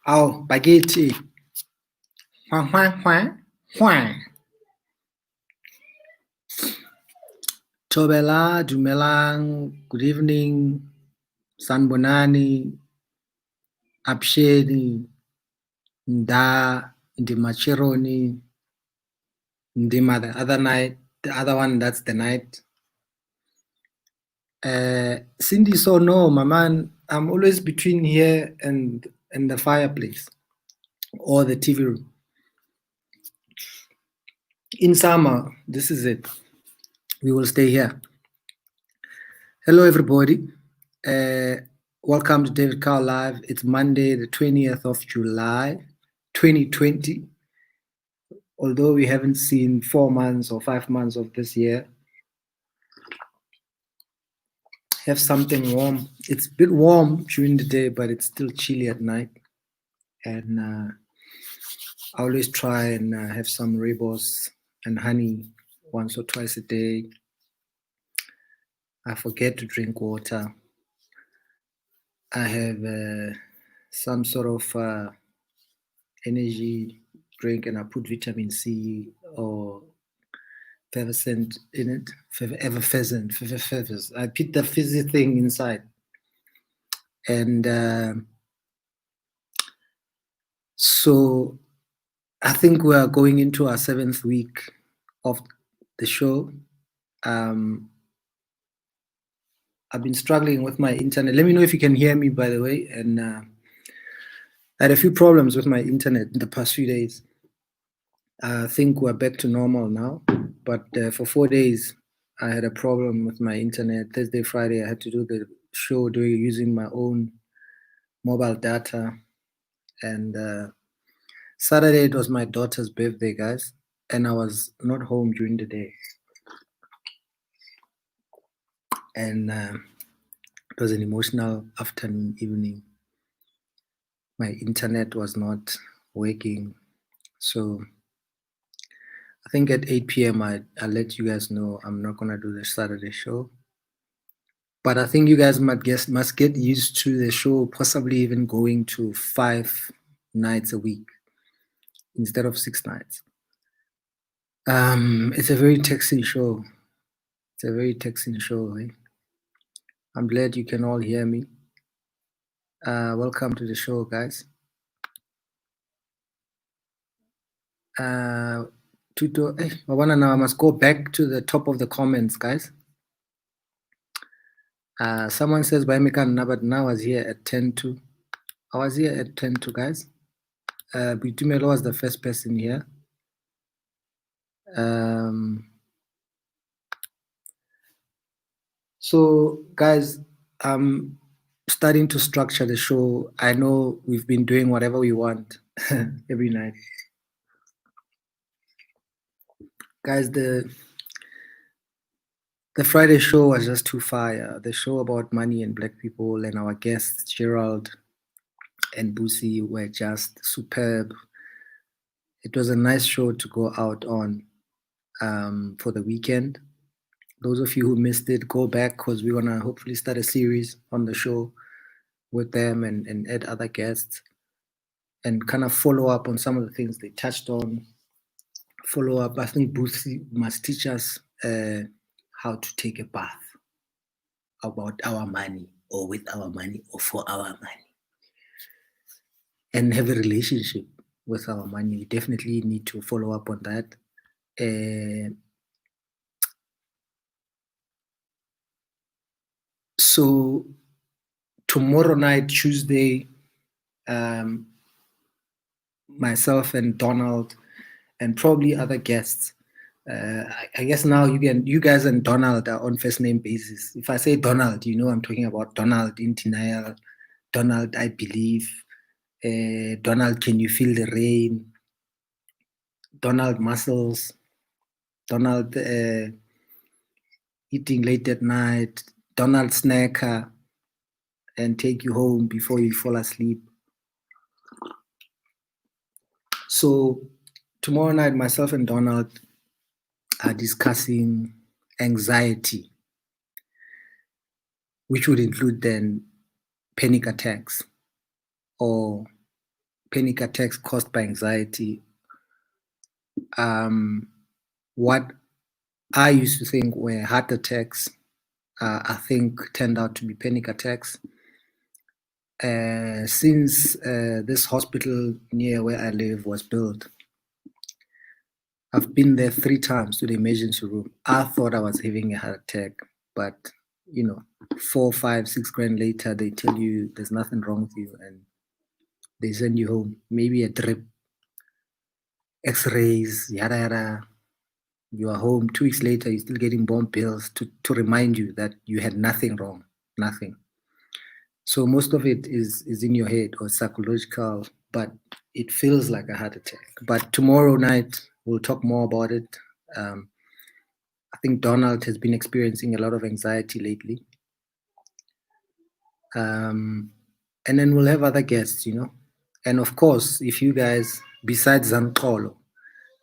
Ao bageti. Hwang hwang hwang hwang. Tobela, dumelang, good evening, sanbonani, apsheni, nda, ndimachironi, ndima the other night, the other one that's the night. Cindy, so no, my man, I'm always between here and the fireplace or the TV room. In summer, this is it. We will stay here. Hello, everybody. Welcome to David Carl Live. It's Monday, the 20th of July, 2020. Although we haven't seen 4 months or 5 months of this year, have something warm. It's a bit warm during the day, but it's still chilly at night. And I always try and have some rooibos and honey once or twice a day. I forget to drink water. I have some sort of energy drink, and I put vitamin C or effervescent in it. Effervescent. I put the fizzy thing inside. And so I think we are going into our 7th week of the show. I've been struggling with my internet. Let me know if you can hear me, by the way. And I had a few problems with my internet in the past few days. I think we're back to normal now. But for 4 days, I had a problem with my internet. Thursday, Friday, I had to do the show using my own mobile data. And Saturday, it was my daughter's birthday, guys. And I was not home during the day. And it was an emotional afternoon, evening. My internet was not working. So I think at 8 p.m. I'll let you guys know I'm not going to do the Saturday show. But I think you guys must get used to the show, possibly even going to 5 nights a week instead of 6 nights. It's a very taxing show. It's a very taxing show. Eh? I'm glad you can all hear me. Welcome to the show, guys. Tuto, now I must go back to the top of the comments, guys. Someone says, but now I was here at 10 to. I was here at 10 to, guys. Bitumelo was the first person here. So, guys, I'm starting to structure the show. I know we've been doing whatever we want every night. Guys, the Friday show was just too fire. The show about money and black people and our guests, Gerald and Busi, were just superb. It was a nice show to go out on for the weekend. Those of you who missed it, go back, because we're going to hopefully start a series on the show with them and add other guests and kind of follow up on some of the things they touched on. Follow up. I think Busi must teach us how to take a bath about our money or with our money or for our money and have a relationship with our money. We definitely need to follow up on that. So tomorrow night, Tuesday, myself and Donald and probably other guests. I guess now you guys and Donald are on first name basis. If I say Donald, you know I'm talking about Donald in denial, Donald I believe, Donald can you feel the rain, Donald muscles, Donald eating late at night, Donald snacker and take you home before you fall asleep. So tomorrow night, myself and Donald are discussing anxiety, which would include then panic attacks or panic attacks caused by anxiety. What I used to think were heart attacks, I think turned out to be panic attacks. Since this hospital near where I live was built, I've been there 3 times to the emergency room. I thought I was having a heart attack, but 4, 5, 6 grand later, they tell you there's nothing wrong with you and they send you home. Maybe a drip, x-rays, yada yada. You are home. 2 weeks later, you're still getting bomb pills to remind you that you had nothing wrong, nothing. So most of it is in your head or psychological, but it feels like a heart attack. But tomorrow night, we'll talk more about it. I think Donald has been experiencing a lot of anxiety lately. And then we'll have other guests, And of course, if you guys, besides Zankolo,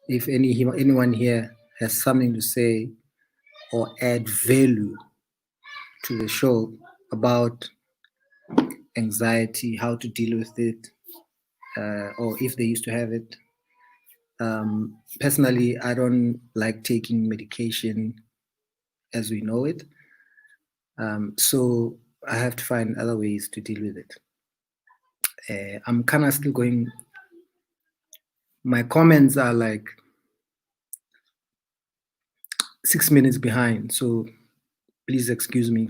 if anyone here has something to say or add value to the show about anxiety, how to deal with it, or if they used to have it. Personally, I don't like taking medication as we know it. So I have to find other ways to deal with it. I'm kind of still going, my comments are like 6 minutes behind. So please excuse me,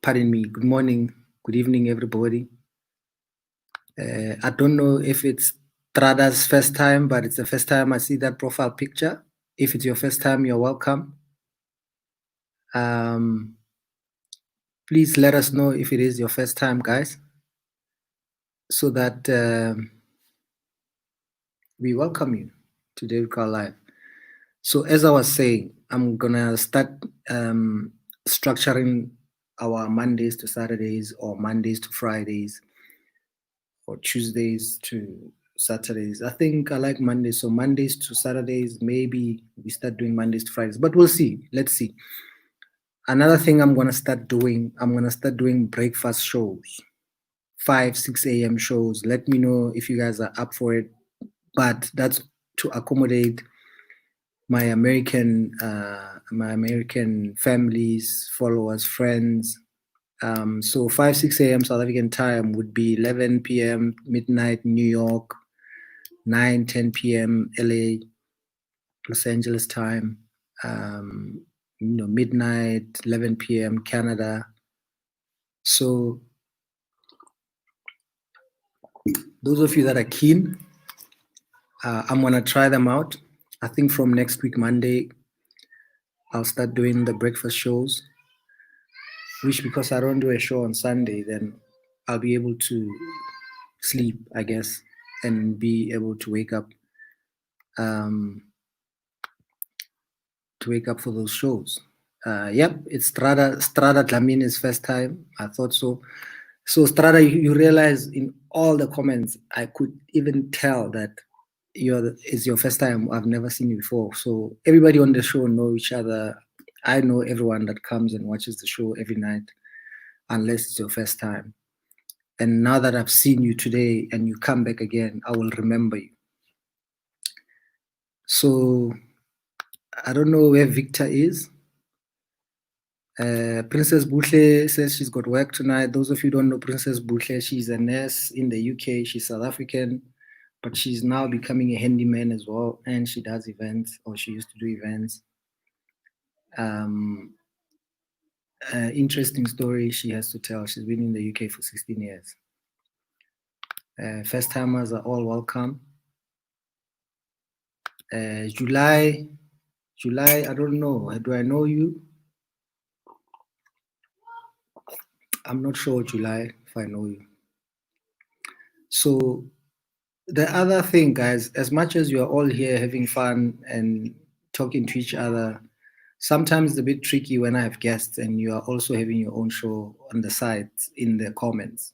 pardon me. Good morning, good evening, everybody. I don't know if it's Trada's first time, but it's the first time I see that profile picture. If it's your first time, you're welcome. Please let us know if it is your first time, guys, so that we welcome you to Derrick Live. So as I was saying, I'm gonna start structuring our Mondays to Saturdays or Mondays to Fridays or Tuesdays to Saturdays. I think I like Mondays, so Mondays to Saturdays, maybe we start doing Mondays to Fridays, but we'll see. Let's see. Another thing I'm gonna start doing breakfast shows, 5, 6 a.m. shows. Let me know if you guys are up for it, but that's to accommodate my American families, followers, friends. So 5, 6 a.m. South African time would be 11 p.m. midnight New York, 9, 10 p.m. LA, Los Angeles time, midnight, 11 p.m. Canada. So those of you that are keen, I'm gonna try them out. I think from next week, Monday, I'll start doing the breakfast shows, which because I don't do a show on Sunday, then I'll be able to sleep, I guess, and be able to wake up for those shows. Yep, it's Strada Dlamine's first time. I thought so. So Strada, you realize in all the comments, I could even tell that it's your first time. I've never seen you before. So everybody on the show know each other. I know everyone that comes and watches the show every night, unless it's your first time. And now that I've seen you today and you come back again, I will remember you. So I don't know where Victor is. Princess Buhle says she's got work tonight. Those of you who don't know Princess Buhle, she's a nurse in the UK. She's South African, but she's now becoming a handyman as well, and she does events, or she used to do events. Interesting story she has to tell. She's been in the UK for 16 years. First timers are all welcome. July, I don't know. Do I know you? I'm not sure, July, if I know you. So the other thing, guys, as much as you're all here having fun and talking to each other, sometimes it's a bit tricky when I have guests and you are also having your own show on the side in the comments.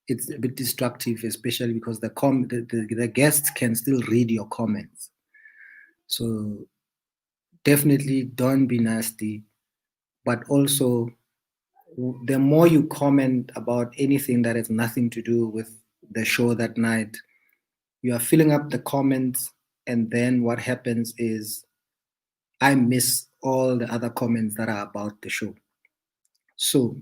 It's a bit destructive, especially because the guests can still read your comments. So definitely don't be nasty, but also the more you comment about anything that has nothing to do with the show that night, You are filling up the comments, and then what happens is I miss all the other comments that are about the show. So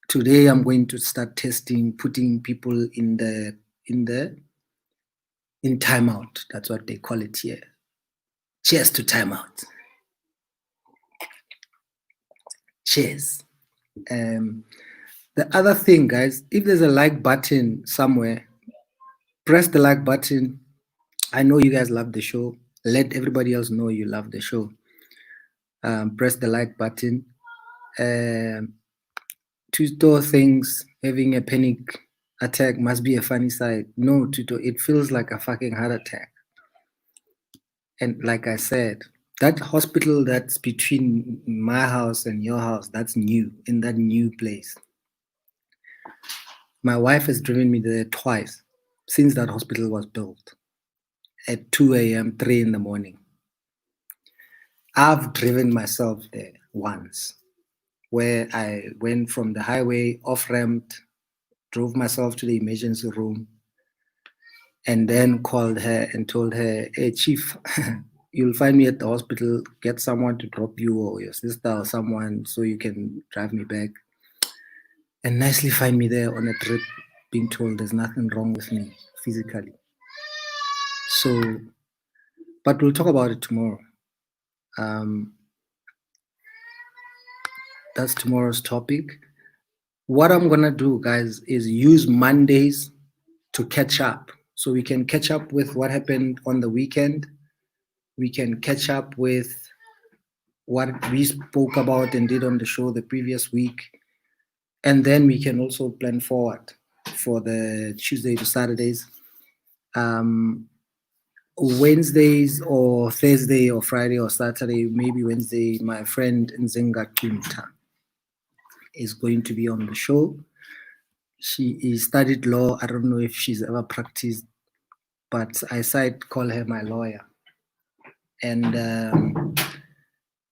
today I'm going to start testing, putting people in timeout. That's what they call it here. Cheers to timeout. Cheers. The other thing, guys, if there's a like button somewhere, press the like button. I know you guys love the show. Let everybody else know you love the show. Press the like button. Tuto thinks having a panic attack must be a funny side. No, Tuto, it feels like a fucking heart attack. And like I said, that hospital that's between my house and your house, that's new, in that new place. My wife has driven me there twice since that hospital was built at 2 a.m., 3 in the morning. I've driven myself there once, where I went from the highway, off-ramped, drove myself to the emergency room, and then called her and told her, hey, Chief, you'll find me at the hospital, get someone to drop you or your sister or someone so you can drive me back. And nicely find me there on a trip, being told there's nothing wrong with me physically. So, but we'll talk about it tomorrow. That's tomorrow's topic. What I'm gonna do, guys, is use Mondays to catch up. So we can catch up with what happened on the weekend. We can catch up with what we spoke about and did on the show the previous week. And then we can also plan forward for the Tuesday to Saturdays. Wednesdays or Thursday or Friday or Saturday, maybe Wednesday, my friend Nzinga Kinta is going to be on the show. She studied law. I don't know if she's ever practiced, but I call her my lawyer. And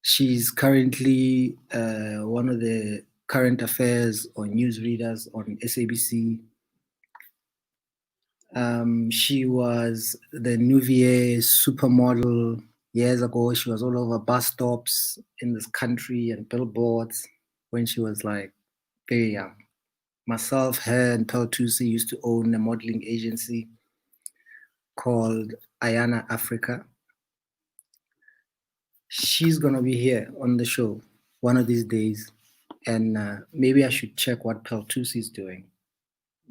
she's currently one of the current affairs or news readers on SABC. She was the Nouvier supermodel years ago. She was all over bus stops in this country and billboards when she was like very young. Myself, her, and Peltusi used to own a modeling agency called Ayana Africa. She's going to be here on the show one of these days. And maybe I should check what Peltusi is doing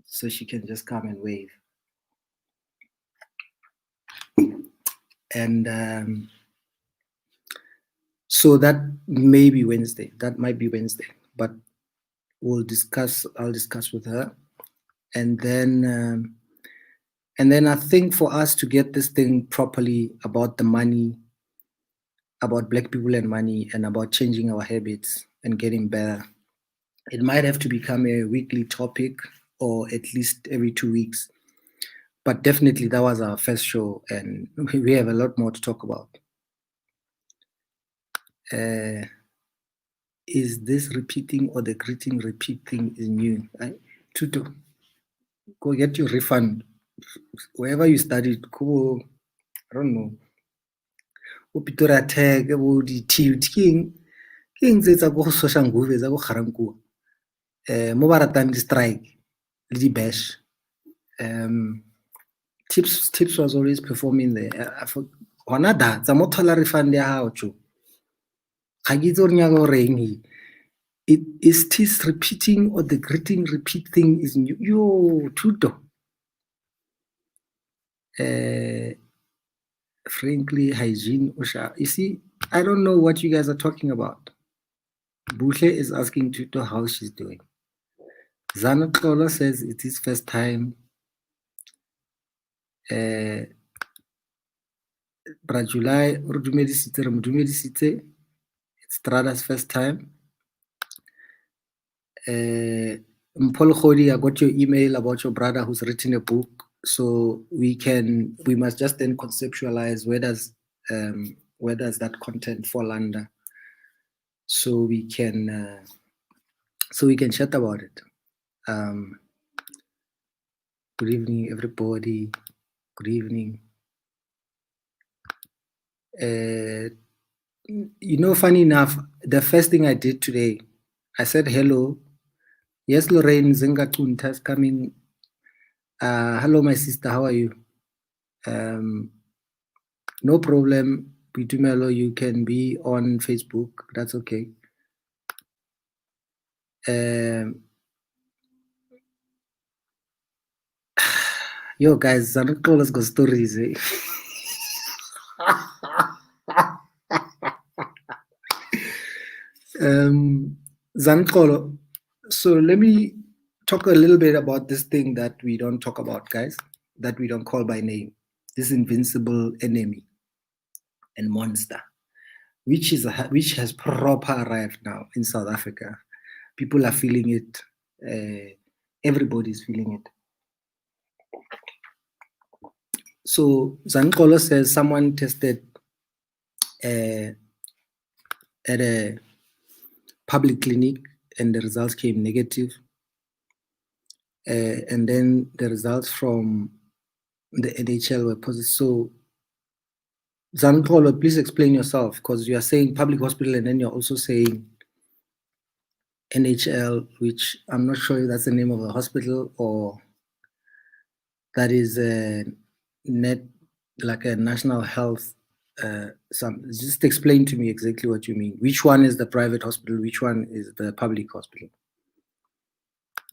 so she can just come and wave. And so that may be Wednesday. That might be Wednesday. But I'll discuss with her. And then I think for us to get this thing properly about the money, about Black people and money, and about changing our habits and getting better, it might have to become a weekly topic or at least every 2 weeks. But definitely that was our first show, and we have a lot more to talk about. Is this repeating or the greeting repeat thing is new? Tuto, go get your refund. Wherever you studied, go, I don't know. Pitora tag, king tse go social nguve tsa go kharankuwa. Mo ba ratang strike le di bash. Tips was always performing there. Hona da tsa mo thola refund ya hao tjo. Ga ke itse gore nyaka o reng. Is this repeating or the greeting repeat thing is new? Yo, Tuto. Frankly, hygiene, Usha. You see, I don't know what you guys are talking about. Bushe is asking Tuto how she's doing. Zana Klola says it's his first time. July, it's Strada's first time. Mpolo Khodi, I got your email about your brother who's written a book. So we must just then conceptualize where does that content fall under, so we can chat about it. Good evening, everybody. Good evening. Funny enough, the first thing I did today, I said hello. Yes, Lorraine Zengatunta is coming. Hello, my sister. How are you? No problem. Bitumelo, you can be on Facebook. That's okay. Yo, guys, I'm not call us go stories. Eh? Zankolo. So let me talk a little bit about this thing that we don't talk about, guys, that we don't call by name. This invincible enemy and monster, which has proper arrived now in South Africa. People are feeling it. Everybody's feeling it. So Zankolo says someone tested at a public clinic and the results came negative. And then the results from the NHL were positive. So Zankolo, please explain yourself, because you are saying public hospital and then you're also saying NHL, which I'm not sure if that's the name of a hospital or that is a net, like a national health. Just explain to me exactly what you mean. Which one is the private hospital? Which one is the public hospital?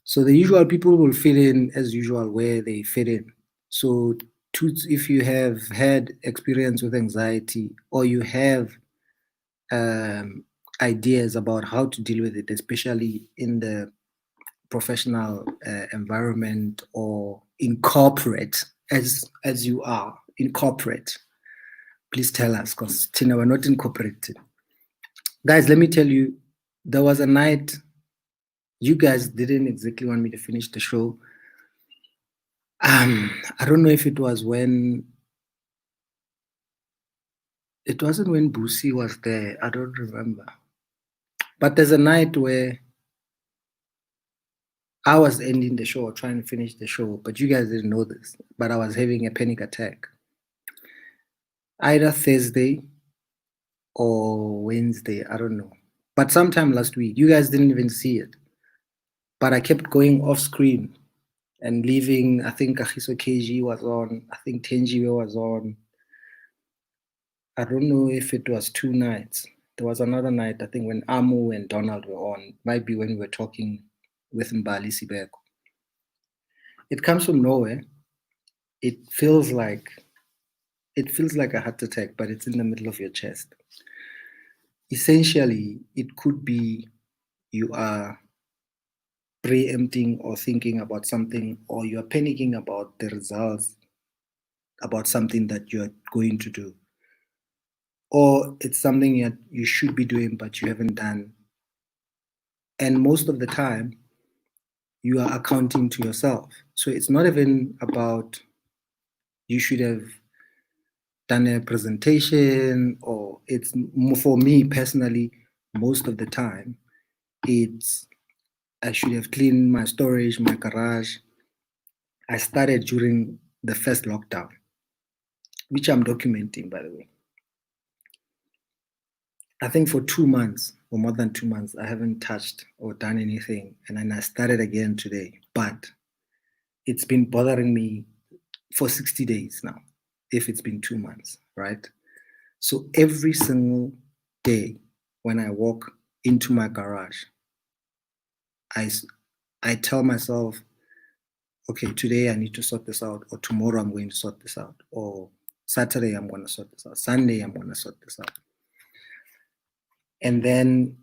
So the usual people will fit in as usual where they fit in. So if you have had experience with anxiety or you have ideas about how to deal with it, especially in the professional environment or in corporate, as you are in corporate, please tell us, because Tina, we're not incorporated. Guys, let me tell you, there was a night you guys didn't exactly want me to finish the show. I don't know if it was when it wasn't when Boosie was there. I don't remember. But there's a night where I was ending the show, trying to finish the show, but you guys didn't know this. But I was having a panic attack. Either Thursday or Wednesday, I don't know. But sometime last week, you guys didn't even see it. But I kept going off screen and leaving. I think Ahiso KG was on. I think Thenjiwe was on. I don't know if it was 2 nights. There was another night, I think, when Amu and Donald were on. Might be when we were talking with Mbali Sibeko. It comes from nowhere. It feels like a heart attack, but it's in the middle of your chest. Essentially, it could be you are preempting or thinking about something, or you're panicking about the results, about something that you're going to do. Or it's something that you should be doing, but you haven't done. And most of the time, you are accounting to yourself. So it's not even about you should have done a presentation, or it's for me personally, most of the time, it's I should have cleaned my storage, my garage. I started during the first lockdown, which I'm documenting, by the way. I think for 2 months or more than 2 months, I haven't touched or done anything. And then I started again today. But it's been bothering me for 60 days now, if it's been 2 months, right? So every single day when I walk into my garage, I tell myself, okay, today I need to sort this out, or tomorrow I'm going to sort this out, or Saturday I'm going to sort this out, Sunday I'm going to sort this out. And then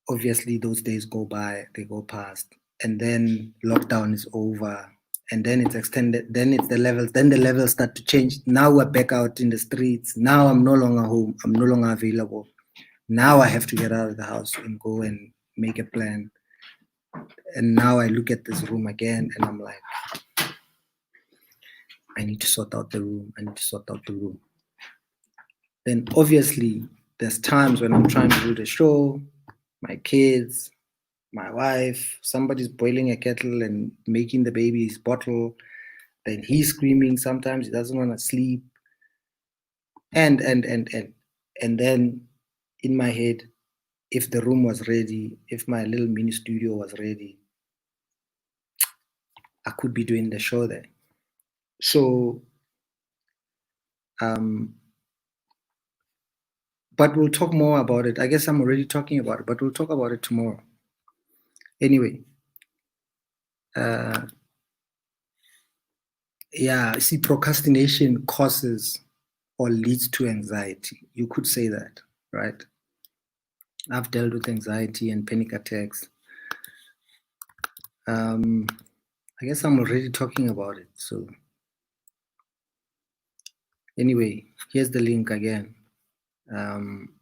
obviously those days go by, they go past, and then lockdown is over, and then it's extended, then it's the levels start to change. Now we're back out in the streets. Now I'm no longer home, I'm no longer available. Now I have to get out of the house and go and make a plan. And now I look at this room again and I'm like, I need to sort out the room. I need to sort out the room. Then obviously there's times when I'm trying to do the show, my kids, my wife, somebody's boiling a kettle and making the baby's bottle. Then he's screaming. Sometimes he doesn't want to sleep. And then in my head, if the room was ready, if my little mini studio was ready, I could be doing the show there. So, but we'll talk more about it. I guess I'm already talking about it, but we'll talk about it tomorrow. Anyway, yeah, see, procrastination causes or leads to anxiety. You could say that, right? I've dealt with anxiety and panic attacks. I guess I'm already talking about it. So anyway, here's the link again. I'm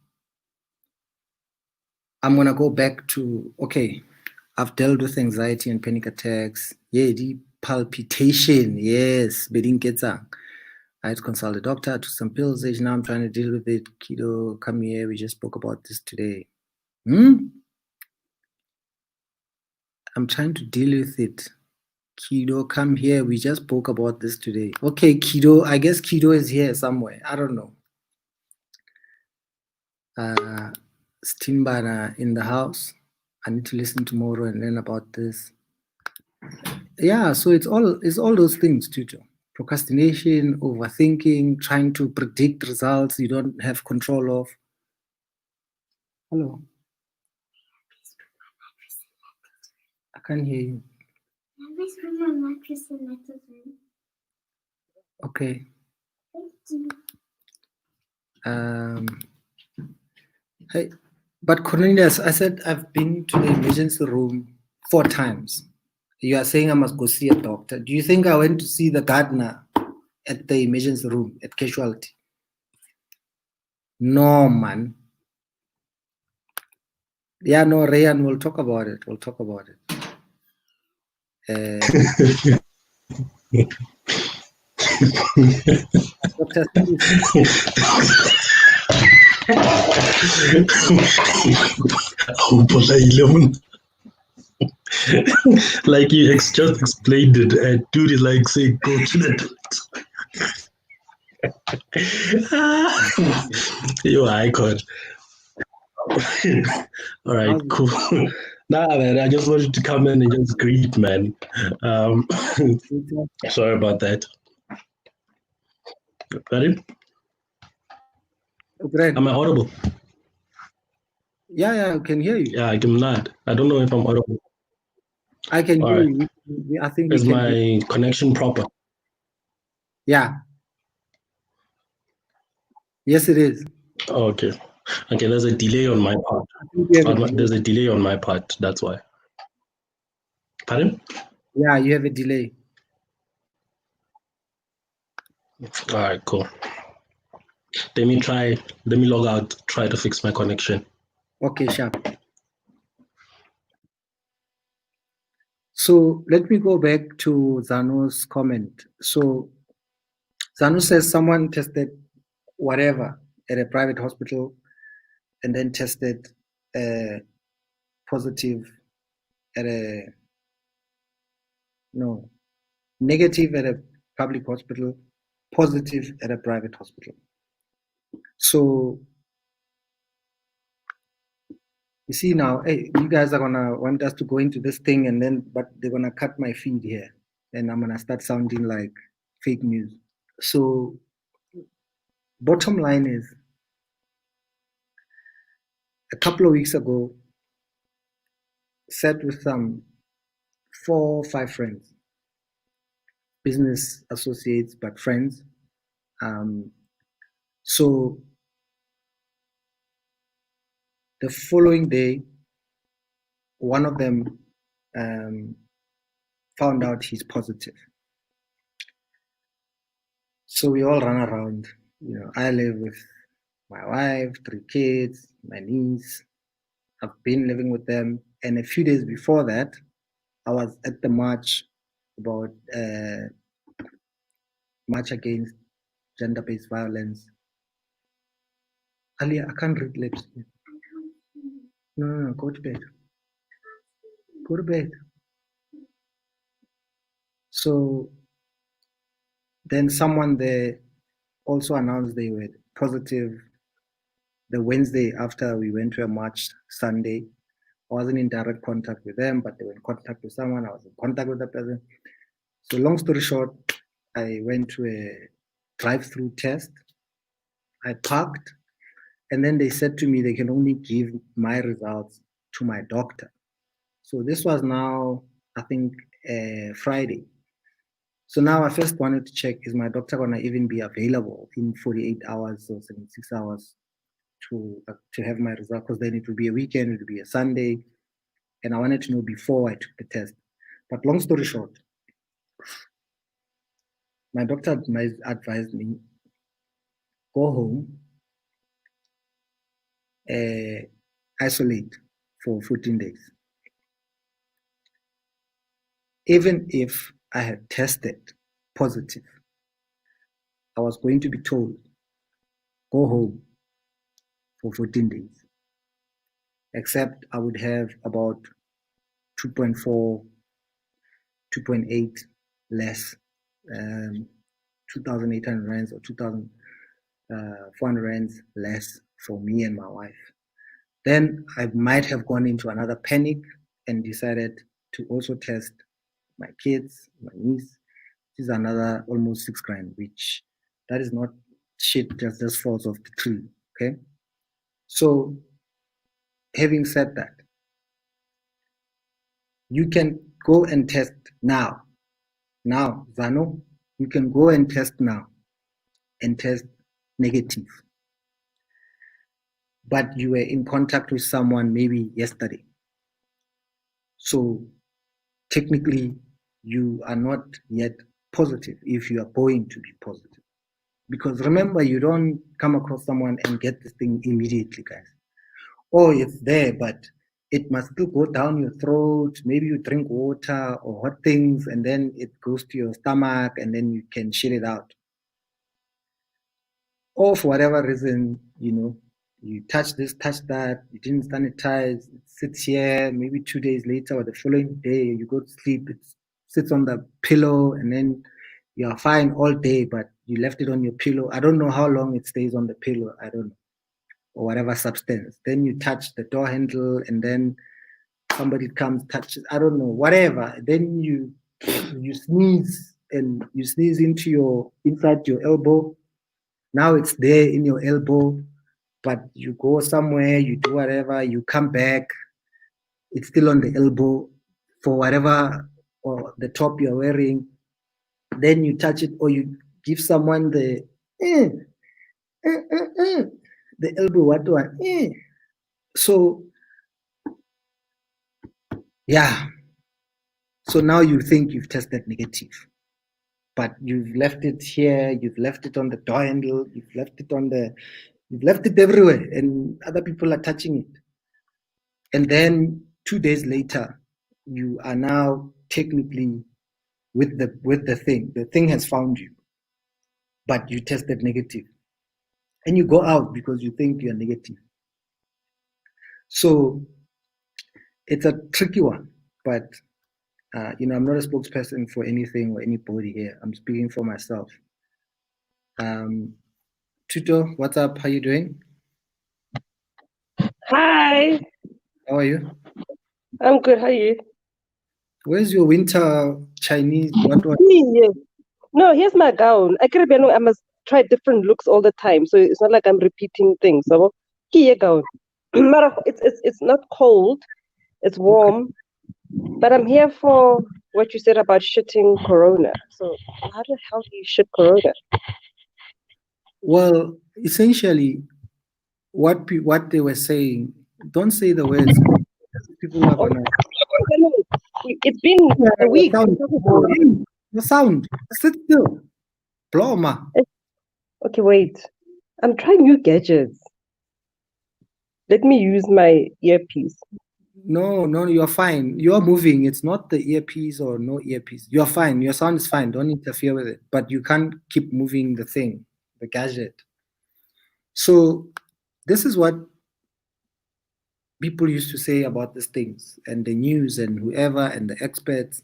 gonna go back to, okay, I've dealt with anxiety and panic attacks. Yeah, the palpitation, yes, I had to consult a doctor, I took some pills, now I'm trying to deal with it. Kido, come here, we just spoke about this today. I'm trying to deal with it. Kido, come here, we just spoke about this today. Okay, Kido, I guess Kido is here somewhere, I don't know. Stimbana in the house. I need to listen tomorrow and learn about this. Yeah, so it's all those things, Tuto. Procrastination, overthinking, trying to predict results you don't have control of. Hello. I can't hear you. Okay. Hey, but Cornelius, I said I've been to the emergency room 4 times. You are saying I must go see a doctor. Do you think I went to see the gardener at the emergency room at casualty? No, man. Yeah, no, Rayan, we'll talk about it. We'll talk about it. Dr. Like you just explained it, and dude is like saying, "Go to the toilet." You're icon. All right, cool. Nah, man, I just wanted to come in and just greet, man. Sorry about that. Ready? Am I audible? Yeah, I can hear you. Yeah, I'm not. I don't know if I'm audible. I can All hear right. you. I think is my connection proper? Yeah. Yes, it is. Okay. Okay, there's a delay on my part. There's a delay on my part. That's why. Pardon? Yeah, you have a delay. All right, cool. Let me log out, try to fix my connection. Okay, sharp. So let me go back to Zano's comment. So Zano says someone tested whatever at a private hospital and then tested positive at negative at a public hospital, positive at a private hospital. So you see now, hey, you guys are gonna want us to go into this thing but they're gonna cut my feed here and I'm gonna start sounding like fake news. So bottom line is, a couple of weeks ago, sat with some 4 or 5 friends, business associates, but friends. So the following day, one of them found out he's positive. So we all run around. I live with my wife, 3 kids, my niece. I've been living with them. And a few days before that, I was at the march about march against gender-based violence. Ali, I can't read lips. No, go to bed. Go to bed. So Then someone there also announced they were positive the Wednesday after we went to a march Sunday. I wasn't in direct contact with them, but they were in contact with someone. I was in contact with the person. So long story short, I went to a drive-through test. I parked, and then they said to me they can only give my results to my doctor. So this was now, I think, Friday. So now I first wanted to check, is my doctor gonna even be available in 48 hours or 76 hours to have my result? Because then it would be a weekend, it would be a Sunday, and I wanted to know before I took the test. But long story short, my doctor advised me, go home, isolate for 14 days. Even if I had tested positive, I was going to be told, go home for 14 days. Except I would have about 2.4, 2.8 less, 2,800 rands or 2,400 rands less for me and my wife. Then I might have gone into another panic and decided to also test my kids, my niece. This is another almost 6 grand, which that is not shit just falls off the tree. Okay. So having said that, you can go and test now. Now, Zano, you can go and test now and test negative. But you were in contact with someone maybe yesterday. So technically, you are not yet positive if you are going to be positive. Because remember, you don't come across someone and get this thing immediately, guys. Or it's there, but it must still go down your throat. Maybe you drink water or hot things, and then it goes to your stomach, and then you can shit it out. Or for whatever reason, you touch this, touch that, you didn't sanitize, it sits here, maybe 2 days later or the following day, you go to sleep, it sits on the pillow, and then you are fine all day, but you left it on your pillow. I don't know how long it stays on the pillow, I don't know, or whatever substance. Then you touch the door handle, and then somebody comes, touches, I don't know, whatever. Then you sneeze, and you sneeze inside your elbow. Now it's there in your elbow, but you go somewhere, you do whatever, you come back, it's still on the elbow for whatever, or the top you're wearing. Then you touch it, or you give someone the elbow, what do I? So, yeah. So now you think you've tested negative, but you've left it here, you've left it on the door handle, you've left it everywhere, and other people are touching it. And then 2 days later, you are now technically with the thing. The thing has found you, but you tested negative. And you go out because you think you're negative. So it's a tricky one, but I'm not a spokesperson for anything or anybody here. I'm speaking for myself. Tuto, what's up? How you doing? Hi. How are you? I'm good. How are you? Where's your winter Chinese? What? Yeah. No, here's my gown. I must try different looks all the time, so it's not like I'm repeating things. So here gown. It's not cold. It's warm, but I'm here for what you said about shitting corona. So how the hell do you shit corona? Well, essentially, what they were saying. Don't say the words. People are gonna. It's been a week. The sound. Sit still. Ploma. Okay, wait. I'm trying new gadgets. Let me use my earpiece. No, you're fine. You're moving. It's not the earpiece or no earpiece. You're fine. Your sound is fine. Don't interfere with it. But you can't keep moving the thing, the gadget. So this is what people used to say about these things, and the news and whoever and the experts.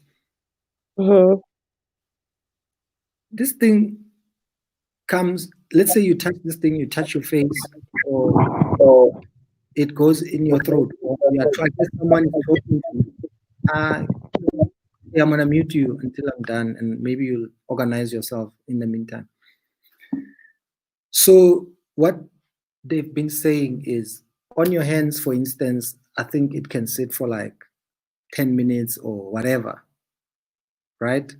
Mm-hmm. this thing comes, let's say you touch this thing, you touch your face, or it goes in your throat, or you are trying, someone is talking to you. I'm gonna mute you until I'm done, and maybe you'll organize yourself in the meantime. So what they've been saying is, on your hands, for instance, I think it can sit for like 10 minutes or whatever, right?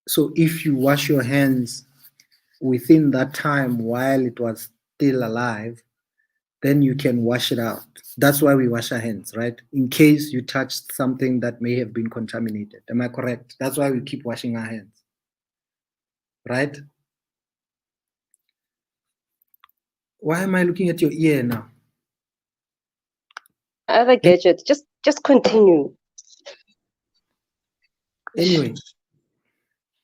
So if you wash your hands within that time while it was still alive, then you can wash it out. That's why we wash our hands, right? In case you touched something that may have been contaminated. Am I correct? That's why we keep washing our hands, right? Why am I looking at your ear now? Other gadget. Just continue. Anyway,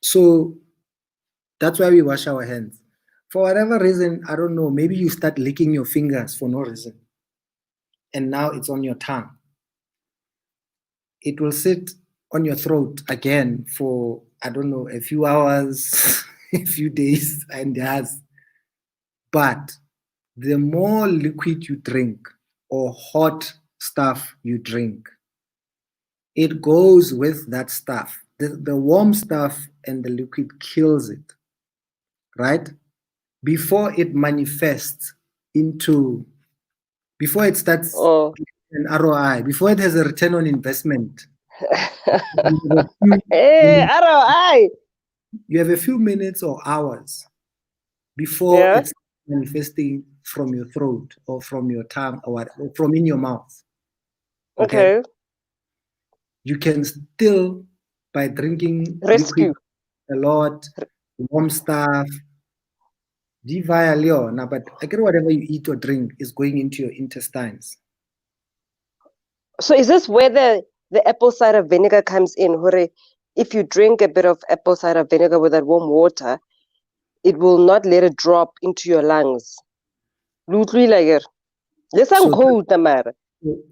so that's why we wash our hands. For whatever reason, I don't know, maybe you start licking your fingers for no reason, and now it's on your tongue. It will sit on your throat again for, I don't know, a few hours, a few days, and years. But the more liquid you drink or hot stuff you drink, it goes with that stuff. The warm stuff and the liquid kills it, right? Before it manifests into, before it starts an ROI, before it has a return on investment. Hey, ROI! You have a few minutes or hours before it's manifesting from your throat or from your tongue or from in your mouth. Okay. You can still, by drinking rescue liquid a lot, warm stuff, but I get whatever you eat or drink is going into your intestines. So is this where the apple cider vinegar comes in? Hore, if you drink a bit of apple cider vinegar with that warm water, it will not let it drop into your lungs.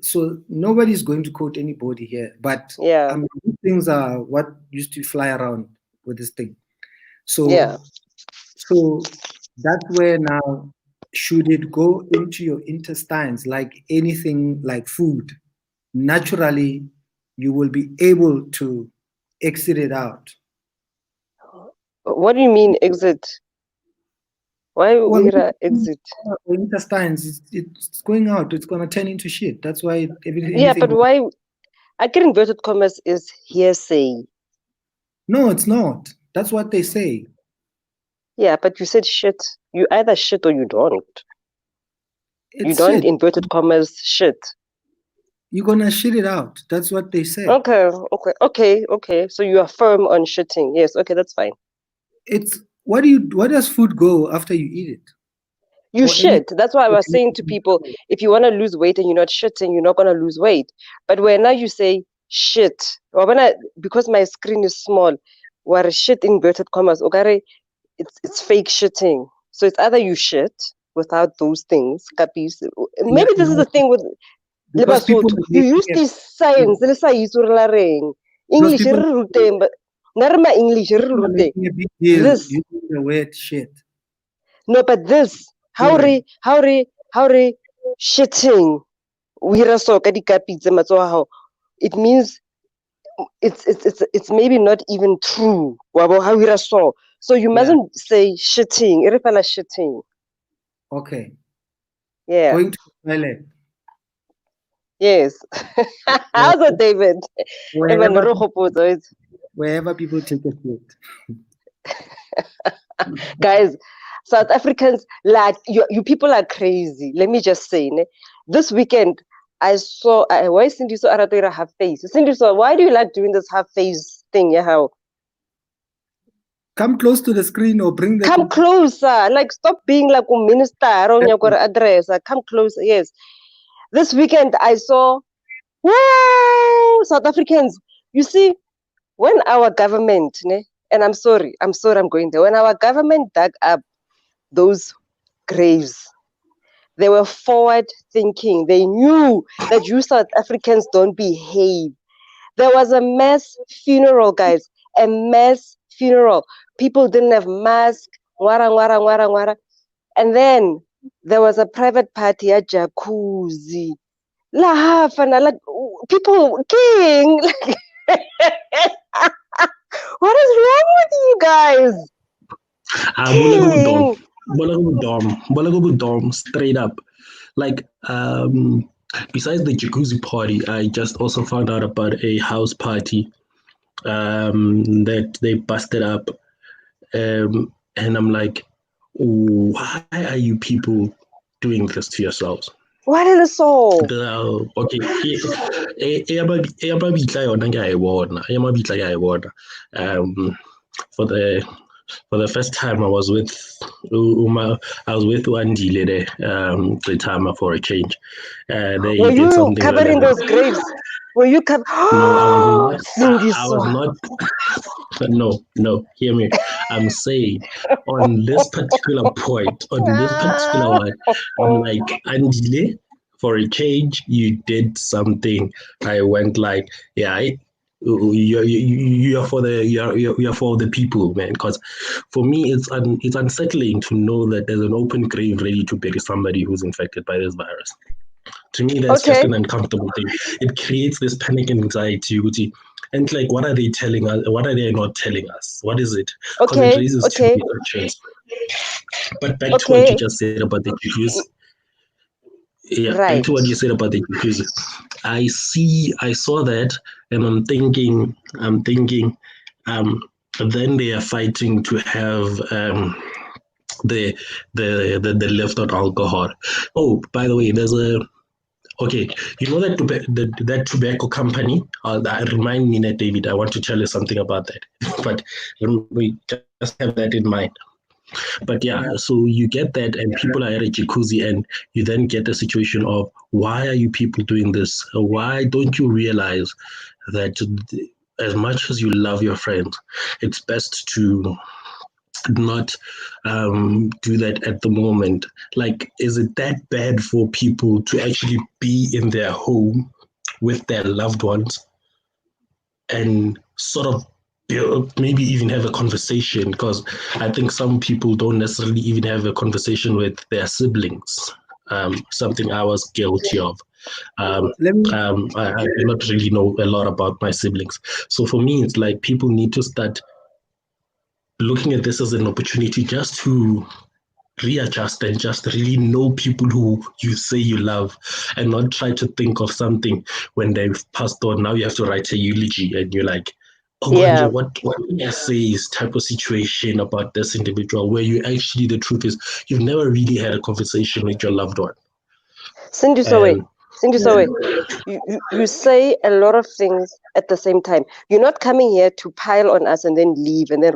So nobody's going to quote anybody here, but these things are what used to fly around with this thing. So, so that's where now, should it go into your intestines like anything like food, naturally you will be able to exit it out. What do you mean exit? Why would we exit? Intestines, it's going out. It's going to turn into shit. That's why everything. Yeah, but why? I get inverted commas is hearsay. No, it's not. That's what they say. Yeah, but you said shit. You either shit or you don't. You don't shit. Inverted commas shit. You're gonna shit it out. That's what they say. Okay. So you are firm on shitting. Yes, okay, that's fine. It's where does food go after you eat it? You shit. That's why I was saying to people, if you want to lose weight and you're not shitting, you're not gonna lose weight. But when now you say shit, because my screen is small, where shit inverted commas, okay, it's fake shitting. So it's either you shit without those things, capis. Maybe this is the thing with you use this science, English, but not English. This the word shit. No, but this how re shitting. It means it's maybe not even true. So you mustn't say shitting. Shitting. Okay. Yeah. Going to the toilet. Yes. How's it, David? Wherever people take a shit. Guys, South Africans, like you people are crazy. Let me just say, this weekend I saw why Cindy so Aratira half face. Cindy, so why do you like doing this half face thing? Yeah, how? Come close to the screen or bring the. Come closer. Like, stop being like a minister on your address. Come closer. Yes. This weekend I saw, wow, South Africans. You see, when our government, and I'm sorry, I'm going there. When our government dug up those graves, they were forward thinking. They knew that you South Africans don't behave. There was a mass funeral, guys, a mass funeral. People didn't have masks. Ngwara, ngwara, ngwara, ngwara. And then there was a private party at jacuzzi. Like people, king. What is wrong with you guys? Straight up. Like, besides the jacuzzi party, I just also found out about a house party that they busted up. And I'm like, why are you people doing this to yourselves? What is the soul? Okay, for the first time I was with Andile the time for a change. They Were did you something covering those graves? Were you covering? No, I was not. No, hear me. I'm saying on this particular point, on this particular one, I'm like, Andile, for a change, you did something. I went like, yeah, you're for the people, man. Because for me, it's unsettling to know that there's an open grave ready to bury somebody who's infected by this virus. To me, that's just an uncomfortable thing. It creates this panic and anxiety. And like, what are they telling us? What are they not telling us? What is it? Because it raises two questions. But back to what you just said about the jacuzzi. Yeah, back to what you said about the jacuzzi. I saw that, and I'm thinking, then they are fighting to have the left on alcohol. Oh, by the way, there's a okay, you know that tobacco company? Remind me, Net David. I want to tell you something about that. But we just have that in mind. But yeah, so you get that, and people are at a jacuzzi, and you then get the situation of why are you people doing this? Why don't you realize that as much as you love your friends, it's best to not do that at the moment? Like, is it that bad for people to actually be in their home with their loved ones and sort of build, maybe even have a conversation? Because I think some people don't necessarily even have a conversation with their siblings. Something I was guilty of. I do not really know a lot about my siblings. So for me, it's like people need to start looking at this as an opportunity just to readjust and just really know people who you say you love, and not try to think of something when they've passed on. Now you have to write a eulogy, and you're like, oh, yeah. what essays type of situation about this individual, where you actually, the truth is, you've never really had a conversation with your loved one. Cindy Sowe, you say a lot of things at the same time. You're not coming here to pile on us and then leave and then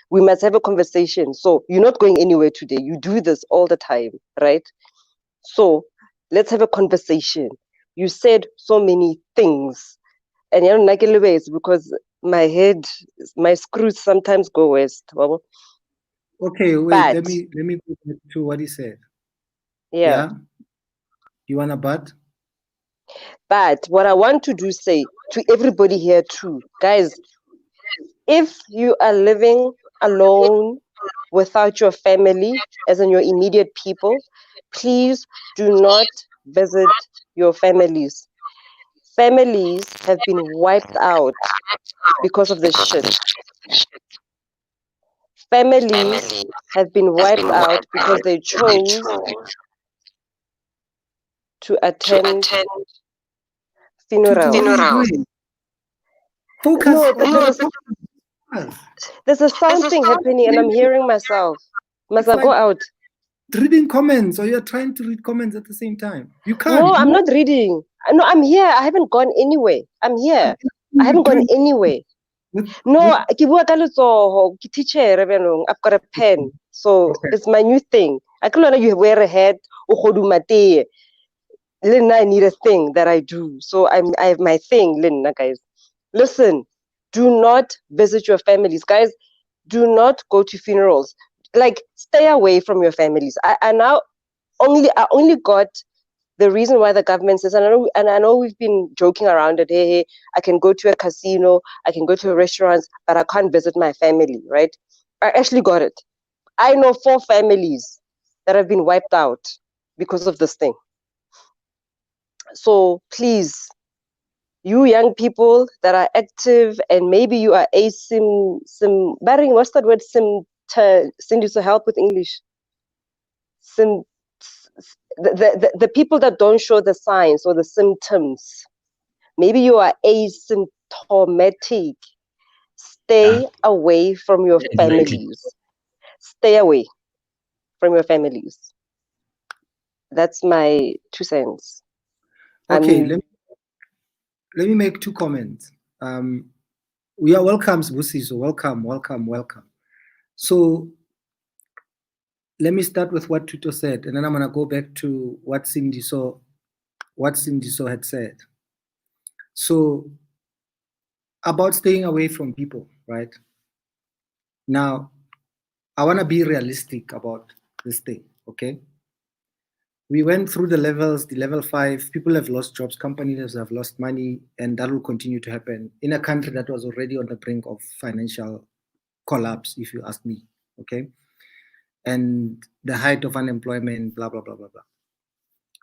we must have a conversation. So you're not going anywhere today. You do this all the time, right? So let's have a conversation. You said so many things, and you're not getting ways because my screws sometimes go west. Okay, wait. Let me go back to what he said. Yeah. You want a but? But what I want to say to everybody here too, guys, if you are living alone without your family, as in your immediate people, please do not visit your families. Families have been wiped out because of this shit. Families have been wiped out because they chose to attend funerals. Focus. There's a sound thing happening, and I'm hearing myself. Must I go out? Reading comments, or you're trying to read comments at the same time? You can't. No, I'm not reading. No, I'm here. I haven't gone anywhere. I'm here. I haven't gone anywhere. No, I've got a pen, so it's my new thing. I can't let you wear a hat. I need a thing that I do, so I have my thing, guys. Listen, do not visit your families, guys. Do not go to funerals. Like, stay away from your families. I only got the reason why the government says, and I know we've been joking around it, hey, I can go to a casino, I can go to a restaurant, but I can't visit my family, right? I actually got it. I know 4 families that have been wiped out because of this thing. So please, you young people that are active, and maybe you are Baring, what's that word? Cindy, to help with English. The people that don't show the signs or the symptoms. Maybe you are asymptomatic. Stay away from your families. Stay away from your families. That's my 2 cents. Okay, let me make 2 comments. We are welcome, Busi, so welcome. So let me start with what Tuto said, and then I'm gonna go back to what Cindy so had said. So about staying away from people, right? Now, I wanna be realistic about this thing, okay? We went through the levels, the level 5, people have lost jobs, companies have lost money, and that will continue to happen in a country that was already on the brink of financial collapse, if you ask me, okay? And the height of unemployment, blah, blah, blah, blah, blah.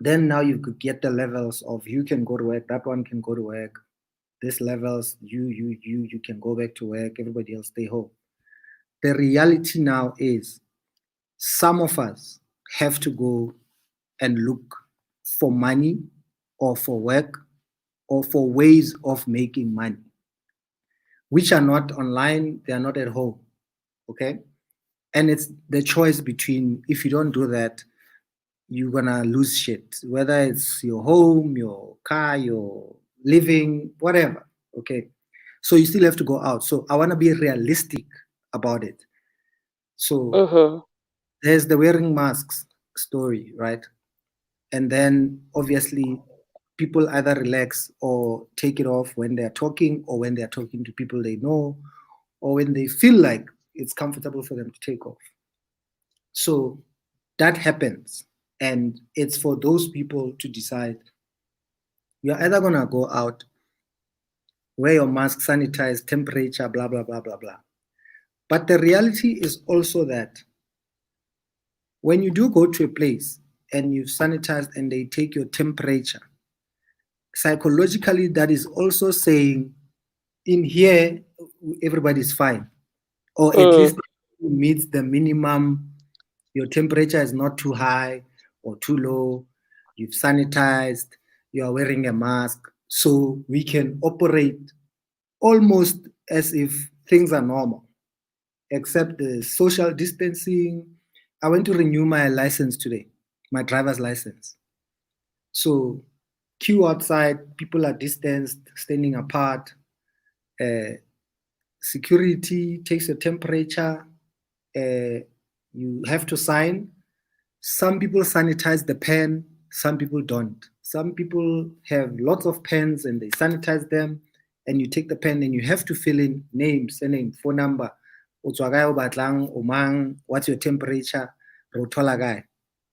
Then now you could get the levels of you can go to work, that one can go to work, this levels, you can go back to work, everybody else stay home. The reality now is some of us have to go and look for money or for work or for ways of making money, which are not online, they are not at home, okay? And it's the choice between, if you don't do that, you're gonna lose shit, whether it's your home, your car, your living, whatever, okay? So you still have to go out. So I wanna be realistic about it. So there's the wearing masks story, right? And then obviously people either relax or take it off when they're talking or when they're talking to people they know or when they feel like it's comfortable for them to take off. So that happens. And it's for those people to decide. You're either going to go out, wear your mask, sanitize, temperature, blah, blah, blah, blah, blah. But the reality is also that when you do go to a place and you've sanitized and they take your temperature, psychologically, that is also saying in here, everybody's fine. Or at least it meets the minimum. Your temperature is not too high or too low. You've sanitized, you are wearing a mask. So we can operate almost as if things are normal, except the social distancing. I went to renew my license today, my driver's license. So queue outside, people are distanced, standing apart. Security takes your temperature. You have to sign. Some people sanitize the pen, some people don't. Some people have lots of pens and they sanitize them, and you take the pen and you have to fill in name, surname, phone number, what's your temperature,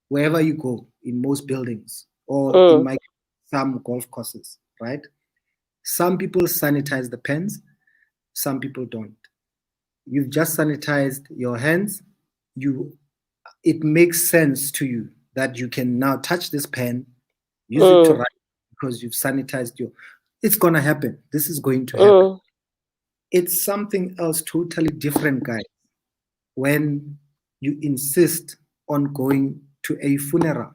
wherever you go in most buildings or in some golf courses, right? Some people sanitize the pens, some people don't. You've just sanitized your hands. It makes sense to you that you can now touch this pen, use it to write because you've sanitized your. It's gonna happen. This is going to happen. It's something else totally different, guys. When you insist on going to a funeral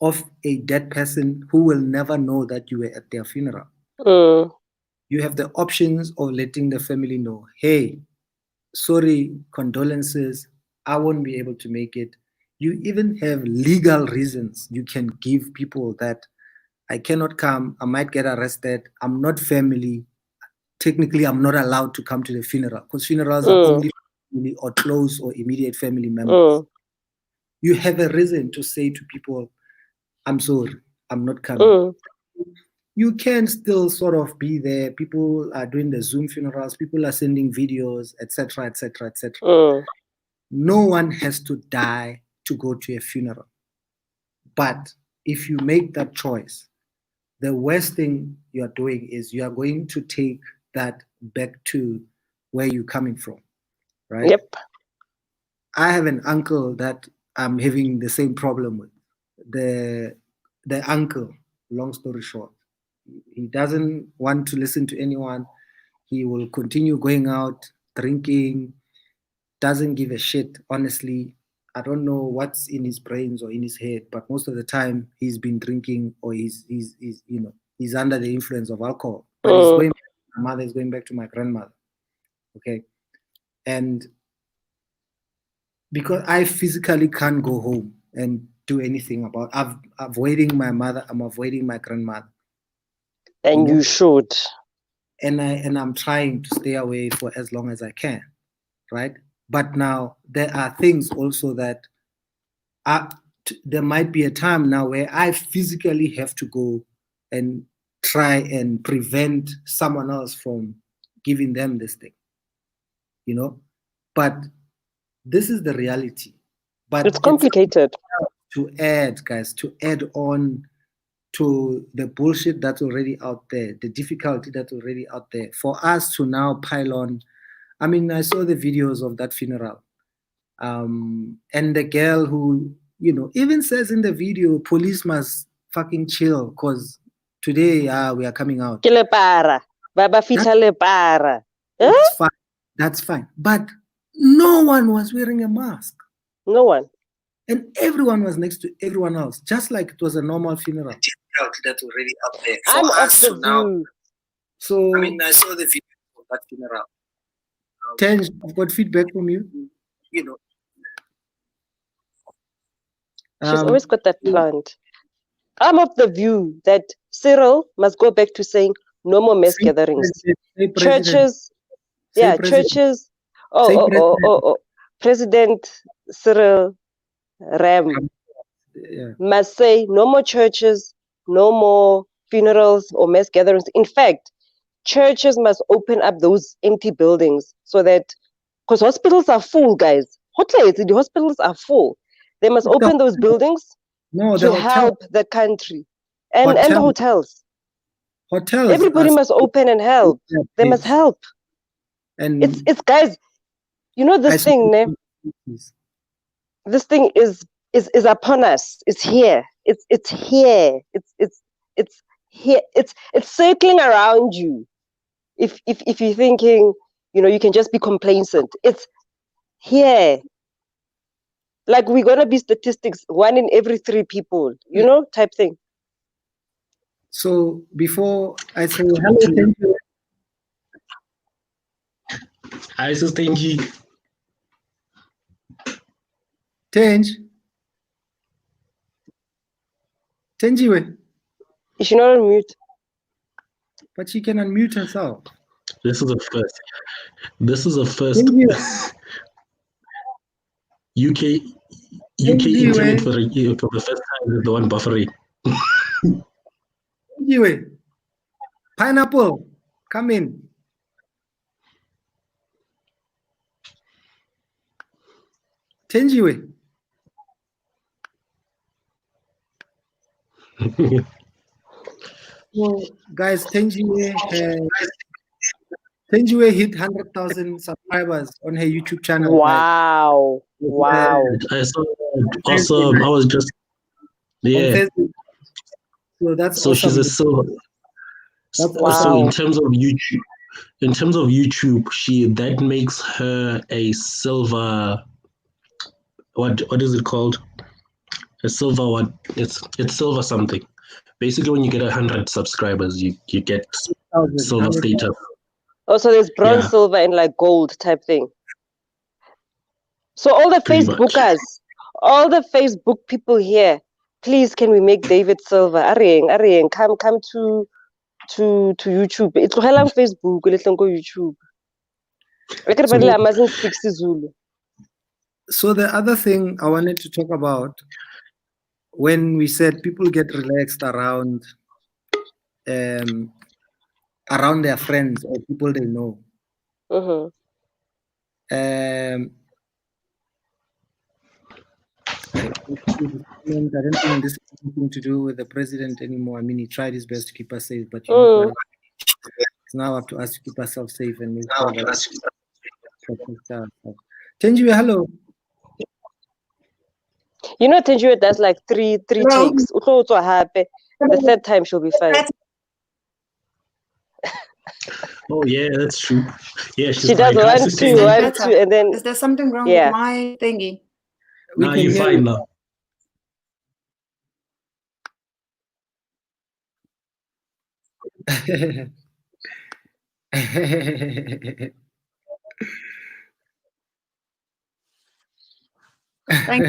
of a dead person who will never know that you were at their funeral. You have the options of letting the family know, hey, sorry, condolences, I won't be able to make it. You even have legal reasons you can give people that I cannot come, I might get arrested, I'm not family. Technically, I'm not allowed to come to the funeral because funerals are only family or close or immediate family members. You have a reason to say to people, I'm sorry, I'm not coming. You can still sort of be there. People are doing the Zoom funerals. People are sending videos, etc., etc., etc. No one has to die to go to a funeral. But if you make that choice, the worst thing you are doing is you are going to take that back to where you're coming from, right? Yep. I have an uncle that I'm having the same problem with. The uncle, long story short, he doesn't want to listen to anyone. He will continue going out, drinking, doesn't give a shit, honestly. I don't know what's in his brains or in his head, but most of the time he's been drinking or he's under the influence of alcohol. But he's going back to my mother, he's going back to my grandmother. Okay. And because I physically can't go home and do anything about I'm avoiding my mother, I'm avoiding my grandmother. And you should. And I'm trying to stay away for as long as I can, right? But now there are things also that there might be a time now where I physically have to go and try and prevent someone else from giving them this thing, But this is the reality. But it's complicated. To add on to the bullshit that's already out there, the difficulty that's already out there, for us to now pile on. I mean, I saw the videos of that funeral. And the girl who, even says in the video, police must fucking chill because today we are coming out. That's fine. That's fine. But no one was wearing a mask. No one. And everyone was next to everyone else, just like it was a normal funeral. That's already up there. I'm off the view. So, I mean, I saw the video of that funeral. Tenj, I've got feedback from you. She's always got that plant. I'm of the view that Cyril must go back to saying no more mass gatherings. Churches, churches. President Cyril Ram must say no more churches, no more funerals or mass gatherings. In fact, churches must open up those empty buildings so that, because hospitals are full, guys. The hospitals are full. They must open those buildings to help the country. And the hotels. Hotels. Everybody must open and help. They must help. And it's guys, this thing, ne? This thing is upon us. It's here. It's here. It's here. It's circling around you. If you're thinking, you can just be complacent. It's here. Like we're gonna be statistics, 1 in every 3 people, type thing. So before I say hello, Thenjiwe. Hi, this is Thenjiwe. Thenjiwe. Is she not on mute? But she can unmute herself. This is a first. UK internet for the first time is the one buffering. Thenjiwe. Pineapple, come in. Thenjiwe. So, guys, Thenjiwe hit 100,000 subscribers on her YouTube channel. Wow. Wow. I saw awesome. I was just So that's so awesome. She's a silver. So in terms of YouTube, that makes her a silver. What is it called? A silver what? It's silver something. Basically, when you get 100 subscribers, you get silver status. Oh, so there's bronze, silver, and like gold type thing. So all the Facebookers, all the Facebook people here, please, can we make David silver? Arieng, come to YouTube. It's on Facebook. Let's go YouTube. So the other thing I wanted to talk about, when we said people get relaxed around their friends or people they know. I don't think this has anything to do with the president anymore. I mean, he tried his best to keep us safe, but you know, it's now up to us to keep ourselves safe and make sure that protect ourselves. Thenjiwe, hello. You know, Thenjiwe does like three takes. The third time she'll be fine. Oh yeah, that's true. Yeah, She does like, 1, 2, 1, 2, and then. Is there something wrong with my thingy? No, you're fine now.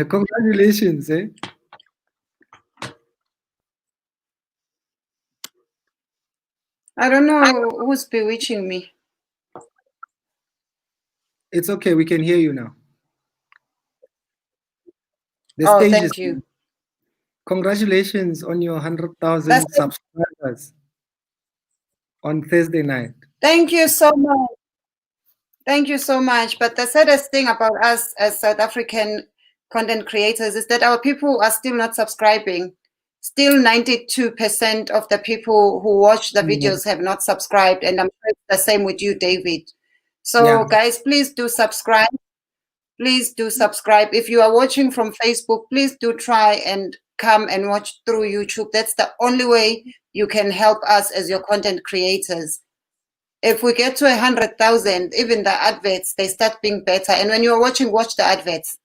Congratulations, eh? I don't know who's bewitching me. It's okay, we can hear you now. Oh, thank you. Congratulations on your 100,000 subscribers on Thursday night. Thank you so much. Thank you so much. But the saddest thing about us as South African content creators is that our people are still not subscribing. Still 92% of the people who watch the videos have not subscribed. And I'm sure it's the same with you, David. So guys, please do subscribe. Please do subscribe. If you are watching from Facebook, please do try and come and watch through YouTube. That's the only way you can help us as your content creators. If we get to 100,000, even the adverts, they start being better. And when you're watching, watch the adverts.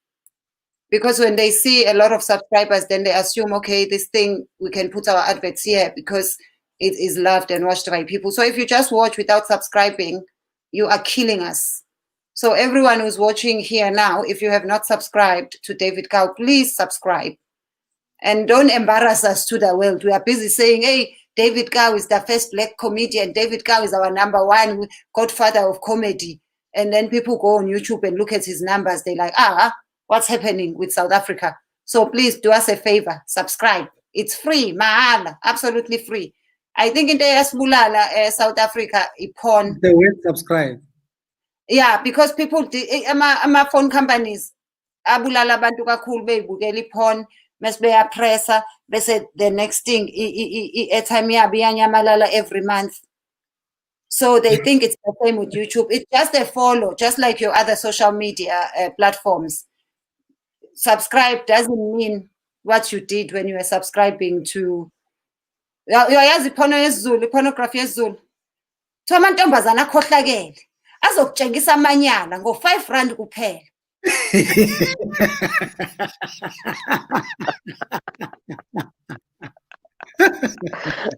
Because when they see a lot of subscribers, then they assume, okay, this thing, we can put our adverts here because it is loved and watched by people. So if you just watch without subscribing, you are killing us. So everyone who's watching here now, if you have not subscribed to David Cow, please subscribe. And don't embarrass us to the world. We are busy saying, hey, David Cow is the first black comedian. David Cow is our #1 godfather of comedy. And then people go on YouTube and look at his numbers. They're like, what's happening with South Africa? So please do us a favor, subscribe. It's free, mahala, absolutely free. I think in the South Africa, ipon. The word subscribe. Yeah, because people, ama phone companies, abulala bantu kakhulu beyibukela iphone, mase beyapressa, bese the next thing, airtime yabo iyanyamalala every month. So they think it's the same with YouTube. It's just a follow, just like your other social media platforms. Subscribe doesn't mean what you did when you were subscribing to uyayazi iporno yesiZulu, pornography yesiZulu. Kuthiwa amantombazana akhohlakele azokutshengisa amanyala ngo-R5 kuphela.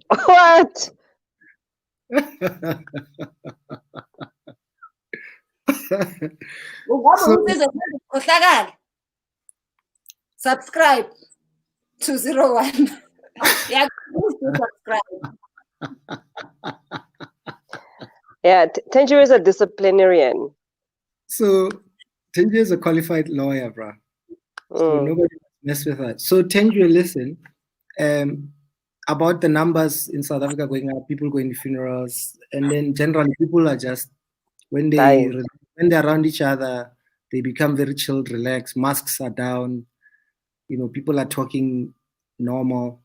What? Subscribe to 01. Yeah, subscribe. Yeah, Thenjiwe is a disciplinarian. So Thenjiwe is a qualified lawyer, bro. So nobody mess with that. So Thenjiwe, listen, about the numbers in South Africa going up, people going to funerals, and then generally people are just when they're around each other, they become very chilled, relaxed. Masks are down. You know, people are talking normal.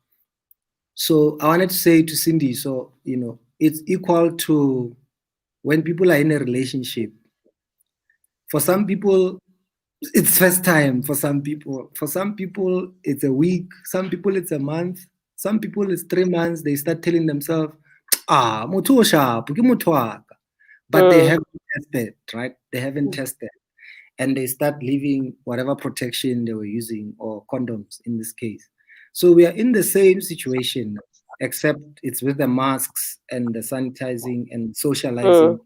So I wanted to say to Cindy, so, you know, it's equal to when people are in a relationship. For some people, it's first time. For some people, it's a week. Some people, it's a month. Some people, it's 3 months. They start telling themselves, but they haven't tested, right? They haven't tested. And they start leaving whatever protection they were using, or condoms in this case. So we are in the same situation, except it's with the masks and the sanitizing and socializing.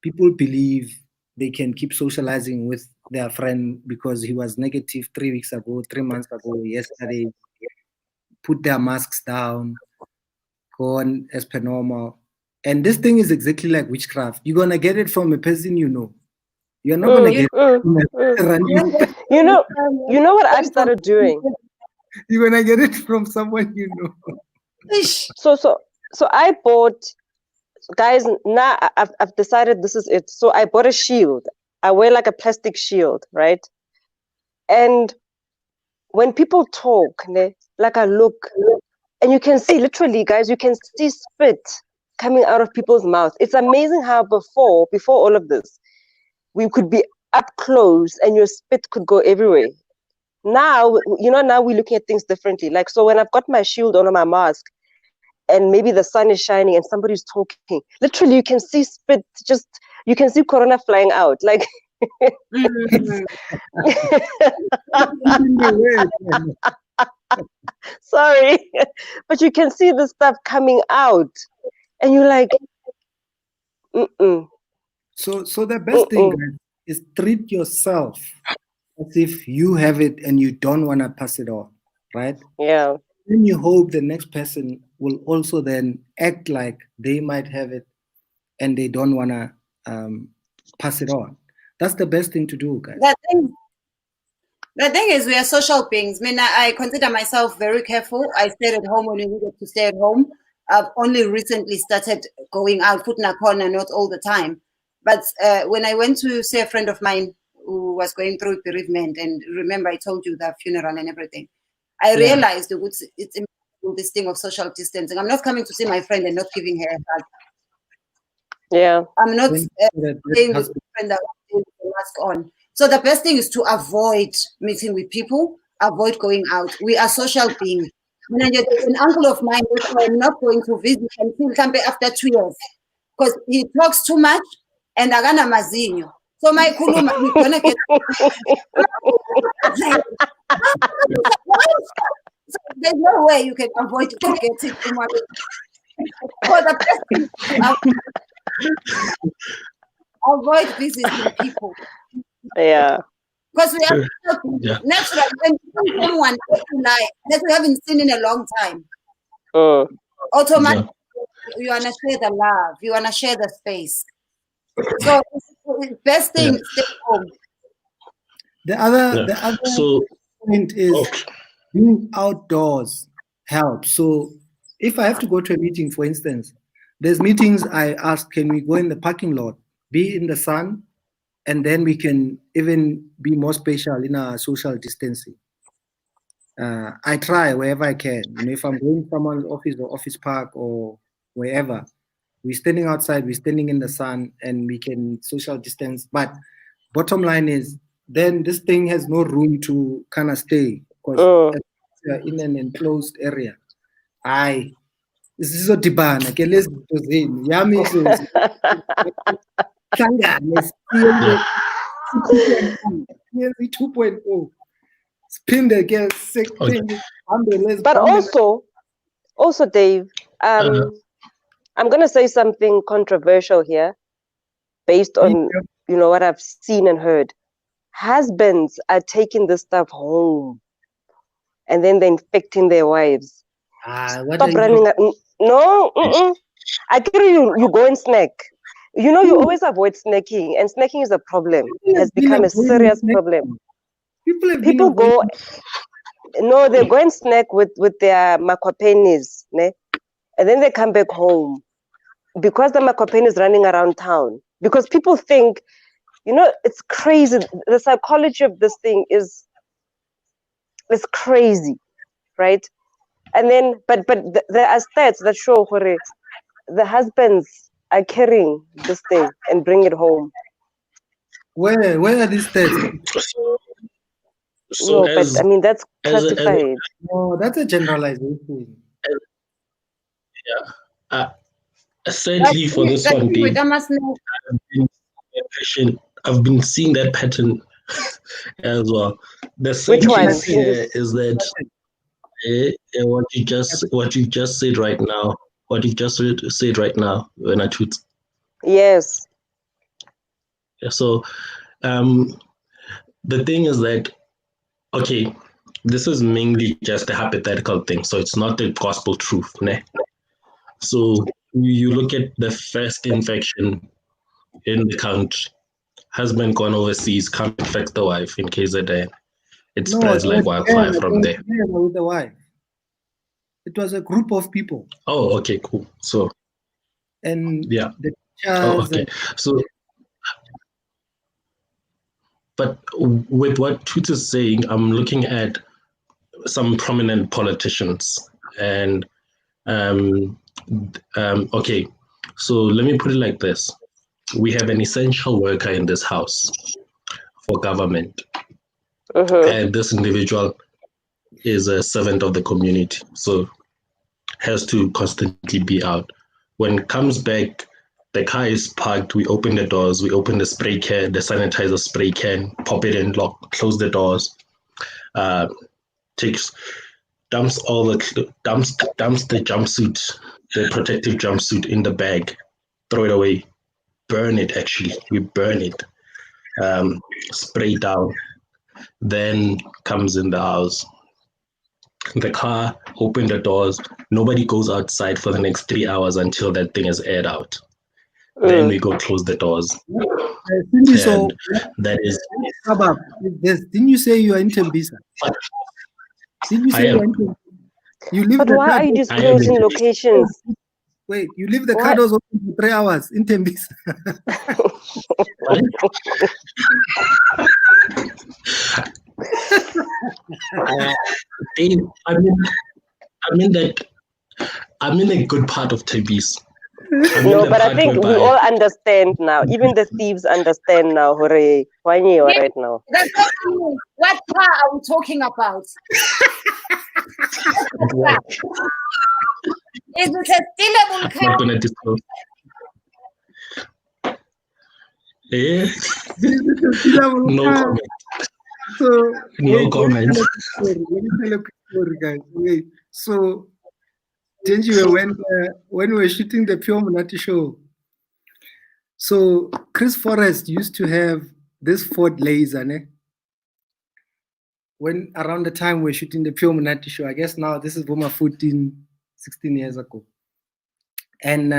People believe they can keep socializing with their friend because he was negative 3 weeks ago, 3 months ago, yesterday, put their masks down, go on as per normal. And this thing is exactly like witchcraft. You're going to get it from a person you know. You're not going to get it from a You know what I started doing? You're going to get it from someone you know. So I bought, guys, now I've decided this is it. So I bought a shield. I wear like a plastic shield, right? And when people talk, like I look, and you can see, literally, guys, you can see spit coming out of people's mouths. It's amazing how before all of this, we could be up close and your spit could go everywhere. Now, now we're looking at things differently. Like, so when I've got my shield on or my mask, and maybe the sun is shining and somebody's talking, literally you can see spit, you can see corona flying out. Like, sorry, but you can see the stuff coming out, and you're like, So the best thing, guys, is treat yourself as if you have it and you don't want to pass it on, right? Yeah. Then you hope the next person will also then act like they might have it and they don't want to pass it on. That's the best thing to do, guys. The thing is, we are social beings. I mean, I consider myself very careful. I stayed at home when we needed to stay at home. I've only recently started going out, foot in a corner, not all the time. But when I went to see a friend of mine who was going through bereavement, and remember I told you the funeral and everything, I realized it's this thing of social distancing. I'm not coming to see my friend and not giving her a hug. Yeah. I'm not staying with my friend that with the mask on. So the best thing is to avoid meeting with people, avoid going out. We are social beings. An uncle of mine, which I'm not going to visit until after 2 years, because he talks too much and agana mazinho. So my kuluma, we're gonna get. So there's no way you can avoid to get it too much. So the best thing is to avoid visiting people. Yeah. Because we have natural when someone that we haven't seen in a long time. Automatically, you wanna share the love, you wanna share the space. So the best thing, stay home. The other point is being outdoors helps. So if I have to go to a meeting, for instance, there's meetings I ask, can we go in the parking lot, be in the sun, and then we can even be more spatial in our social distancing. I try wherever I can. If I'm going to someone's office or office park or wherever, we're standing outside, we're standing in the sun, and we can social distance. But bottom line is, then this thing has no room to kind of stay because you're in an enclosed area. This is a dibana. Okay, let's go in. Yami is 2.0. Spin the girl sick thing. But also, Dave, I'm gonna say something controversial here, based on what I've seen and heard. Husbands are taking this stuff home, and then they're infecting their wives. Stop running. No, I get you go and snack. You always avoid snacking, and snacking is a problem. It has become a serious problem. People go, they go and snack with their makwapenis, and then they come back home because the makwapen is running around town. Because people think, it's crazy. The psychology of this thing is crazy, right? And then, but there are stats that show where the husbands are carrying this thing and bring it home. Where are these stats? So but I mean that's classified. No, that's a generalization. Sadly for this one, Dave, I've been seeing that pattern as well. The same case here is that what you just said right now. What you just said right now when I tweet. Yes. So, the thing is that, okay, this is mainly just a hypothetical thing, so it's not the gospel truth, ne? So you look at the first infection in the country, husband gone overseas, come infect the wife in KZN. It spreads like wildfire from there. With the wife. It was a group of people. Oh, okay, cool. So, and yeah. Okay. So, but with what Toots is saying, I'm looking at some prominent politicians. And okay, so let me put it like this. We have an essential worker in this house for government. And this individual is a servant of the community, so has to constantly be out. When it comes back, the car is parked, we open the doors, we open the spray can, the sanitizer spray can, pop it in, lock, close the doors, dumps the jumpsuit, the protective jumpsuit in the bag, throw it away, burn it actually, we burn it, spray down, then comes in the house. The car, open the doors, nobody goes outside for the next 3 hours until that thing is aired out. Then we go close the doors. So that is. Didn't you say you are in Tembisa? Didn't you say you are in Tembisa? You leave but why are you disclosing locations? Wait, you leave the car doors open for 3 hours in Tembisa? I'm in a good part of Tembisa. No, but I think we all understand now. Even the thieves understand now. Hooray! Why you right now? What car are we talking about? Is it a stealable car? I'm not gonna disclose. Yeah. No comment. So no comment. Let me tell a quick story, guys. Wait. So Thenjiwe, when we were shooting the Pure Mnet show, so Chris Forrest used to have this Ford Laser, ne? When around the time we were shooting the Pure Mnet show, I guess now this is about 16 years ago. And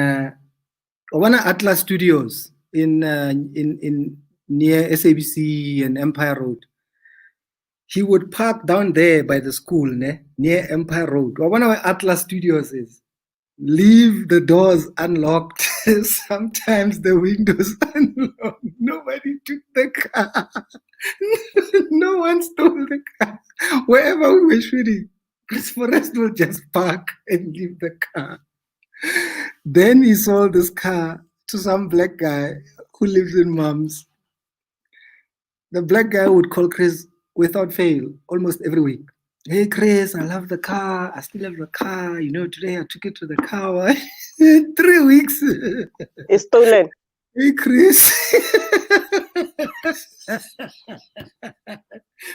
Owana Atlas Studios in near SABC and Empire Road. He would park down there by the school, ne? Near Empire Road. One of Atlas Studios is leave the doors unlocked. Sometimes the windows unlocked. Nobody took the car. No one stole the car. Wherever we were shooting, Chris Forrest will just park and leave the car. Then he sold this car to some black guy who lives in Mums. The black guy would call Chris without fail, almost every week. Hey, Chris, I love the car. I still have the car. You know, today I took it to the car wash. 3 weeks. It's stolen. Hey, Chris.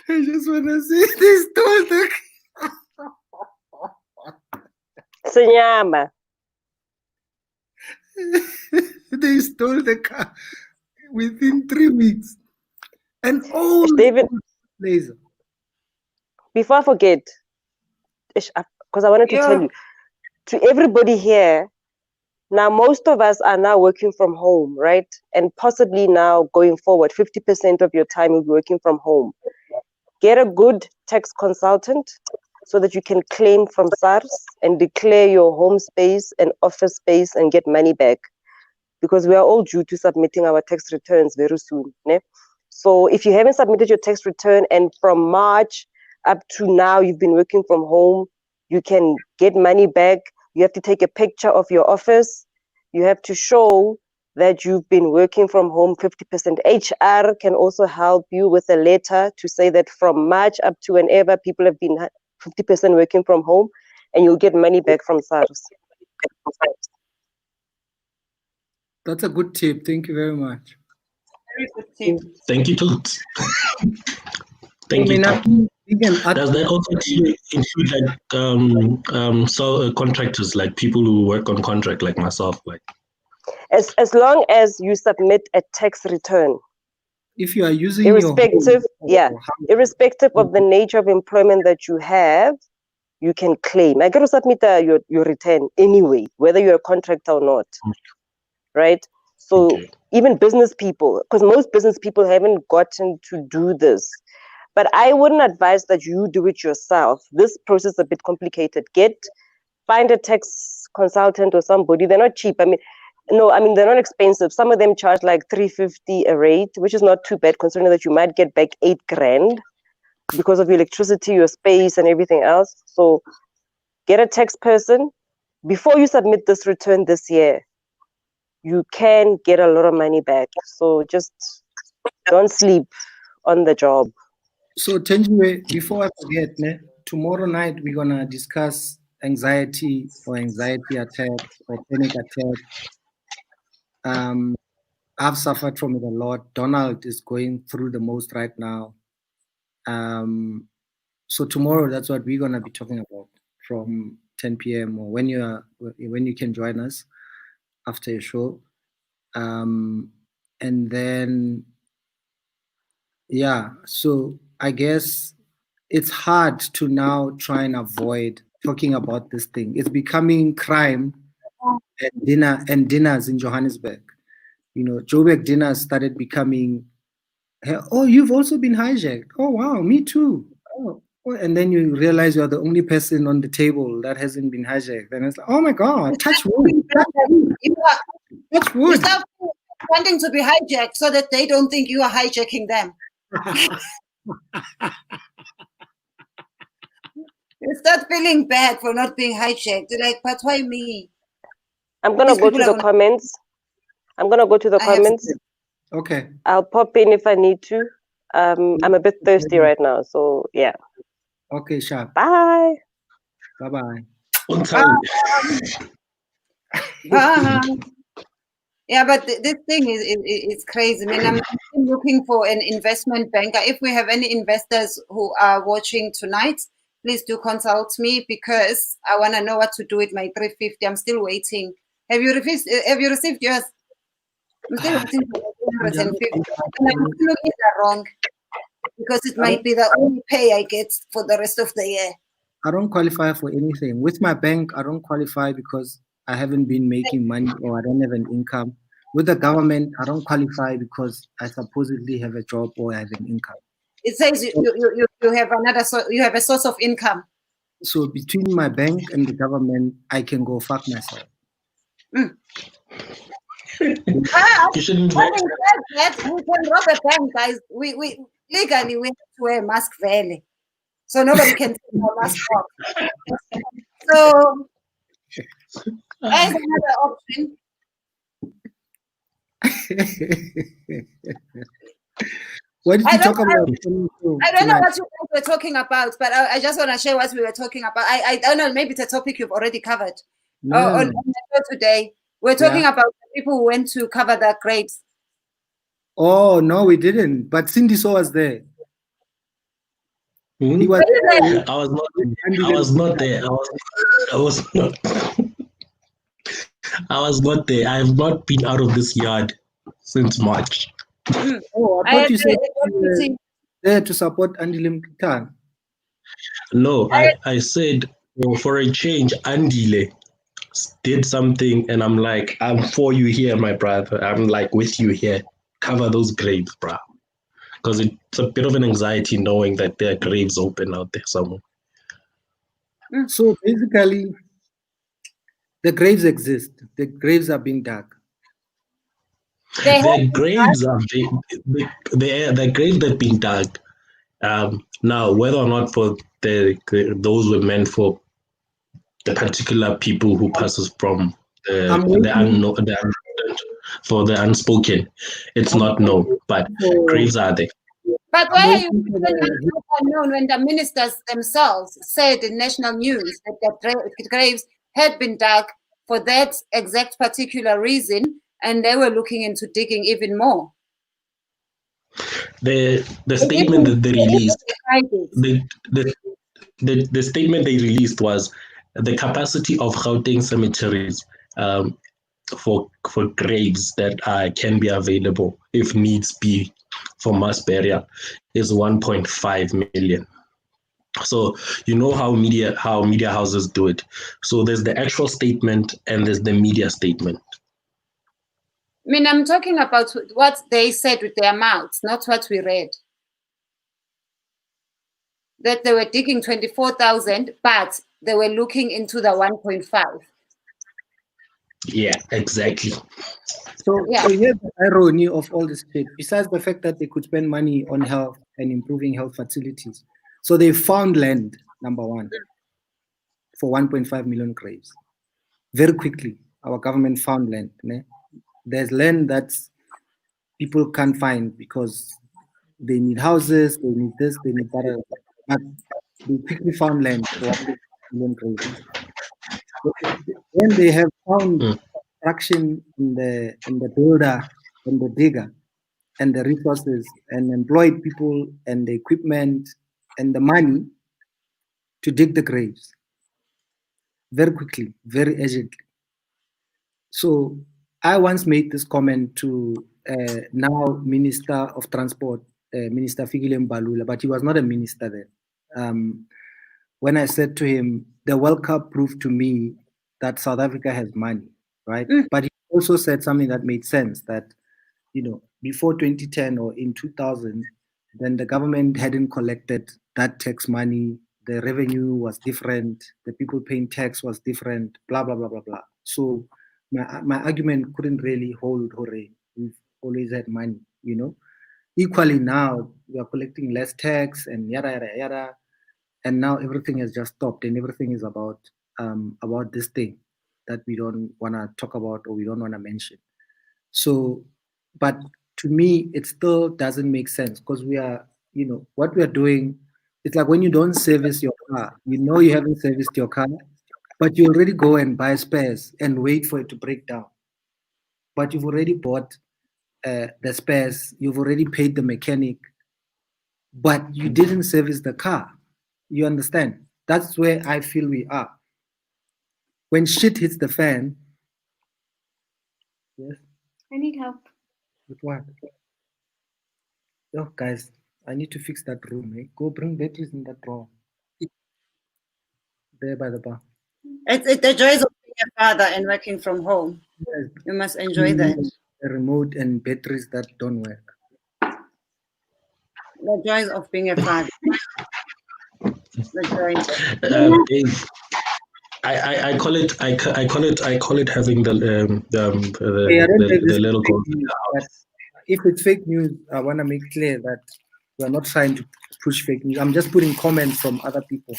I just want to say they stole the car. Senyama. They stole the car within 3 weeks. And all David, laser. Before I forget, because I wanted to tell you, to everybody here, now most of us are now working from home, right? And possibly now going forward, 50% of your time will be working from home. Get a good tax consultant so that you can claim from SARS and declare your home space and office space and get money back. Because we are all due to submitting our tax returns very soon. Ne? So if you haven't submitted your tax return and from March up to now you've been working from home, you can get money back. You have to take a picture of your office. You have to show that you've been working from home 50%. HR can also help you with a letter to say that from March up to whenever people have been 50% working from home, and you'll get money back from SARS. That's a good tip. Thank you very much. Very good tip. Thank you, too. Thank you. Does that also include like contractors, like people who work on contract, like myself, like? As long as you submit a tax return. If you are using irrespective of the nature of employment that you have, you can claim. I got to submit your return anyway, whether you're a contractor or not, right? So even business people, because most business people haven't gotten to do this. But I wouldn't advise that you do it yourself. This process is a bit complicated. Find a tax consultant or somebody. They're not cheap. They're not expensive. Some of them charge like $350 a rate, which is not too bad considering that you might get back $8,000. because of your electricity, your space, and everything else. So get a tax person. Before you submit this return this year, you can get a lot of money back. So just don't sleep on the job. So Thenjiwe, before I forget, tomorrow night we're gonna discuss anxiety attacks or panic attacks. I've suffered from it a lot. Donald is going through the most right now. So tomorrow, that's what we're gonna be talking about from 10 p.m. or when you can join us after your show. And then, yeah. So I guess it's hard to now try and avoid talking about this thing. It's becoming crime at dinners in Johannesburg. You know, Joburg dinners started becoming, oh, you've also been hijacked. Oh, wow, me too. Oh, and then you realize you're the only person on the table that hasn't been hijacked. And it's like, oh my God, touch wood. Touch wood. You start wanting to be hijacked so that they don't think you are hijacking them. You start feeling bad for not being hijacked. You're like, but why me? I'm going to go to the comments. I'm going to go to the comments. Okay. I'll pop in if I need to. I'm a bit thirsty right now, so yeah. Okay, sharp. Bye. Bye-bye. Yeah, but this thing is crazy. I mean, I'm looking for an investment banker. If we have any investors who are watching tonight, please do consult me because I want to know what to do with my 350. I'm still waiting. Have you received yours? I'm still waiting for 350. And I'm still looking wrong because it might be the only pay I get for the rest of the year. I don't qualify for anything. With my bank, I don't qualify because I haven't been making money or I don't have an income. With the government, I don't qualify because I supposedly have a job or I have an income. It says you have you have a source of income. So between my bank and the government, I can go fuck myself. You shouldn't we can rob a bank, guys. We legally we have to wear a mask fairly. So nobody can take our mask off. So that's another option. What did you talk about? I don't know what you guys were talking about, but I just want to share what we were talking about. I don't know, maybe it's a topic you've already covered. No. On the show today. We're talking about the people who went to cover the graves. Oh, no, we didn't. But Cindy Saw was there. He was there. I was not there. I was not there. I have not been out of this yard since March. Oh, I thought you said you were there to support Andile Mkhitaryan. No, I said for a change, Andile did something, and I'm like, I'm for you here, my brother. I'm like with you here. Cover those graves, bro. Because it's a bit of an anxiety knowing that there are graves open out there somewhere. So basically, the graves exist. The graves are being dug. The graves are the graves that are being dug. Now, whether or not for those were meant for the particular people who passes from the unknown, for the unspoken, it's not known. But graves are there. But why are you unknown when the ministers themselves said in national news that the graves had been dug for that exact particular reason, and they were looking into digging even more? The statement that they released, the statement they released was the capacity of Gauteng cemeteries for graves that can be available if needs be for mass burial is 1.5 million. So you know how media houses do it. So there's the actual statement and there's the media statement. I mean, I'm talking about what they said with their mouths, not what we read. That they were digging 24,000, but they were looking into the 1.5. Yeah, exactly. So here's the irony of all this shit. Besides the fact that they could spend money on health and improving health facilities, So they found land, number one, for 1.5 million graves. Very quickly, our government found land. Ne? There's land that people can't find because they need houses, they need this, they need that. But they quickly found land for 1.5 million graves. When they have found construction in the builder and the digger and the resources and employed people and the equipment and the money to dig the graves very quickly, very urgently. So I once made this comment to now Minister of Transport, Minister Fikile Mbalula, but he was not a minister then. When I said to him, the World Cup proved to me that South Africa has money, right? But he also said something that made sense, that, you know, before 2010 or in 2000, then the government hadn't collected that tax money, the revenue was different, the people paying tax was different, blah, blah, blah, blah, blah. So my argument couldn't really hold, hooray, we've always had money, you know. Equally now, we are collecting less tax and yada, yada, yada. And now everything has just stopped and everything is about this thing that we don't want to talk about or we don't want to mention. So, but to me, it still doesn't make sense because we are, you know, what we are doing, it's like when you don't service your car, you know you haven't serviced your car, but you already go and buy spares and wait for it to break down. But you've already bought the spares, you've already paid the mechanic, but you didn't service the car. You understand? That's where I feel we are. When shit hits the fan, yes? I need help. With what? Oh, guys, I need to fix that room. Eh? Go bring batteries in that drawer. There by the bar. It's the joys of being a father and working from home. Yes. You must enjoy that. A remote and batteries that don't work. The joys of being a father. The joys. I call it having the little girl. If it's fake news, I want to make clear that we're not trying to push fake news. I'm just putting comments from other people.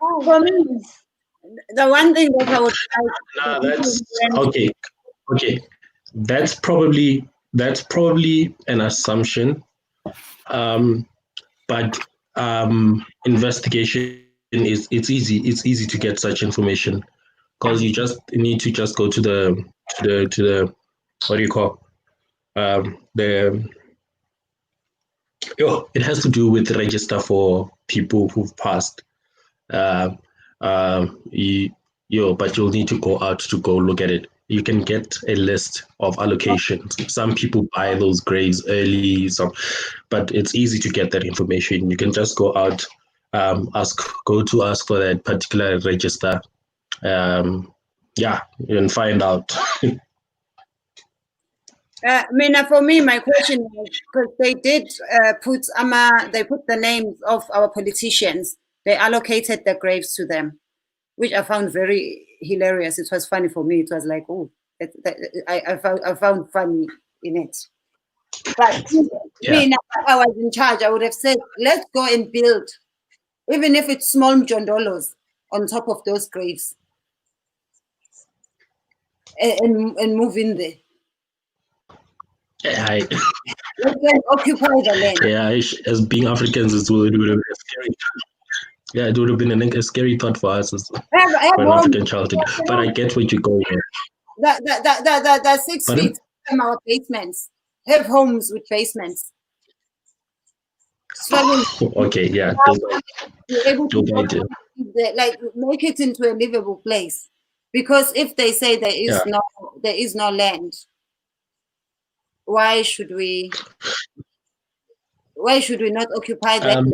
Oh, for me, the one thing that I would like. That's okay. Okay, that's probably an assumption, but investigation is it's easy to get such information because you just need to just go to the what do you call it has to do with the register for people who've passed. But you'll need to go out to go look at it. You can get a list of allocations. Some people buy those graves early, but it's easy to get that information. You can just go out, ask for that particular register. You can find out. For me, my question was, because they did put the names of our politicians. They allocated the graves to them, which I found very hilarious. It was funny for me. It was like, oh, I found funny in it. But me, if I was in charge, I would have said, let's go and build, even if it's small mjondolos on top of those graves, and move in there. Let's occupy the land. Yeah, as being Africans, it would have been scary. Yeah, it would have been a scary thought for us as for an African child. But I get what you're going at. The 6 feet from our basements. Have homes with basements. Okay, yeah. Be able to make it into a livable place. Because if they say there is no land, why should we not occupy that?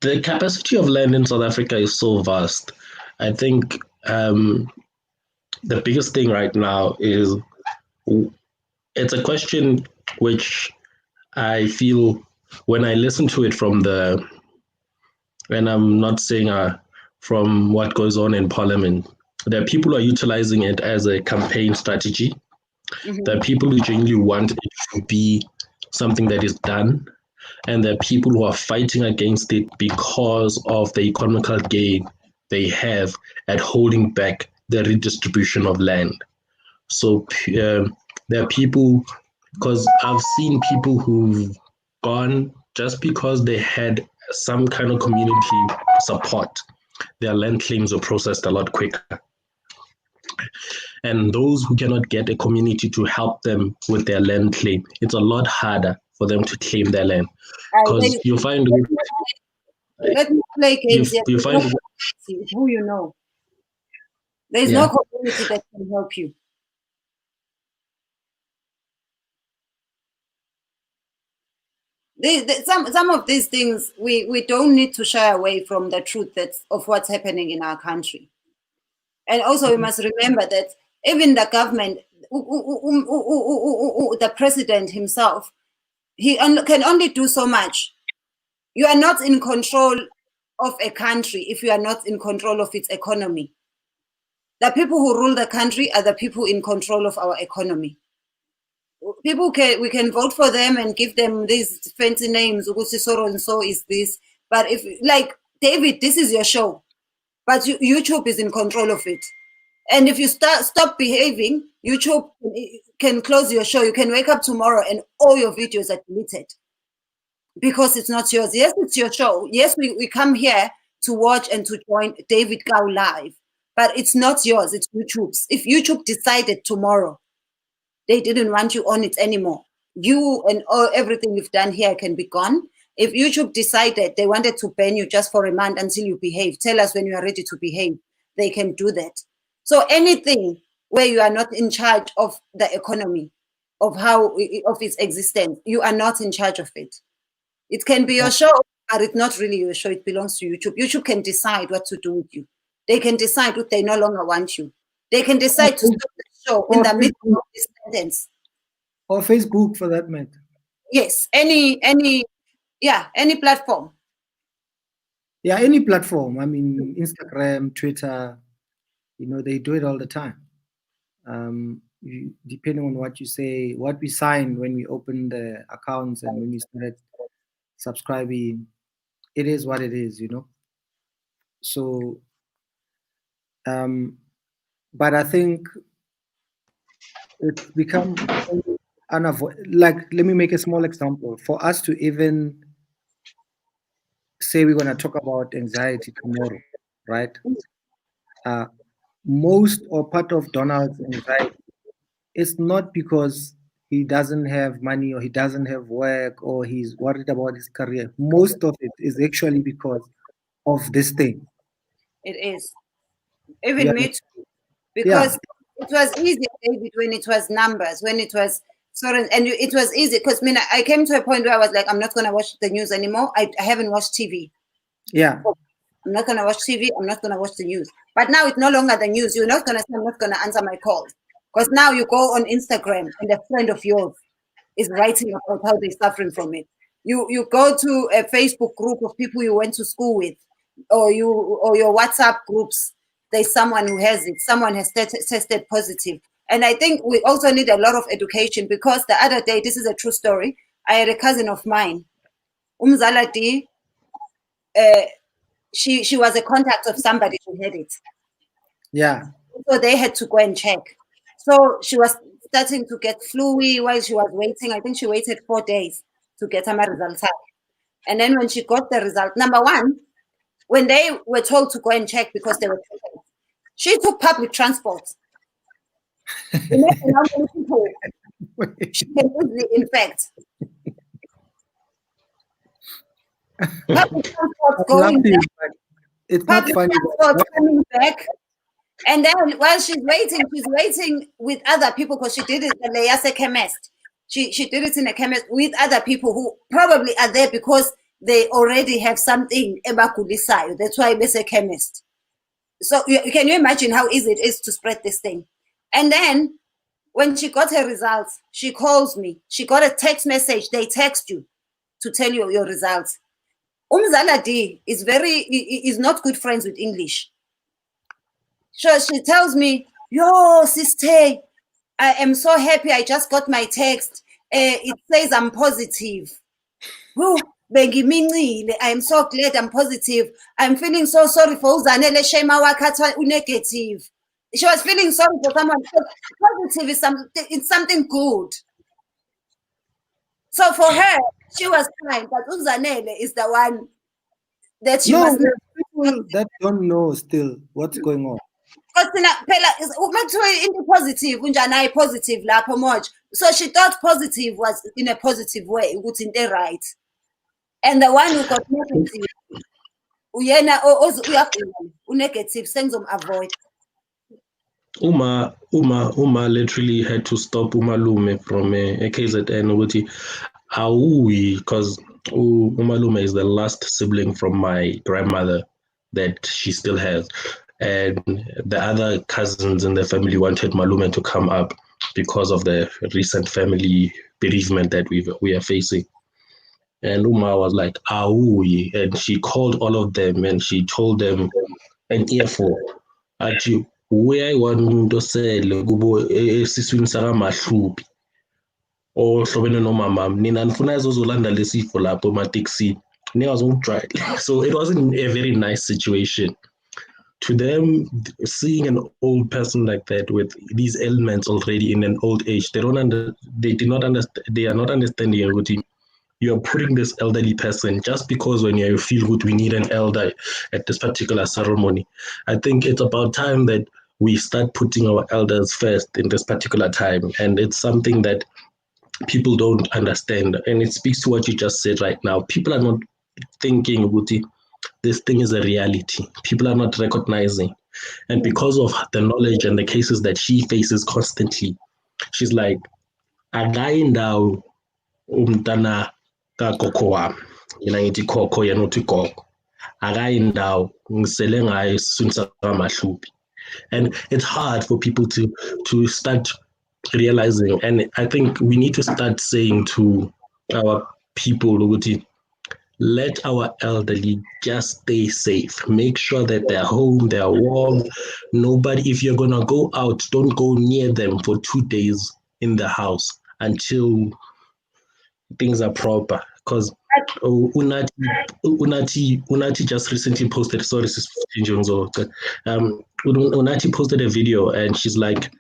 The capacity of land in South Africa is so vast. I think the biggest thing right now is it's a question which I feel when I listen to it and I'm not saying from what goes on in Parliament, that people are utilizing it as a campaign strategy There are people who genuinely want it to be something that is done, and there are people who are fighting against it because of the economical gain they have at holding back the redistribution of land. So there are people, because I've seen people who've gone just because they had some kind of community support. Their land claims were processed a lot quicker. And those who cannot get a community to help them with their land claim, it's a lot harder for them to claim their land. Because you find let me play games. you find who you know. There's no community that can help you. Some of these things we don't need to shy away from the truth of what's happening in our country. And also we must remember that even the government, the president himself, he can only do so much. You are not in control of a country if you are not in control of its economy. The people who rule the country are the people in control of our economy. We can vote for them and give them these fancy names. So and so is this. But if, like, David, this is your show, but YouTube is in control of it. And if you stop behaving, YouTube can close your show. You can wake up tomorrow and all your videos are deleted because it's not yours. Yes, it's your show. Yes, we come here to watch and to join David Gao live, but it's not yours. It's YouTube's. If YouTube decided tomorrow they didn't want you on it anymore, you and everything you've done here can be gone. If YouTube decided they wanted to ban you just for a month until you behave, tell us when you are ready to behave, they can do that. So anything where you are not in charge of the economy, of its existence, you are not in charge of it. It can be your show, but it's not really your show. It belongs to YouTube. YouTube can decide what to do with you. They can decide if they no longer want you. They can decide to stop the show in the middle of this sentence. Or Facebook, for that matter. Yes, any platform. Yeah, any platform. I mean, Instagram, Twitter, they do it all the time. Depending on what you say, what we sign when we open the accounts and when we start subscribing, it is what it is, So, but I think it's become unavoidable. Like, let me make a small example. For us to even say we're going to talk about anxiety tomorrow, right? Most or part of Donald's anxiety is not because he doesn't have money or he doesn't have work or he's worried about his career. Most of it is actually because of this thing. It is. Even me too. Because it was easy, David, when it was numbers, when it was and it was easy because I came to a point where I was like, I'm not going to watch the news anymore. I haven't watched TV. Yeah. I'm not going to watch TV. I'm not going to watch the news. But now it's no longer the news. You're not going to say, I'm not going to answer my calls. Because now you go on Instagram and a friend of yours is writing about how they're suffering from it. You go to a Facebook group of people you went to school with, or your WhatsApp groups. There's someone who has it. Someone has tested positive. And I think we also need a lot of education because the other day, this is a true story. I had a cousin of mine, Mzaladi. She was a contact of somebody who had it. Yeah. So they had to go and check. So she was starting to get fluey while she was waiting. I think she waited 4 days to get her results. And then when she got the result, number one, when they were told to go and check because they were pregnant, she took public transport. Imagine how many people she can easily infect. Public transport going back. It's not funny. Coming back. And then while she's waiting with other people because she did it in a chemist. She did it in a chemist with other people who probably are there because they already have something ebakulisayo. That's why there's a chemist. So can you imagine how easy it is to spread this thing? And then when she got her results, she calls me. She got a text message. They text you to tell you your results. Umzaladi is not good friends with English. So she tells me, yo, sister, I am so happy. I just got my text. It says I'm positive. Whew, bengimincile. I am so glad I'm positive. I'm feeling so sorry for Uzanele Shema Wakata negative. She was feeling sorry for someone. So positive is it's something good. So for her, she was fine, but Uzanele is the one that she No, must. there's people that don't know still what's going on. Phela into positive unjani ayi positive lapho much. So she thought positive was in a positive way ukuthi into right, and the one who got negative uyena negative sengizom-avoid. Uma literally had to stop Umalume from a KZN ukuthi awuyi, because Umalume is the last sibling from my grandmother that she still has, and the other cousins in the family wanted Malume to come up because of the recent family bereavement that we are facing. And Uma was like, awuyi, and she called all of them and she told them an earful at you. Where want to say kubo esiswini sakamahlubi ohlobene nomama nina nifuna ezozolanda lesifo lapho emateksini ningazongijwayela. So it wasn't a very nice situation. To them, seeing an old person like that with these ailments already in an old age, they did not understand. They are not understanding what you're putting this elderly person just because when you feel good, we need an elder at this particular ceremony. I think it's about time that we start putting our elders first in this particular time, and it's something that people don't understand. And it speaks to what you just said right now. People are not thinking, Guti, this thing is a reality. People are not recognizing. And because of the knowledge and the cases that she faces constantly, she's like, Againdaw umtana ka koko wami. Mina ngithi khokho yena uthi gogo. Akayindawo ngisele ngayo esiswini sakamahlubi. And it's hard for people to start realizing, and I think we need to start saying to our people, let our elderly just stay safe. Make sure that they're home, they're warm. Nobody, if you're gonna go out, don't go near them for 2 days in the house until things are proper. Because Unati just recently posted, sorry, this is Unati posted a video and she's like,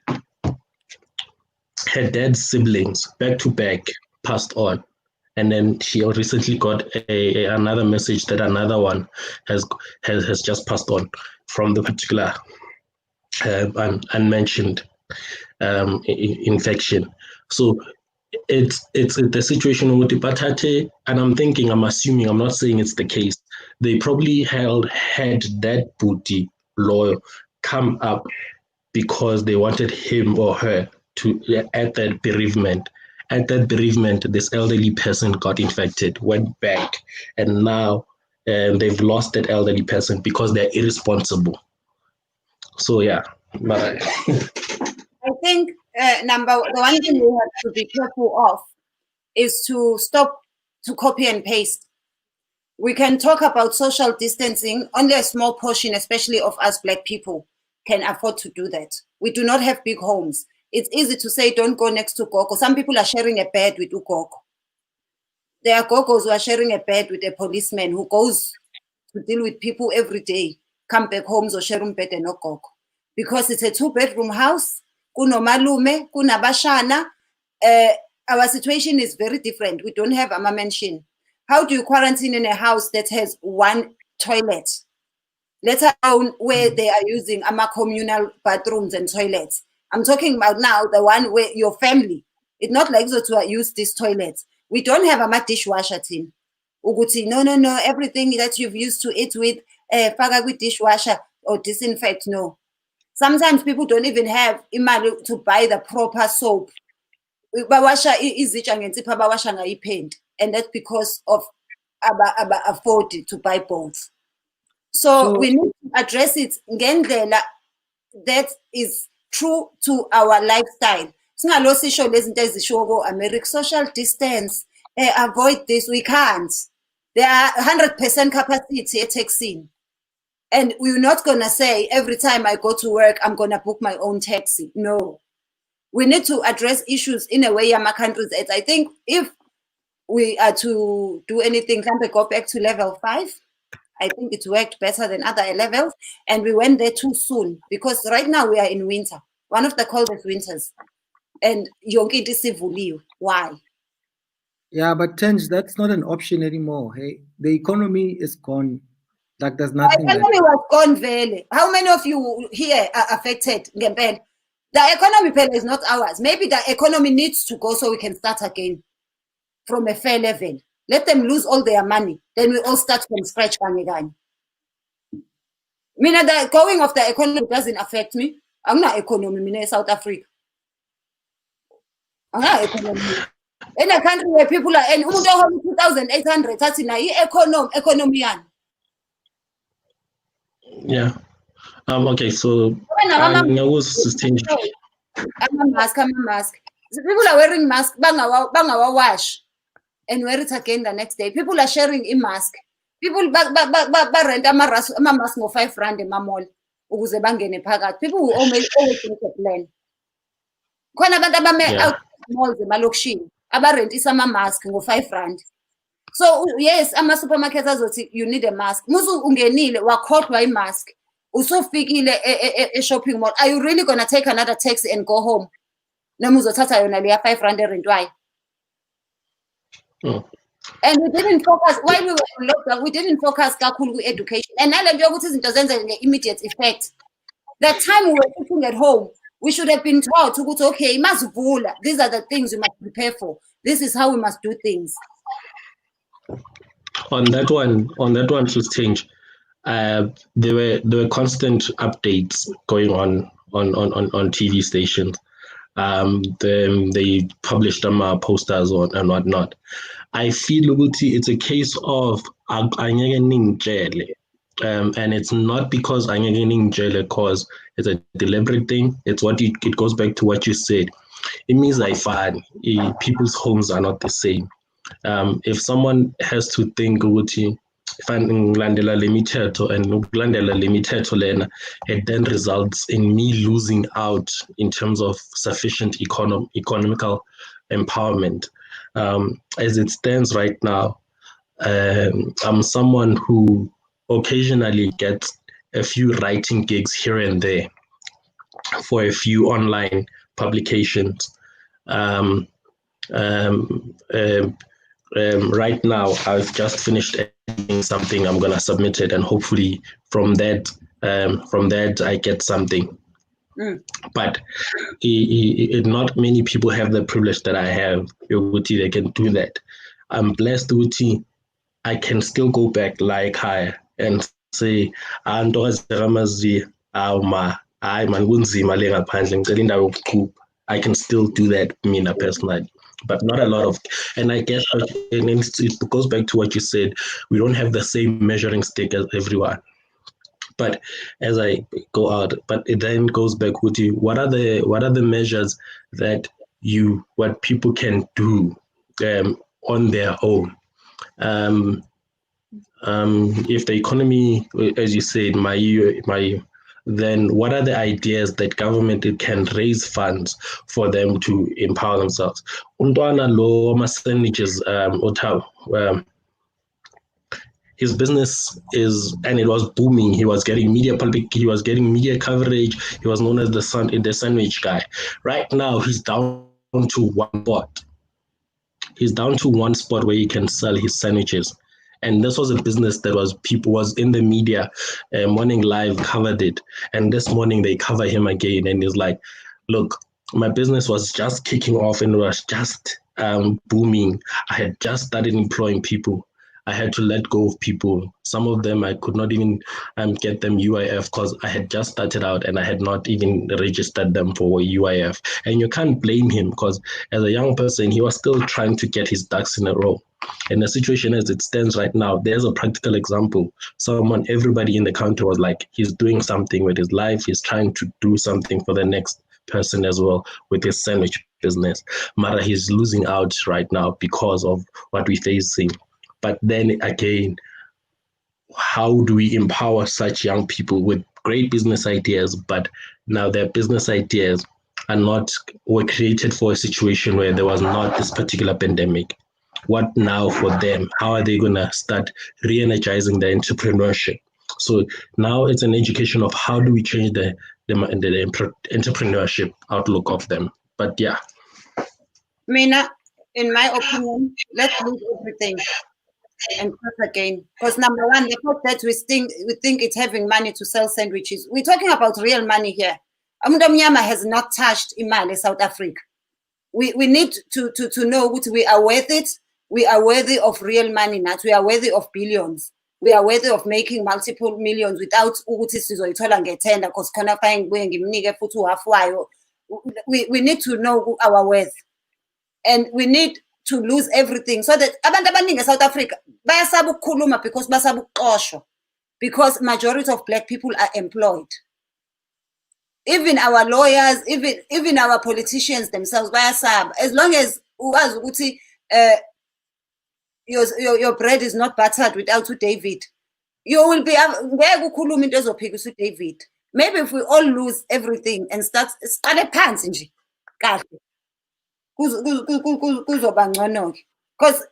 her dad's siblings back to back passed on, and then she recently got another message that another one has just passed on from the particular unmentioned infection. So it's the situation with the Batate, and I'm assuming, I'm not saying it's the case. They probably had that booty lawyer come up because they wanted him or her to at that bereavement. At that bereavement, this elderly person got infected, went back, and now they've lost that elderly person because they're irresponsible. So yeah, but I think the one thing we have to be careful of is to stop to copy and paste. We can talk about social distancing. Only a small portion, especially of us Black people, can afford to do that. We do not have big homes. It's easy to say, don't go next to Gogo. Some people are sharing a bed with Ugogo. There are Gogos who are sharing a bed with a policeman who goes to deal with people every day, come back homes or share a bed and no Gogo. Because it's a 2-bedroom house, kuno malume, kunabashana. Our situation is very different. We don't have a mansion. How do you quarantine in a house that has one toilet? Let alone where they are using communal bathrooms and toilets. I'm talking about now the one where your family. It's not like to use these toilets. We don't have a dishwasher team. Uguti, no, everything that you've used to eat with, faga with dishwasher or disinfect, no. Sometimes people don't even have imali to buy the proper soap. And that's because of afford to buy both. So we need to address it ngendlela that is true to our lifestyle. America, social distance, avoid this. We can't. There are 100% capacity at taxi. And we're not going to say every time I go to work, I'm going to book my own taxi. No. we need to address issues in a way my countries. I think if we are to do anything, can we go back to level 5? I think it worked better than other levels, and we went there too soon because right now we are in winter, one of the coldest winters, and yonke into isivuliwe. Why? Yeah, but Tenj, that's not an option anymore. Hey, the economy is gone. Like there's nothing. The economy was gone, Vele. How many of you here are affected? The economy is not ours. Maybe the economy needs to go so we can start again from a fair level. Let them lose all their money. Then we all start from scratch again. Meaning the going of the economy doesn't affect me. I'm not economy, in South Africa. I'm not economy. In a country where people are in 2,800, that's in economy. Yeah. Okay, so I was changed. I'm a mask. The people are wearing masks, banga wash, and wear it again the next day. People are sharing a mask. People rent a mask for 5 rand in my mall. People will always make a plan. Out malls rent is a mask for 5 rand. So yes, I'm a supermarket you need a mask. Musu ungenile wakhotwa mask. Usofikile a shopping mall. Are you really gonna take another taxi and go home? Namuzothatha yona leya 5 rand rent why? And we didn't focus while we were in lockdown. We didn't focus kakhulu education. And now immediate effect. That time we were sitting at home, we should have been taught to go okay, these are the things you must prepare for. This is how we must do things. On that one to change. There were constant updates going on TV stations. They published them posters and whatnot. I feel it's a case of and it's not because cause it's a deliberate thing. It's it goes back to what you said. It means people's homes are not the same. If someone has to think if ngilandela le mithetho and ukulandela le mithetho lena, it then results in me losing out in terms of sufficient economical empowerment. As it stands right now, I'm someone who occasionally gets a few writing gigs here and there for a few online publications. Right now, I've just finished editing something. I'm gonna submit it, and hopefully, from that, I get something. But not many people have the privilege that I have. They can do that. I'm blessed. I can still go back like higher and say, I can still do that, Mina, personally. But not a lot of, and I guess it goes back to what you said. We don't have the same measuring stick as everyone. But as I go out, but it then goes back with you. What are the measures that what people can do on their own? If the economy, as you said, then what are the ideas that government can raise funds for them to empower themselves? His business and it was booming. He was getting media coverage. He was known as the sandwich guy. Right now, he's down to one spot. He's down to one spot where he can sell his sandwiches. And this was a business that was in the media. Morning Live covered it. And this morning they cover him again. And he's like, look, my business was just kicking off and was just booming. I had just started employing people. I had to let go of people. Some of them I could not even get them UIF because I had just started out and I had not even registered them for UIF. And you can't blame him because as a young person, he was still trying to get his ducks in a row. And the situation as it stands right now, there's a practical example. Everybody in the country was like, he's doing something with his life. He's trying to do something for the next person as well with his sandwich business. Mara, he's losing out right now because of what we're facing. But then again, how do we empower such young people with great business ideas, but now their business ideas were created for a situation where there was not this particular pandemic. What now for them? How are they going to start re-energizing their entrepreneurship? So now it's an education of how do we change the entrepreneurship outlook of them. But yeah. Mina, in my opinion, let's lose everything and start again. Because number one, the fact that we think it's having money to sell sandwiches. We're talking about real money here. Umuntu omnyama has not touched imali South Africa. We need to know what we are worth it. We are worthy of real money, not we are worthy of billions. We are worthy of making multiple millions without ukuthi sizoyithola ngetender because khona fine ngimnike futhi uhalf wayo. We need to know our worth. And we need to lose everything so that abantu abaningi eSouth Africa bayasaba ukukhuluma because basaba ukuqoshwa, because majority of black people are employed. Even our lawyers, even our politicians themselves bayasaba. As long as uwazi ukuthi your bread is not buttered without David, you will be ngeke ukhuluma into ezophikisa uDavid. Maybe if we all lose everything and start phansi nje kahle because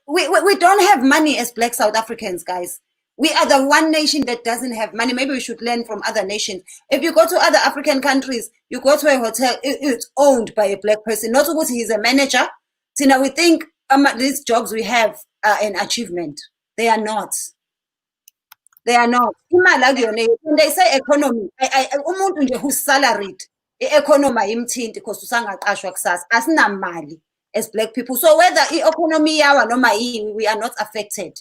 we don't have money as black South Africans, guys. We are the one nation that doesn't have money. Maybe we should learn from other nations. If you go to other African countries, you go to a hotel, it's owned by a black person. Not because he's a manager. So now we think these jobs we have are an achievement. They are not. They are not. When they say economy, umuntu nje who's salaried, economy imthinti because usangaqashwa kusasa asinamali as black people. So whether economy yawa noma yini, we are not affected.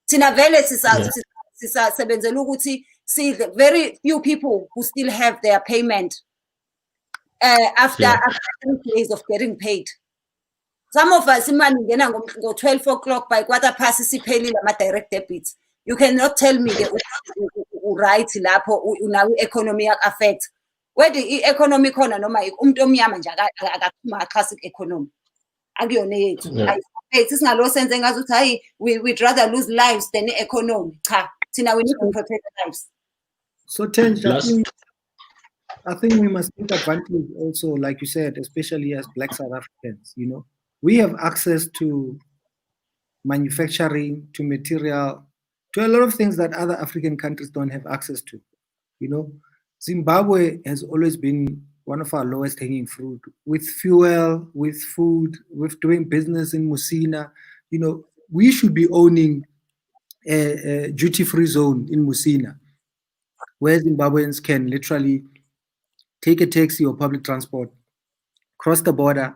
Thina vele sisebenzela ukuthi see the very few people who still have their payment after 3 days of getting paid. Some of us imali ngena ngo 12 o'clock by 1:15 siphelile ama direct debits. You cannot tell me the right lapho now economy affect. Where the economy khona noma umuntu omnyama nje akakhuluma classic economy. Akuyona yethu. Singalo senze ngazuthi hayi we'd rather lose lives than the economy. Cha, thina we need to protect lives. So Thenjiwe, I think we must take advantage also, like you said, especially as black South Africans, you know. We have access to manufacturing, to material, to a lot of things that other African countries don't have access to. You know, Zimbabwe has always been one of our lowest hanging fruit with fuel, with food, with doing business in Musina. You know, we should be owning a duty-free zone in Musina, where Zimbabweans can literally take a taxi or public transport, cross the border,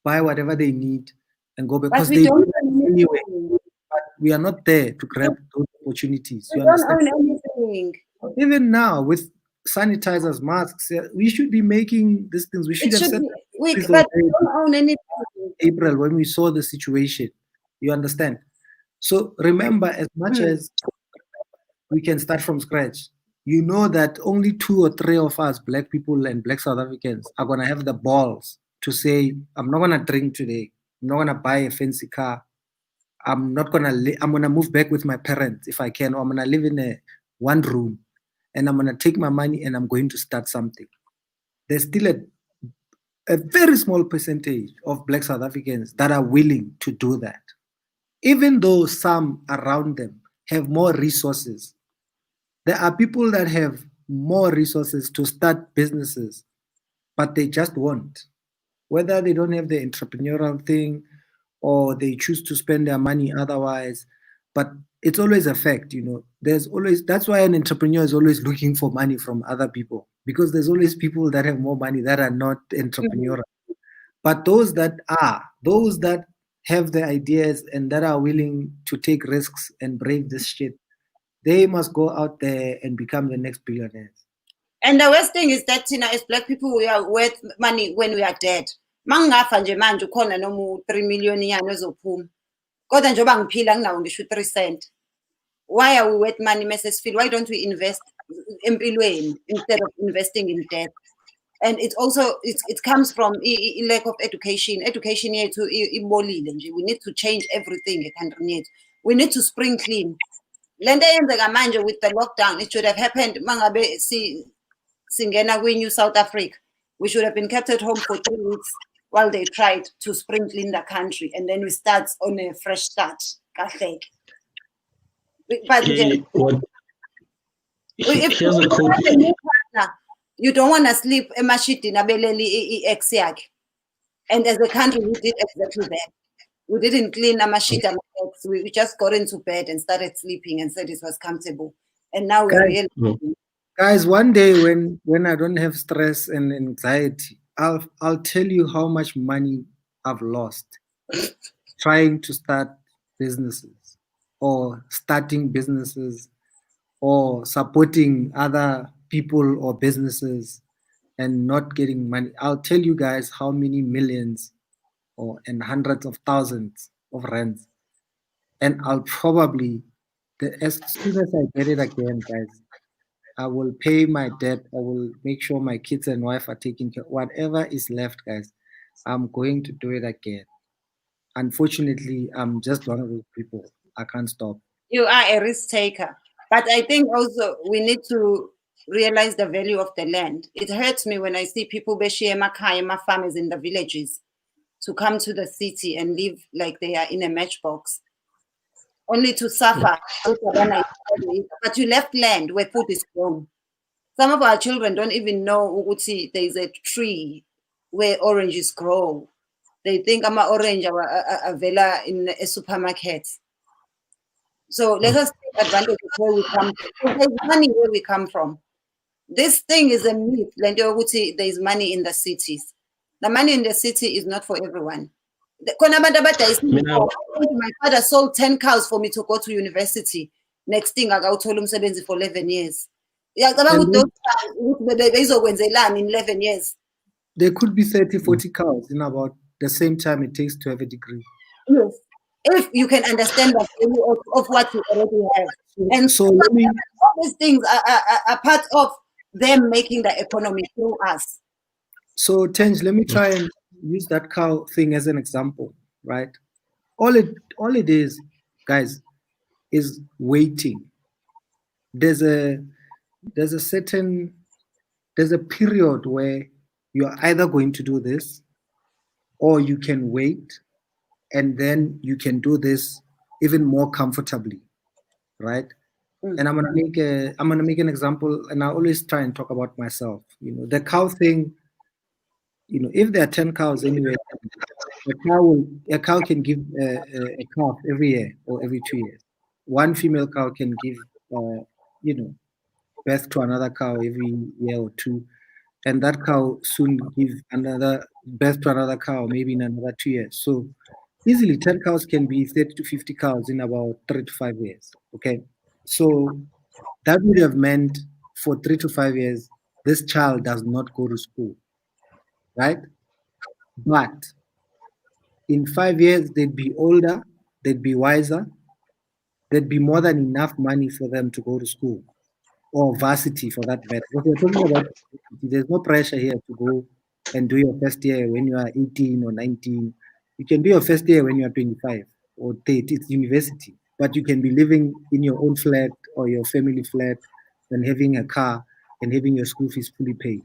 buy whatever they need, and go back. Because they don't anyway. But we are not there to grab those opportunities. We don't own anything. Even now, with sanitizers, masks, we should be making these things. We should have said but we don't own anything. April, when we saw the situation, you understand? So remember, as much as we can start from scratch, you know that only 2 or 3 of us, black people and black South Africans, are going to have the balls to say, I'm not going to drink today. I'm not going to buy a fancy car. I'm going to move back with my parents if I can, or I'm going to live in one room, and I'm going to take my money and I'm going to start something. There's still a very small percentage of black South Africans that are willing to do that. Even though some around them have more resources, there are people that have more resources to start businesses, but they just won't. Whether they don't have the entrepreneurial thing or they choose to spend their money otherwise, but it's always a fact, you know. That's why an entrepreneur is always looking for money from other people, because there's always people that have more money that are not entrepreneurial. But those that have the ideas and that are willing to take risks and brave this shit, they must go out there and become the next billionaires. And the worst thing is that, you know, as black people, we are worth money when we are dead. Mangafa nje manje ukhona noma 3 million iyana ezophuma. Kodwa njengoba ngiphila nginawo ngisho 3 cent. Why are we worth money, Mrs. Phil? Why don't we invest empilweni instead of investing in debt? And it comes from a lack of education. Education yethu ibolile nje. We need to change everything ekhantrini yethu. We need to spring clean. Lento eyenzeka manje with the lockdown, it should have happened mangabe singena kwi-New South Africa. We should have been kept at home for 3 weeks while they tried to sprinkle in the country, and then we start on a fresh start. Kahleke. But here's a quote. You don't want to sleep ex yakhe. And as a country, we did exactly that. We didn't clean amashita. We just got into bed and started sleeping and said it was comfortable. And now we're really... Guys, one day when I don't have stress and anxiety, I'll tell you how much money I've lost trying to start businesses or starting businesses or supporting other people or businesses and not getting money. I'll tell you guys how many millions and hundreds of thousands of rands. And I'll probably, as soon as I get it again, guys, I will pay my debt. I will make sure my kids and wife are taken care of. Whatever is left, guys, I'm going to do it again. Unfortunately, I'm just one of those people. I can't stop. You are a risk taker. But I think also we need to realize the value of the land. It hurts me when I see people my farmers in the villages to come to the city and live like they are in a matchbox, only to suffer. But you left land where food is grown. Some of our children don't even know there's a tree where oranges grow. They think I'm an orange vela in a supermarket. So let us take advantage of where we come from. There's money where we come from. This thing is a myth. There's money in the cities. The money in the city is not for everyone. My father sold 10 cows for me to go to university. Next thing, I got told him for 11 years. In 11 years. There could be 30, 40 cows in about the same time it takes to have a degree. Yes. If you can understand the value of what you already have. And so all these things are part of them making the economy through us. So Thenj, let me try and use that cow thing as an example, right? All it is, guys, is waiting. There's a period where you're either going to do this or you can wait and then you can do this even more comfortably, right? And I'm gonna make an example, and I always try and talk about myself. The cow thing. If there are 10 cows anyway, a cow can give a calf every year or every 2 years. One female cow can give, birth to another cow every year or two, and that cow soon give another birth to another cow maybe in another 2 years. So easily 10 cows can be 30 to 50 cows in about 3 to 5 years. Okay, so that would have meant for 3 to 5 years this child does not go to school. Right? But in 5 years, they'd be older, they'd be wiser, there'd be more than enough money for them to go to school or varsity for that matter. What we're talking about, there's no pressure here to go and do your first year when you are 18 or 19. You can do your first year when you are 25 or 30. It's university. But you can be living in your own flat or your family flat and having a car and having your school fees fully paid.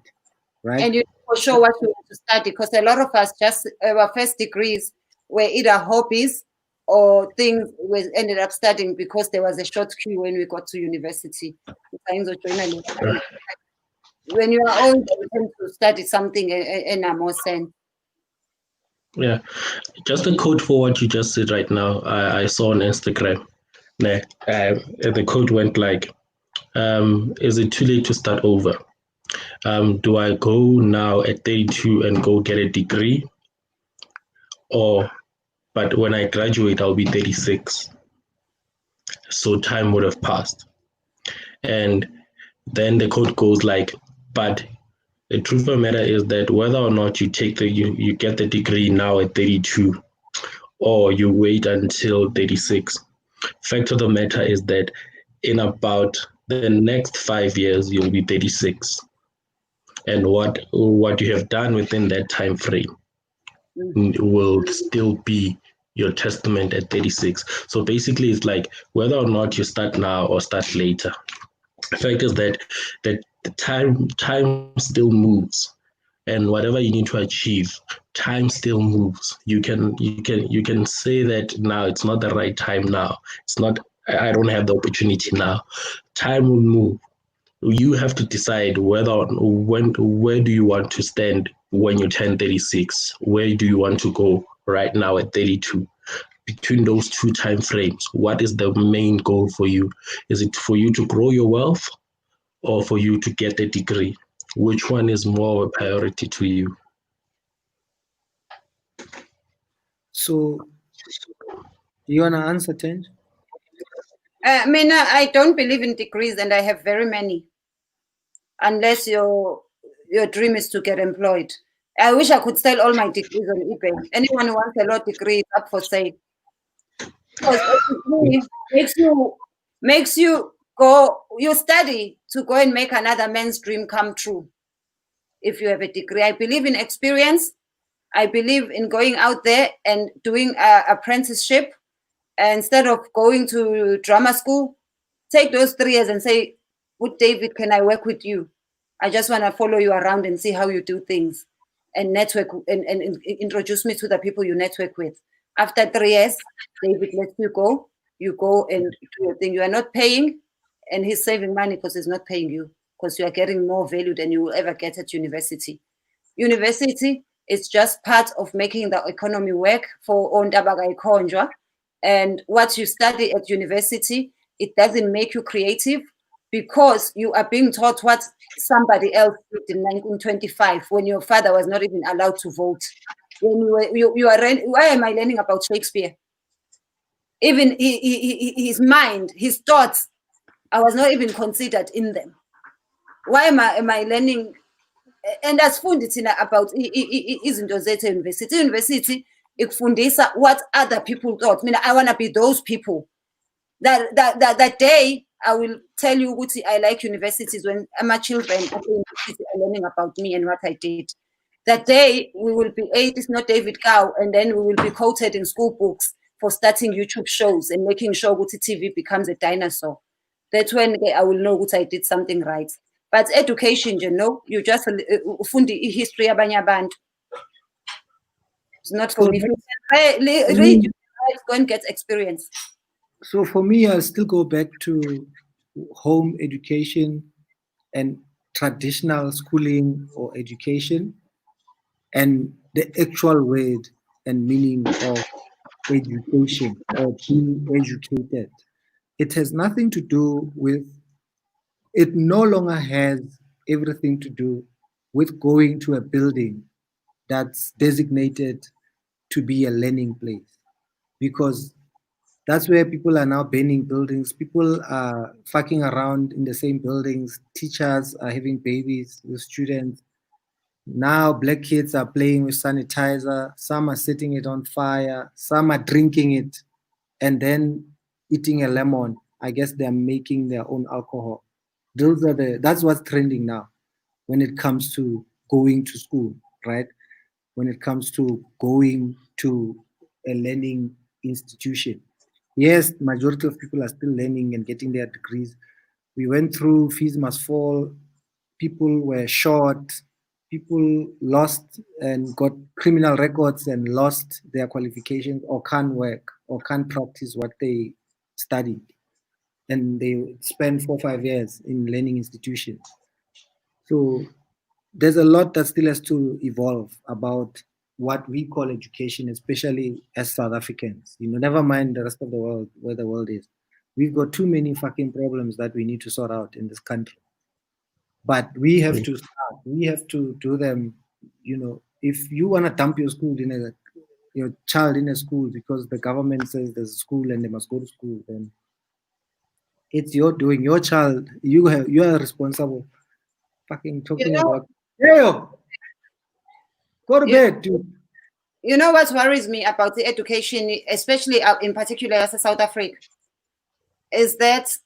Right? And you know for sure what you want to study, because a lot of us just our first degrees were either hobbies or things we ended up studying because there was a short queue when we got to university. When you are old, you tend to study something in a more sense. Yeah, just a quote for what you just said right now. I saw on Instagram. The quote went like, "Is it too late to start over? Do I go now at 32 and go get a degree? But when I graduate, I'll be 36. So time would have passed." And then the quote goes like, "But the truth of the matter is that whether or not you take you get the degree now at 32 or you wait until 36, fact of the matter is that in about the next 5 years, you'll be 36. And what you have done within that time frame will still be your testament at 36. So basically, it's like whether or not you start now or start later. The fact is that the time still moves. and whatever you need to achieve, time still moves. You can say that now it's not the right time now. It's not, I don't have the opportunity now. Time will move. You have to decide where do you want to stand when you turn 36? Where do you want to go right now at 32? Between those two time frames, what is the main goal for you? Is it for you to grow your wealth or for you to get a degree? Which one is more of a priority to you? So, do you want to answer, Tenj? Mina, I don't believe in degrees, and I have very many. Unless your dream is to get employed. I wish I could sell all my degrees on eBay. Anyone who wants a law degree is up for sale. Because it makes you go, you study to go and make another man's dream come true. If you have a degree, I believe in experience. I believe in going out there and doing an apprenticeship. Instead of going to drama school, take those 3 years and say, "With David, can I work with you? I just want to follow you around and see how you do things and network and introduce me to the people you network with." After 3 years, David lets you go. You go and do your thing. You are not paying, and he's saving money because he's not paying you, because you are getting more value than you will ever get at university. University is just part of making the economy work for Ondabaga Ikonjwa. And what you study at university, it doesn't make you creative, because you are being taught what somebody else did in 1925 when your father was not even allowed to vote. When why am I learning about Shakespeare? Even his mind, his thoughts, I was not even considered in them. Why am I learning? And asifundi thina about izinto zethu university. University ikufundisa what other people thought. I want to be those people. That day I will tell you what I like universities when my children at university are learning about me and what I did. That day we will be it's not David Cow, and then we will be quoted in school books for starting YouTube shows and making sure that TV becomes a dinosaur. That's when I will know what I did something right. But education, you just ufundi history abanye abantu. It's not for me. Read, go and get experience. So for me, I'll still go back to home education and traditional schooling or education, and the actual word and meaning of education or being educated. It has nothing to do with, it no longer has everything to do with going to a building that's designated to be a learning place, because that's where people are now banning buildings. People are fucking around in the same buildings. Teachers are having babies with students. Now black kids are playing with sanitizer. Some are setting it on fire. Some are drinking it and then eating a lemon. I guess they're making their own alcohol. That's what's trending now when it comes to going to school, right? When it comes to going to a learning institution. Yes, majority of people are still learning and getting their degrees. We went through fees must fall. People were short. People lost and got criminal records and lost their qualifications, or can't work or can't practice what they studied. And they spend 4 or 5 years in learning institutions. So there's a lot that still has to evolve about what we call education, especially as South Africans. Never mind the rest of the world, where the world is. We've got too many fucking problems that we need to sort out in this country. But we have to start. We have to do them. If you want to dump your child in a school because the government says there's a school and they must go to school, then it's your doing. Your child, you are responsible. Fucking talking about, yeah, go to bed, dude. You know what worries me about the education, especially in particular as a South Africa, is that,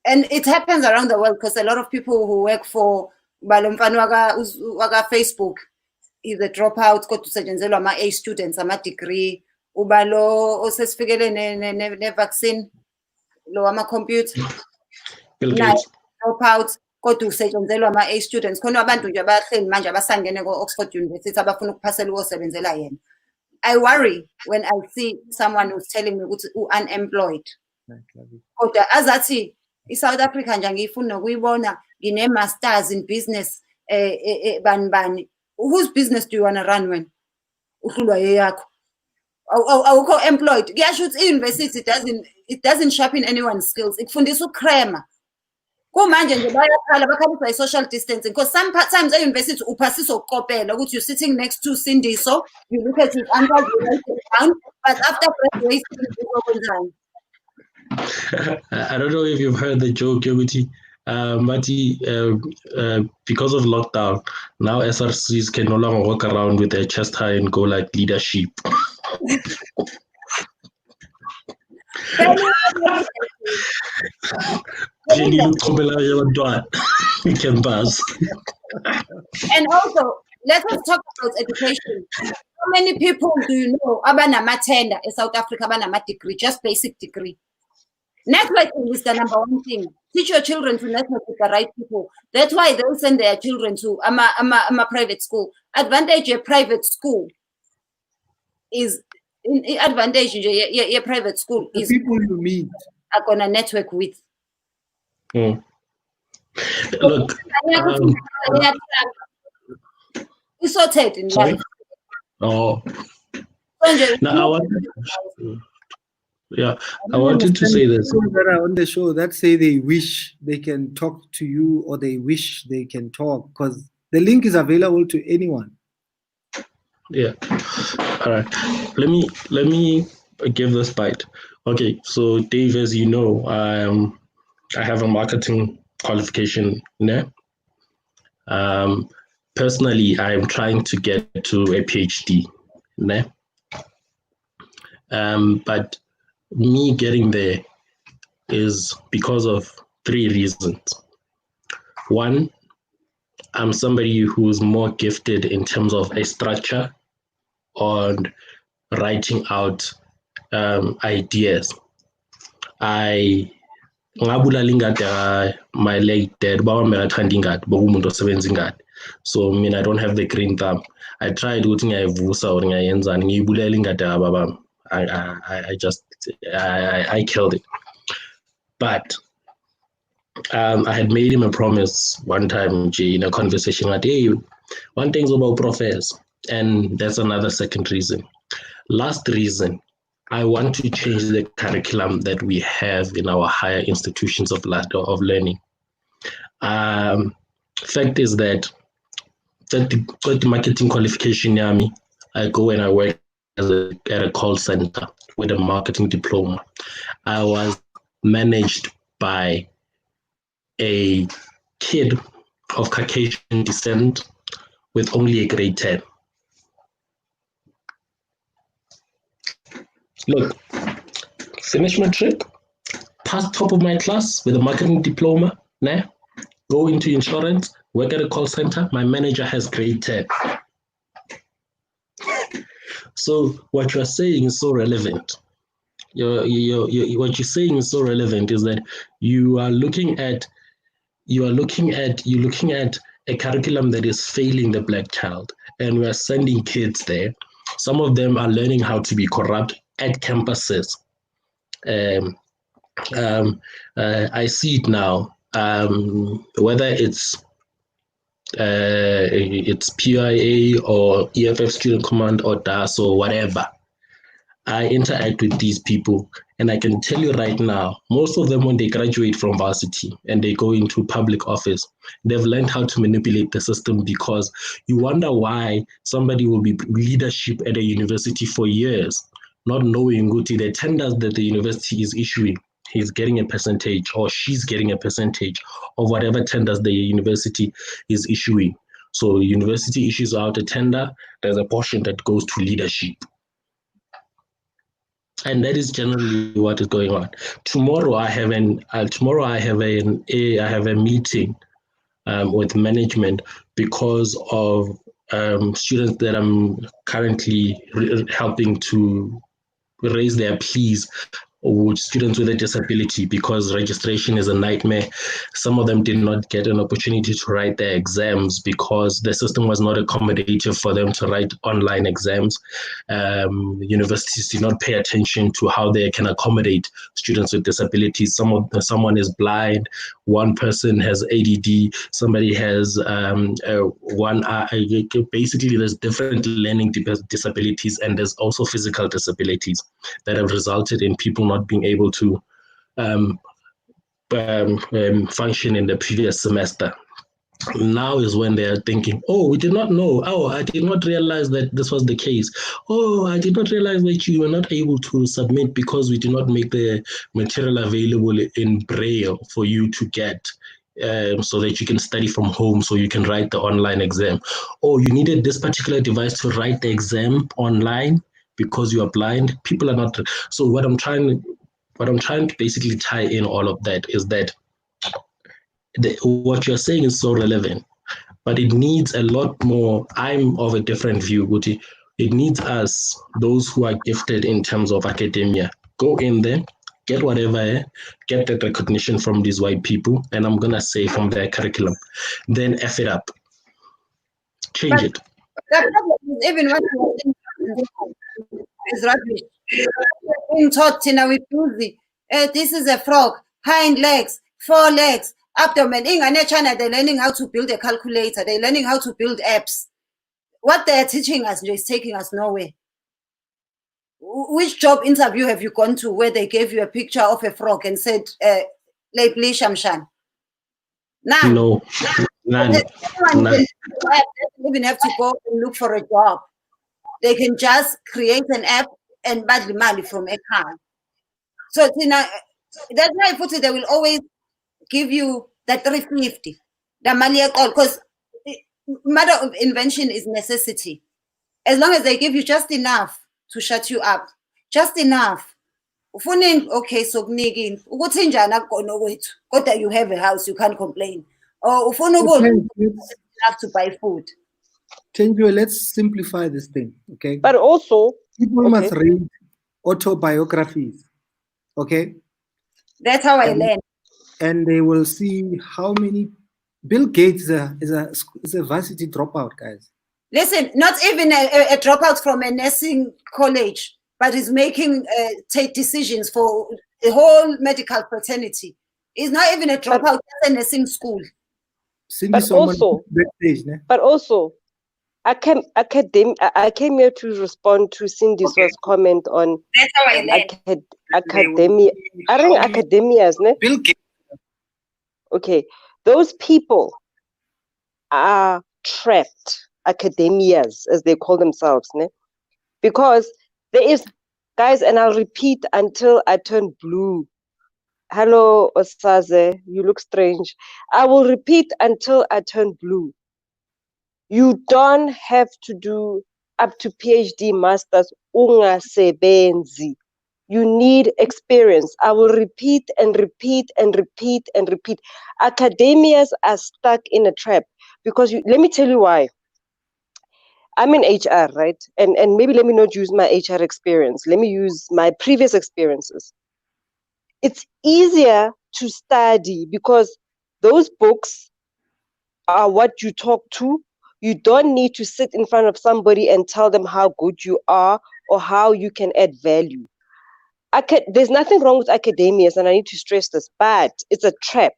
and it happens around the world, because a lot of people who work for Waga Facebook, is a dropout, go to Sejenzelwa, ama A students, ama degree, ubalo osesifikele ne vaccine, lo ama computer, dropout. kodwa usetshenzelwa ama-A students khona abantu nje abahleli manje abasangene ko-Oxford University abafuna ukuphasela ukosebenzela yena. I worry when I see someone who's telling me ukuthi unemployed. Kodwa azathi i-South Africa nje ngiyifuna nokuyibona ngine-masters in business bani. Whose business do you want to run when uhlulwa yeyakho? Awukho employed. Kuyasho ukuthi i-university it doesn't sharpen anyone's skills. Ikufundisa ukrema. Kumanje nje bayakhala bakhalisa i-social distancing because sometimes e-university uphasisa ukukopela ukuthi you're sitting next to Sindiso, you look at his ankles, you write it down, but after graduation, I don't know if you've heard the joke, Yoguti, but because of lockdown, now SRCs can no longer walk around with their chest high and go like leadership. And also, let us talk about education. How many people do you know abanama tender in South Africa, abanama degree, just basic degree? Networking is the number one thing. Teach your children to network with the right people. That's why they send their children to a private school. Advantage of private school is advantage your private school the is people you meet are gonna network with. Look, it's sorted in life. Oh, now I wanted to say this. People that are on the show that say they wish they can talk to you or they wish they can talk because the link is available to anyone. Yeah. All right. Let me give this bite. Okay. So Dave, as you know, I have a marketing qualification. Personally, I'm trying to get to a PhD. But me getting there is because of 3 reasons. One, I'm somebody who's more gifted in terms of a structure on writing out ideas. My late dad, so I mean I don't have the green thumb. I tried doing I killed it. But I had made him a promise one time in a conversation like, hey, one thing's about professors, and that's another second reason. Last reason, I want to change the curriculum that we have in our higher institutions of learning. Fact is that the marketing qualification, I go and I work at a call center with a marketing diploma. I was managed by a kid of Caucasian descent with only a grade 10. Look, finish my trip, pass top of my class with a marketing diploma, go into insurance, work at a call center, my manager has grade 10. So what you're saying is so relevant. What you're saying is so relevant is that you're looking at a curriculum that is failing the Black child, and we're sending kids there. Some of them are learning how to be corrupt at campuses. I see it now. Whether it's PIA or EFF Student Command or DAS or whatever, I interact with these people, and I can tell you right now, most of them, when they graduate from varsity and they go into public office, they've learned how to manipulate the system, because you wonder why somebody will be leadership at a university for years, not knowing the tenders that the university is issuing. He's getting a percentage, or she's getting a percentage of whatever tenders the university is issuing. So the university issues out a tender, there's a portion that goes to leadership. And that is generally what is going on. Tomorrow I have a meeting with management because of students that I'm currently helping to raise their pleas students with a disability, because registration is a nightmare. Some of them did not get an opportunity to write their exams because the system was not accommodative for them to write online exams. Universities did not pay attention to how they can accommodate students with disabilities. Someone is blind, one person has ADD, somebody has one eye. Basically, there's different learning disabilities, and there's also physical disabilities that have resulted in people not being able to function in the previous semester. Now is when they are thinking, oh, we did not know. Oh, I did not realize that this was the case. Oh, I did not realize that you were not able to submit because we did not make the material available in Braille for you to get. So that you can study from home, so you can write the online exam. Oh, you needed this particular device to write the exam online because you are blind. People are not. So what I'm trying to basically tie in all of that is that what you're saying is so relevant, but it needs a lot more. I'm of a different view, Guti. It needs us, those who are gifted in terms of academia, go in there, get whatever, get that recognition from these white people, and I'm gonna say from their curriculum, then F it up, change But it. the problem is, even what you think is rubbish. We're being taught now with Susie, this is a frog, hind legs, 4 legs, abdomen. In China, they're learning how to build a calculator. They're learning how to build apps. What they're teaching us is taking us nowhere. Which job interview have you gone to where they gave you a picture of a frog and said, Lately Shamshan? None. No, none. They don't even have to go and look for a job. They can just create an app and buy the money from a car. So that's why I put it, they will always give you the 350. The money, because matter of invention is necessity. As long as they give you just enough to shut you up, just enough. Okay, so you have a house, you can't complain. Or have to buy food. Thenjiwe, let's simplify this thing, okay? But also, people must read autobiographies, okay? That's how I learned. And they will see how many. Bill Gates is a varsity dropout, guys. Listen, not even a dropout from a nursing college, but is making take decisions for the whole medical fraternity. He's not even a dropout, just a nursing school. But also, I came here to respond to Cindy's first comment on academia. I think academias, ne? Bill Gates. Okay, those people are trapped, academias, as they call themselves, ne? Because there is, guys, and I'll repeat until I turn blue. Hello, Osaze, you look strange. I will repeat until I turn blue. You don't have to do up to PhD masters ungasebenzi. You need experience. I will repeat and repeat and repeat and repeat. Academias are stuck in a trap because let me tell you why. I'm in HR, right? And maybe let me not use my HR experience. Let me use my previous experiences. It's easier to study because those books are what you talk to. You don't need to sit in front of somebody and tell them how good you are or how you can add value. There's nothing wrong with academias, and I need to stress this, but it's a trap.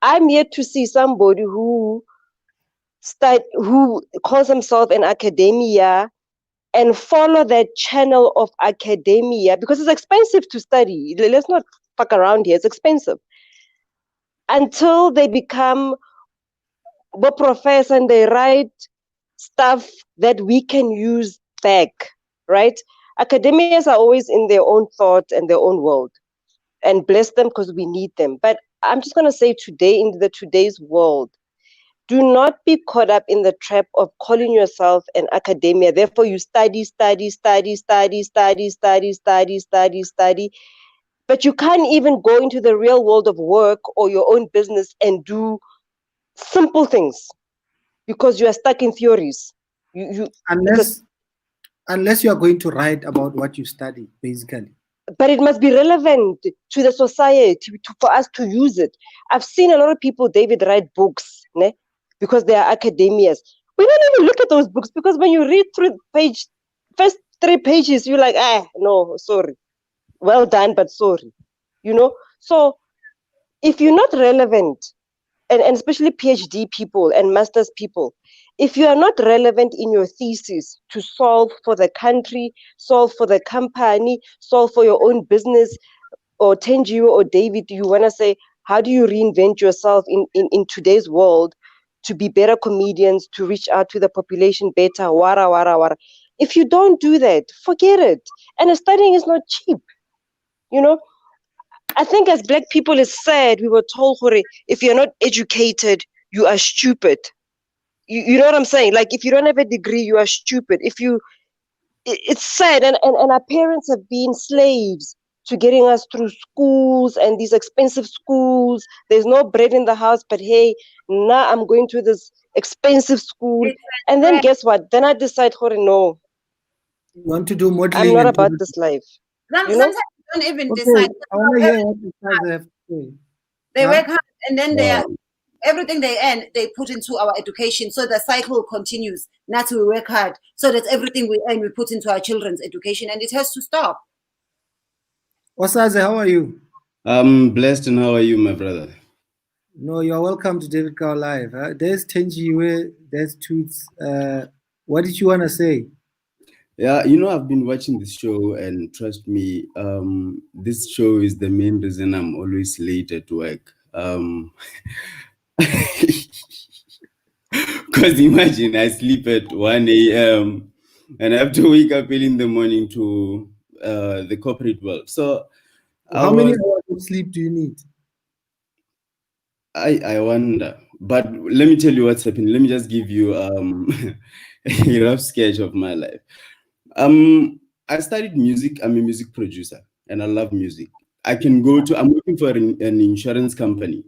I'm yet to see somebody who calls himself an academia and follow that channel of academia because it's expensive to study. Let's not fuck around here. It's expensive. Until they become a professor and they write stuff that we can use back, right? Academias are always in their own thought and their own world, and bless them because we need them. But I'm just going to say today, in today's world, do not be caught up in the trap of calling yourself an academia. Therefore, you study, but you can't even go into the real world of work or your own business and do simple things because you are stuck in theories. Unless you are going to write about what you study, basically. but it must be relevant to the society for us to use it. I've seen a lot of people, David, write books, ne? Because they are academias. We don't even look at those books because when you read through first 3 pages, you're like, no, sorry. Well done, but sorry. So if you're not relevant, and especially PhD people and master's people, if you are not relevant in your thesis to solve for the country, solve for the company, solve for your own business, or Thenjiwe or David, you want to say, how do you reinvent yourself in today's world to be better comedians, to reach out to the population better, wara, wara, wara. If you don't do that, forget it. And studying is not cheap, I think as Black people, it's sad. We were told, if you're not educated, you are stupid. You know what I'm saying? Like, if you don't have a degree, you are stupid. It's sad. And our parents have been slaves to getting us through schools and these expensive schools. There's no bread in the house, but hey, now I'm going to this expensive school. And then guess what? Then I decide, no. You want to do modeling? I'm not about this life. Sometimes you don't even Okay, decide. I want to hear what the guys have to say. They work hard, and then everything they earn, they put into our education. So the cycle continues. Not we work hard, so that everything we earn, we put into our children's education, and it has to stop. Osaze, how are you? I'm blessed, and how are you, my brother? No, you're welcome to David Cow Live. There's Thenjiwe, there's Tweets. What did you want to say? Yeah, I've been watching this show, and trust me, this show is the main reason I'm always late at work. Because imagine I sleep at 1 a.m. and I have to wake up early in the morning to the corporate world. So how many hours of sleep do you need? I wonder. But let me tell you what's happening. Let me just give you a rough sketch of my life. I studied music. I'm a music producer and I love music. I'm working for an insurance company.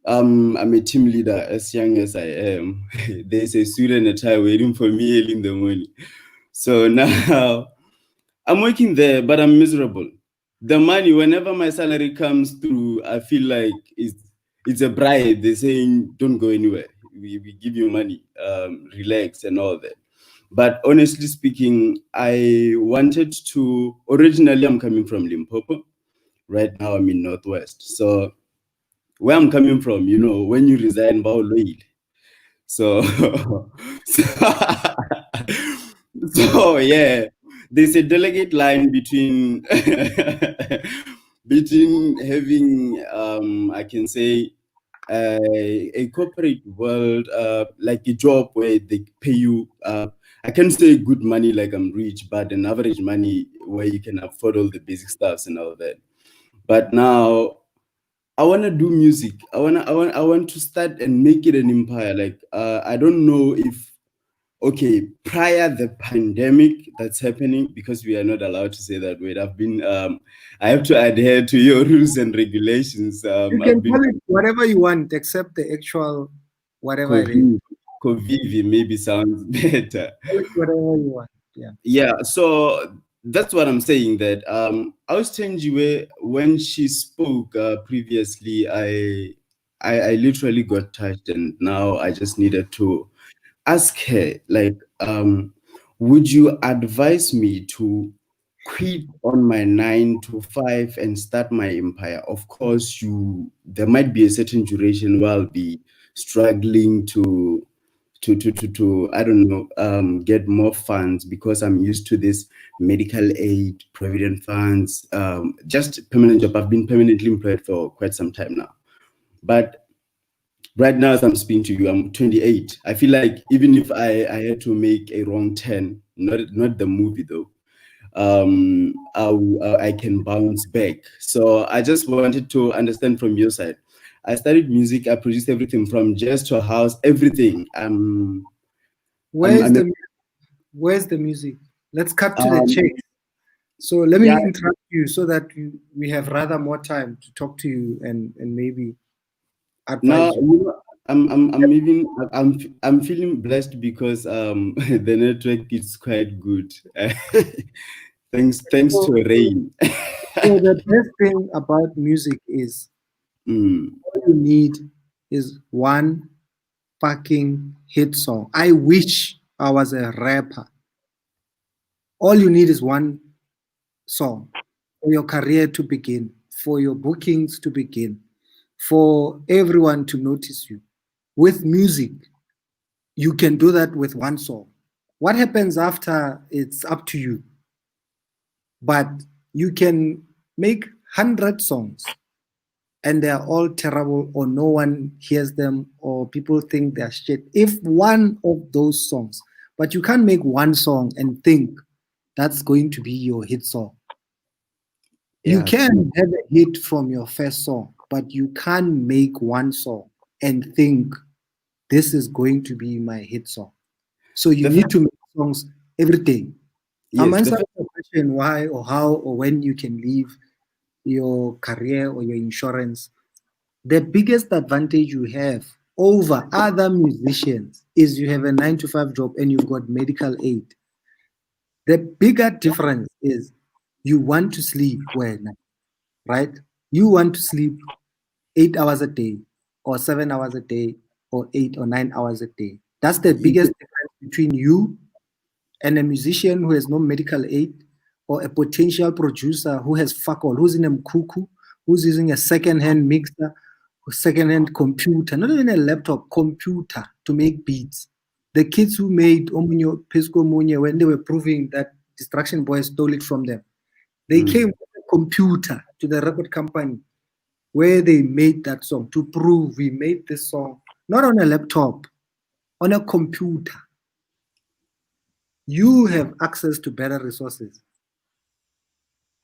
I'm a team leader as young as I am. There's a suit and a tie waiting for me early in the morning. So now I'm working there, but I'm miserable. The money, whenever my salary comes through, I feel like it's a bribe. They're saying, don't go anywhere. We give you money, relax and all that. But honestly speaking, originally I'm coming from Limpopo. Right now I'm in Northwest. So where I'm coming from, when you resign, so yeah, there's a delicate line between having, I can say, a corporate world, like a job where they pay you, I can't say good money like I'm rich, but an average money where you can afford all the basic stuffs and all that. But now I want to do music. I want to start and make it an empire. Like, I don't know if, prior the pandemic that's happening, because we are not allowed to say that word. I have to adhere to your rules and regulations. You can call it whatever you want, except the actual whatever it is. COVID maybe sounds better. Whatever you want. Yeah. Yeah. So that's what I'm saying. That I was Thenjiwe when she spoke previously. I literally got touched, and now I just needed to ask her, like, would you advise me to quit on my 9 to 5 and start my empire? Of course, there might be a certain duration where I'll be struggling to I don't know, get more funds, because I'm used to this medical aid, provident funds, just permanent job. I've been permanently employed for quite some time now. But right now, as I'm speaking to you, I'm 28. I feel like even if I had to make a wrong turn, not the movie though, I can bounce back. So I just wanted to understand from your side. I studied music. I produced everything from jazz to house, everything. Where's the music? Let's cut to the chase. So let me interrupt you so that we have rather more time to talk to you and maybe advise you. I'm feeling blessed because the network is quite good. Thanks to rain. So the best thing about music is all you need is one fucking hit song. I wish I was a rapper. All you need is one song for your career to begin, for your bookings to begin, for everyone to notice you. With music, you can do that with one song. What happens after, it's up to you. But you can make 100 songs and they're all terrible, or no one hears them, or people think they're shit. If one of those songs, but you can't make one song and think that's going to be your hit song. You can have a hit from your first song, but you can't make one song and think this is going to be my hit song. So you need to make songs every day. I'm answering the question why or how or when you can leave your career or your insurance. The biggest advantage you have over other musicians is you have a 9-to-5 job and you've got medical aid. The bigger difference is you want to sleep when, right? You want to sleep 8 hours a day or 7 hours a day or 8 or 9 hours a day. That's the biggest difference between you and a musician who has no medical aid, or a potential producer who has fuck all, who's in a mkuku, who's using a second-hand mixer, second-hand computer, not even a laptop, computer to make beats. The kids who made Omunyo, Pesco Munye, when they were proving that Distraction Boys stole it from them, they came with a computer to the record company where they made that song to prove we made this song, not on a laptop, on a computer. You have access to better resources.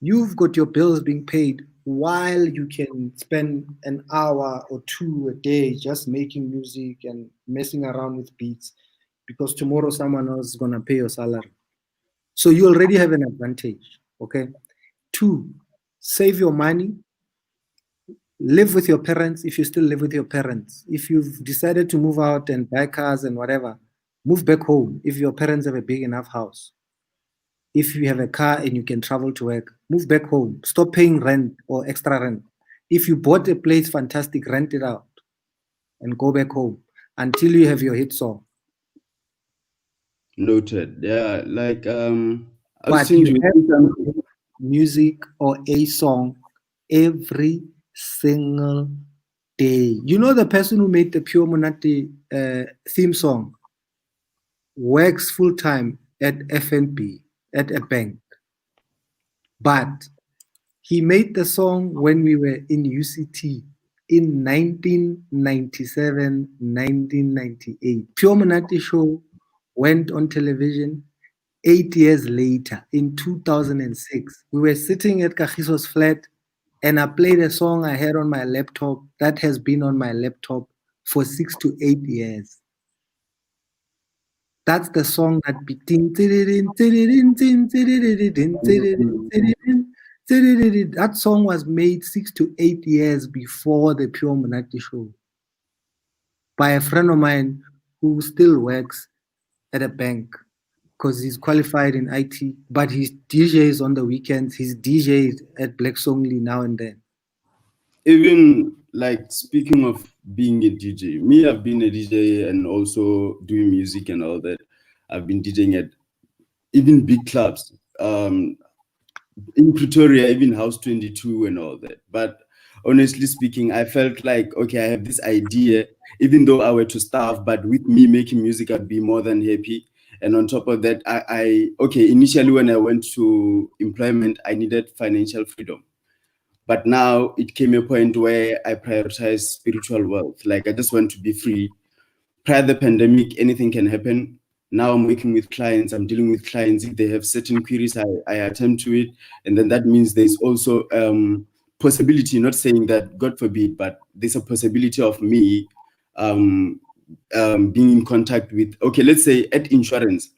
You've got your bills being paid while you can spend an hour or two a day just making music and messing around with beats, because tomorrow someone else is going to pay your salary. So you already have an advantage, okay? 2, save your money. Live with your parents if you still live with your parents. If you've decided to move out and buy cars and whatever, move back home if your parents have a big enough house. If you have a car and you can travel to work, move back home. Stop paying rent or extra rent. If you bought a place, fantastic, rent it out and go back home until you have your hit song. Noted. Yeah, like But you have to make music or a song every single day. You know, the person who made the Pure Monati theme song works full time at FNB, at a bank. But he made the song when we were in UCT in 1997, 1998. Pure Monati show went on television 8 years later in 2006. We were sitting at Kagiso's flat and I played a song I had on my laptop that has been on my laptop for 6 to 8 years. That's the song that that song was made 6 to 8 years before the Pure Monati show by a friend of mine who still works at a bank because he's qualified in IT, but he DJs on the weekends. He's DJs at Black Songly now and then. Even like speaking of being a DJ, me, I've been a DJ and also doing music and all that. I've been DJing at even big clubs in Pretoria, even House 22 and all that. But honestly speaking, I felt like, okay, I have this idea, even though I were to starve, but with me making music, I'd be more than happy. And on top of that, okay, initially when I went to employment, I needed financial freedom. But now it came a point where I prioritize spiritual wealth. Like I just want to be free. Prior to the pandemic, anything can happen. Now I'm working with clients, I'm dealing with clients. If they have certain queries, I attend to it. And then that means there's also possibility, not saying that, God forbid, but there's a possibility of me being in contact with, okay, let's say at insurance,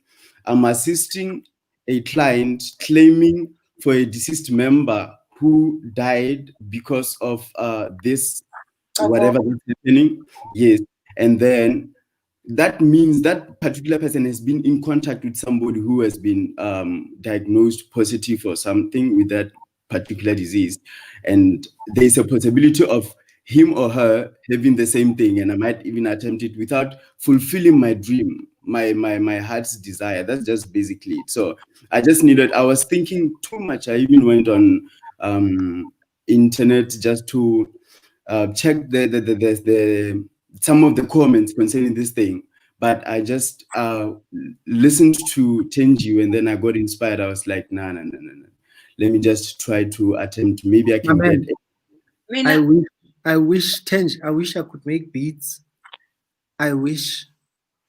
I'm assisting a client claiming for a deceased member who died because of this, whatever is happening. Yes. And then that means that particular person has been in contact with somebody who has been diagnosed positive or something with that particular disease, and there's a possibility of him or her having the same thing, and I might even attempt it without fulfilling my dream, my heart's desire. That's just basically it. So I was thinking too much. I even went on internet just to check the some of the comments concerning this thing, but I just listened to Thenjiwe, and then I got inspired. I was like, no. Let me just try to attempt. Maybe I can get it. I wish I could make beats. I wish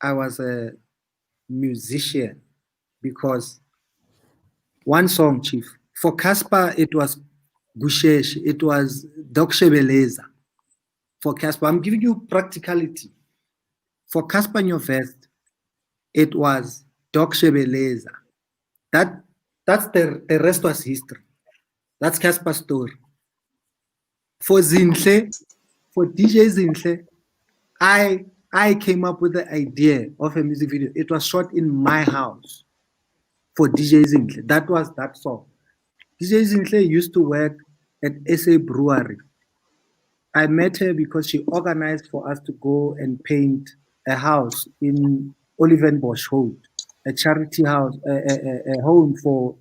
I was a musician, because one song, Chief, for Casper it was Gushesh, it was Dokshebeleza. For Casper, I'm giving you practicality. For Casper Nyovest, it was Dokshebeleza. That's the rest was history. That's Casper's story. For Zinhle, for DJ Zinhle, I came up with the idea of a music video. It was shot in my house for DJ Zinhle. That was that song. DJ Zinhle used to work at SA Brewery. I met her because she organized for us to go and paint a house in Olivenbosch Road, a charity house, a home for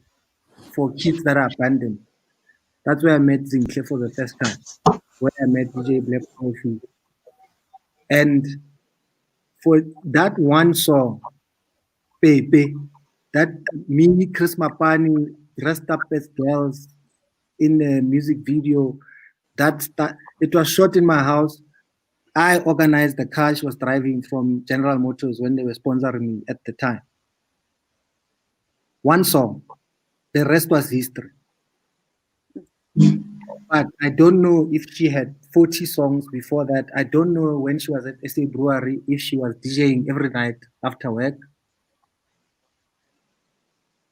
kids that are abandoned. That's where I met Zinhle for the first time, where I met DJ Black Coffee. And for that one song, Pepe, that mini Chris Mapani dressed up as girls in a music video, it was shot in my house. I organized the car she was driving from General Motors when they were sponsoring me at the time. One song, the rest was history. But I don't know if she had 40 songs before that. I don't know when she was at SA Brewery, if she was DJing every night after work.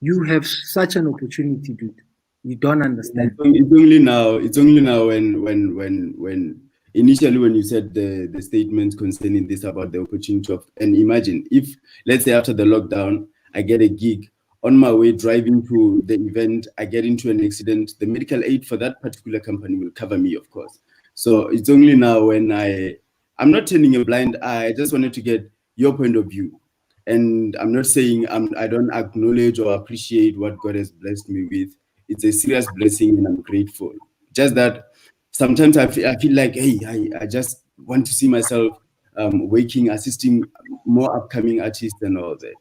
You have such an opportunity, dude. You don't understand. It's only now when initially when you said the statement concerning this about the opportunity of, and imagine if, let's say after the lockdown, I get a gig on my way driving to the event, I get into an accident, the medical aid for that particular company will cover me, of course. So it's only now when I'm not turning a blind eye. I just wanted to get your point of view. And I'm not saying I don't acknowledge or appreciate what God has blessed me with. It's a serious blessing and I'm grateful. Just that sometimes I feel like, hey, I just want to see myself assisting more upcoming artists and all that.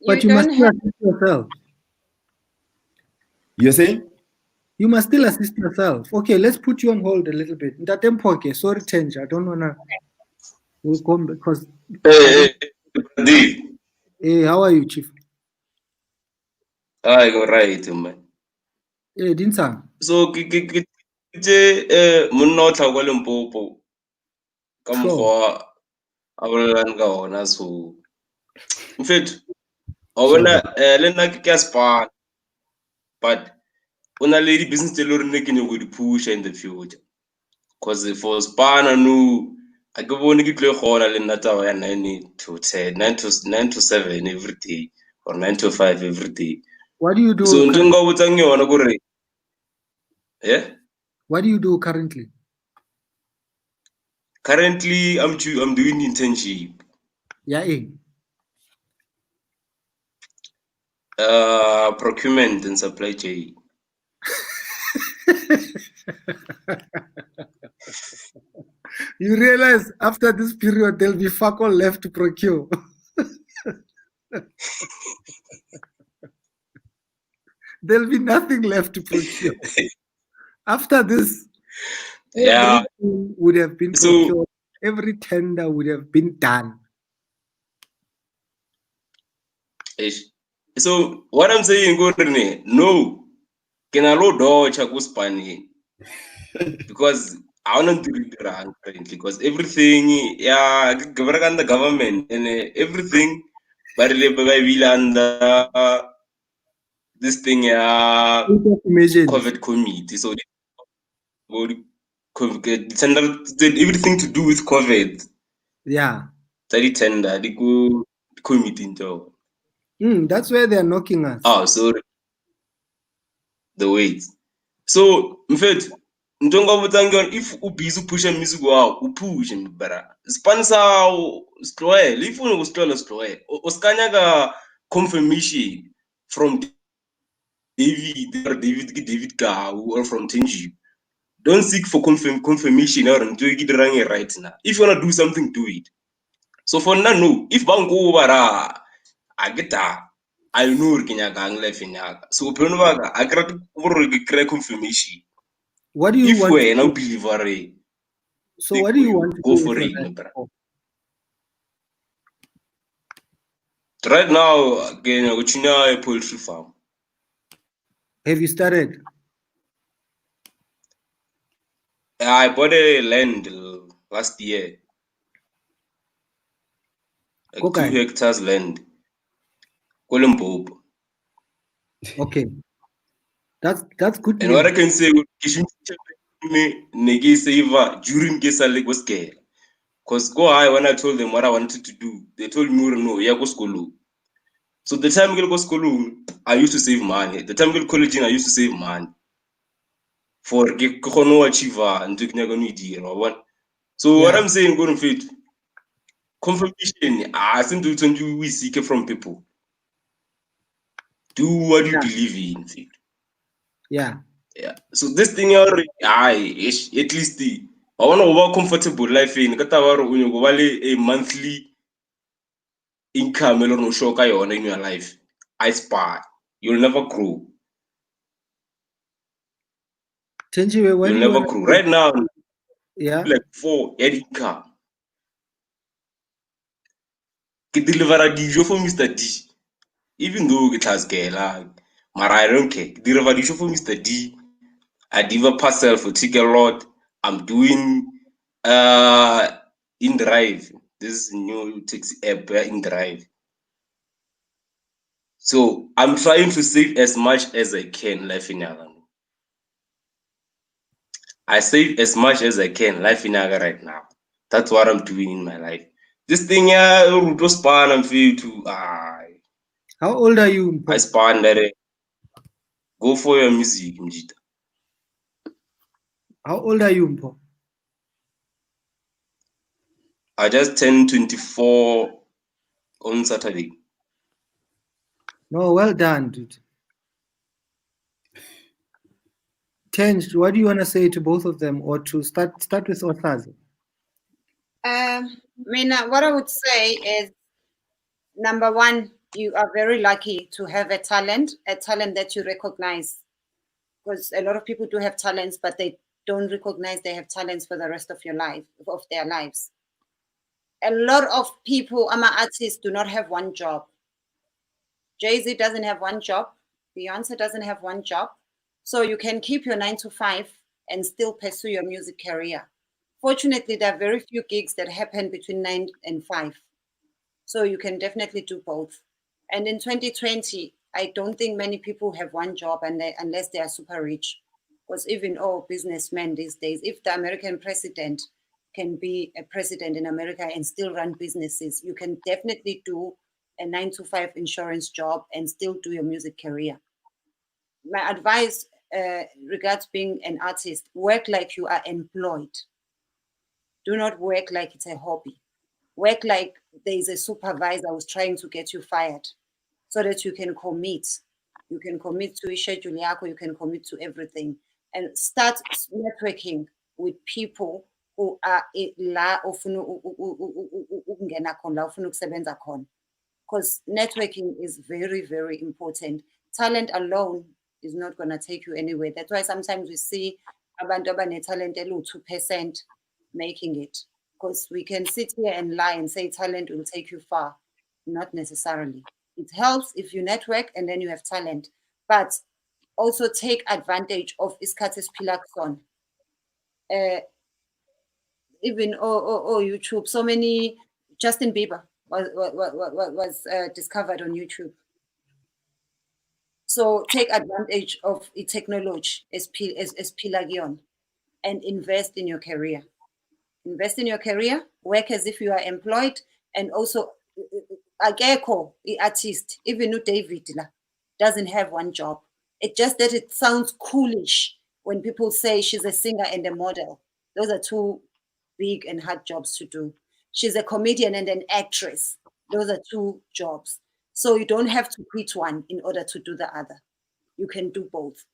But you must still assist yourself. You're saying? You must still assist yourself. Okay, let's put you on hold a little bit. Sorry, Thenjiwe, I don't wanna. We'll come because. Hey, how are you, Chief? I go right, man. Hey, Dinsang. So, munna tlhakwa Limpopo ka mokgwa a bolelang ka ona, so mfethu a bona le nna ke a spana, but una le di-business tse le gore ne ke ne go di-pusha in the future, because for spana no a ke bone ke tlo gola le nna taba ya 9 to 10, 9 to 7 every day or 9 to 5 every day. What do you do? So ntho nka botsang yona gore what do you do currently? Currently, I'm doing internship. Yeah. Procurement and supply chain. You realize after this period there'll be fuck all left to procure. There'll be nothing left to procure. After this, everything would have been procured. Every tender would have been done. So what I'm saying, no, can I load dodge Spani because I want to read around currently because everything, the government and everything, but we under this thing, COVID committee. So everything to do with COVID. Yeah. Tadi tender, di go meeting to. That's where they're knocking us. Oh, sorry. The weight. So, in fact, if you busy pushing music wow, you push better. Sponsor slow. If you slow, Oskanyaga confirmation from David Ka or from Thenjiwe. Don't seek for confirmation or do it right now. If you wanna do something, do it. So for now, no. If bango bara ageta, I know Kenya gang life in yaga. So Penuvaga, I create confirmation. What do you If want? we now believe So what do you want to go do for with your it, life? my brother. Right now, again, I'm going a poultry farm. Have you started? I bought a land last year. Like Okay. 2 hectares land. Columbo. Okay. That's good And what I news. can say, Negi Saver during Gesa was scared. Because go high when I told them what I wanted to do, they told me no, yeah, go school. So the time I go school, I used to save money. The time I go college, I used to save money. For Kono achiever and taking a new deal or what. So what I'm saying, going fit confirmation. I seem to turn you we seek it from people. Do what you believe in, fit. Yeah. Yeah. So this thing already, at least I want to over comfortable life in Katawaro when you go a monthly income no shock in your life. I spy. You'll never grow. Thenjiwe, what You'll do you never want grow. to Right now, Yeah. like 4 income. Can deliver a dijo for Mr. D. Even though it has like, but I don't care. Deliver a dijo for Mr. D. I deliver parcel for Ticket Lot. I'm doing in drive. This is new taxi app in drive. So I'm trying to save as much as I can life in Yaga. I save as much as I can life in Yaga right now. That's what I'm doing in my life. This thing yeah, Ruto span I'm feel to How old are you? I span that go for your music, Mjita. How old are you, Mpo? I just turned 24 on Saturday. No, well done, dude. Tenj, what do you want to say to both of them, or to start with Othazi? What I would say is, number one, you are very lucky to have a talent that you recognize. Because a lot of people do have talents, but they don't recognize they have talents for the rest of their lives. A lot of people, artists, do not have one job. Jay-Z doesn't have one job. Beyonce doesn't have one job. So you can keep your 9 to 5 and still pursue your music career. Fortunately, there are very few gigs that happen between 9 and 5. So you can definitely do both. And in 2020, I don't think many people have one job unless they are super rich. Because even businessmen these days, if the American president can be a president in America and still run businesses, you can definitely do a 9 to 5 insurance job and still do your music career. My advice regards being an artist, work like you are employed. Do not work like it's a hobby. Work like there is a supervisor who's trying to get you fired so that you can commit. You can commit to a schedule, you can commit to everything. And start networking with people who are because networking is very, very important. Talent alone is not going to take you anywhere. That's why sometimes we see abantu abane-talent 2% making it. Because we can sit here and lie and say talent will take you far. Not necessarily. It helps if you network and then you have talent. But also take advantage of isikhathi esiphila kusona. Even YouTube, so many. Justin Bieber was discovered on YouTube. So take advantage of the technology as Pilagion and invest in your career. Invest in your career, work as if you are employed, And also, akekho artist, even David doesn't have one job. It's just that it sounds coolish when people say she's a singer and a model. Those are two big and hard jobs to do. She's a comedian and an actress. Those are two jobs. So you don't have to quit one in order to do the other. You can do both.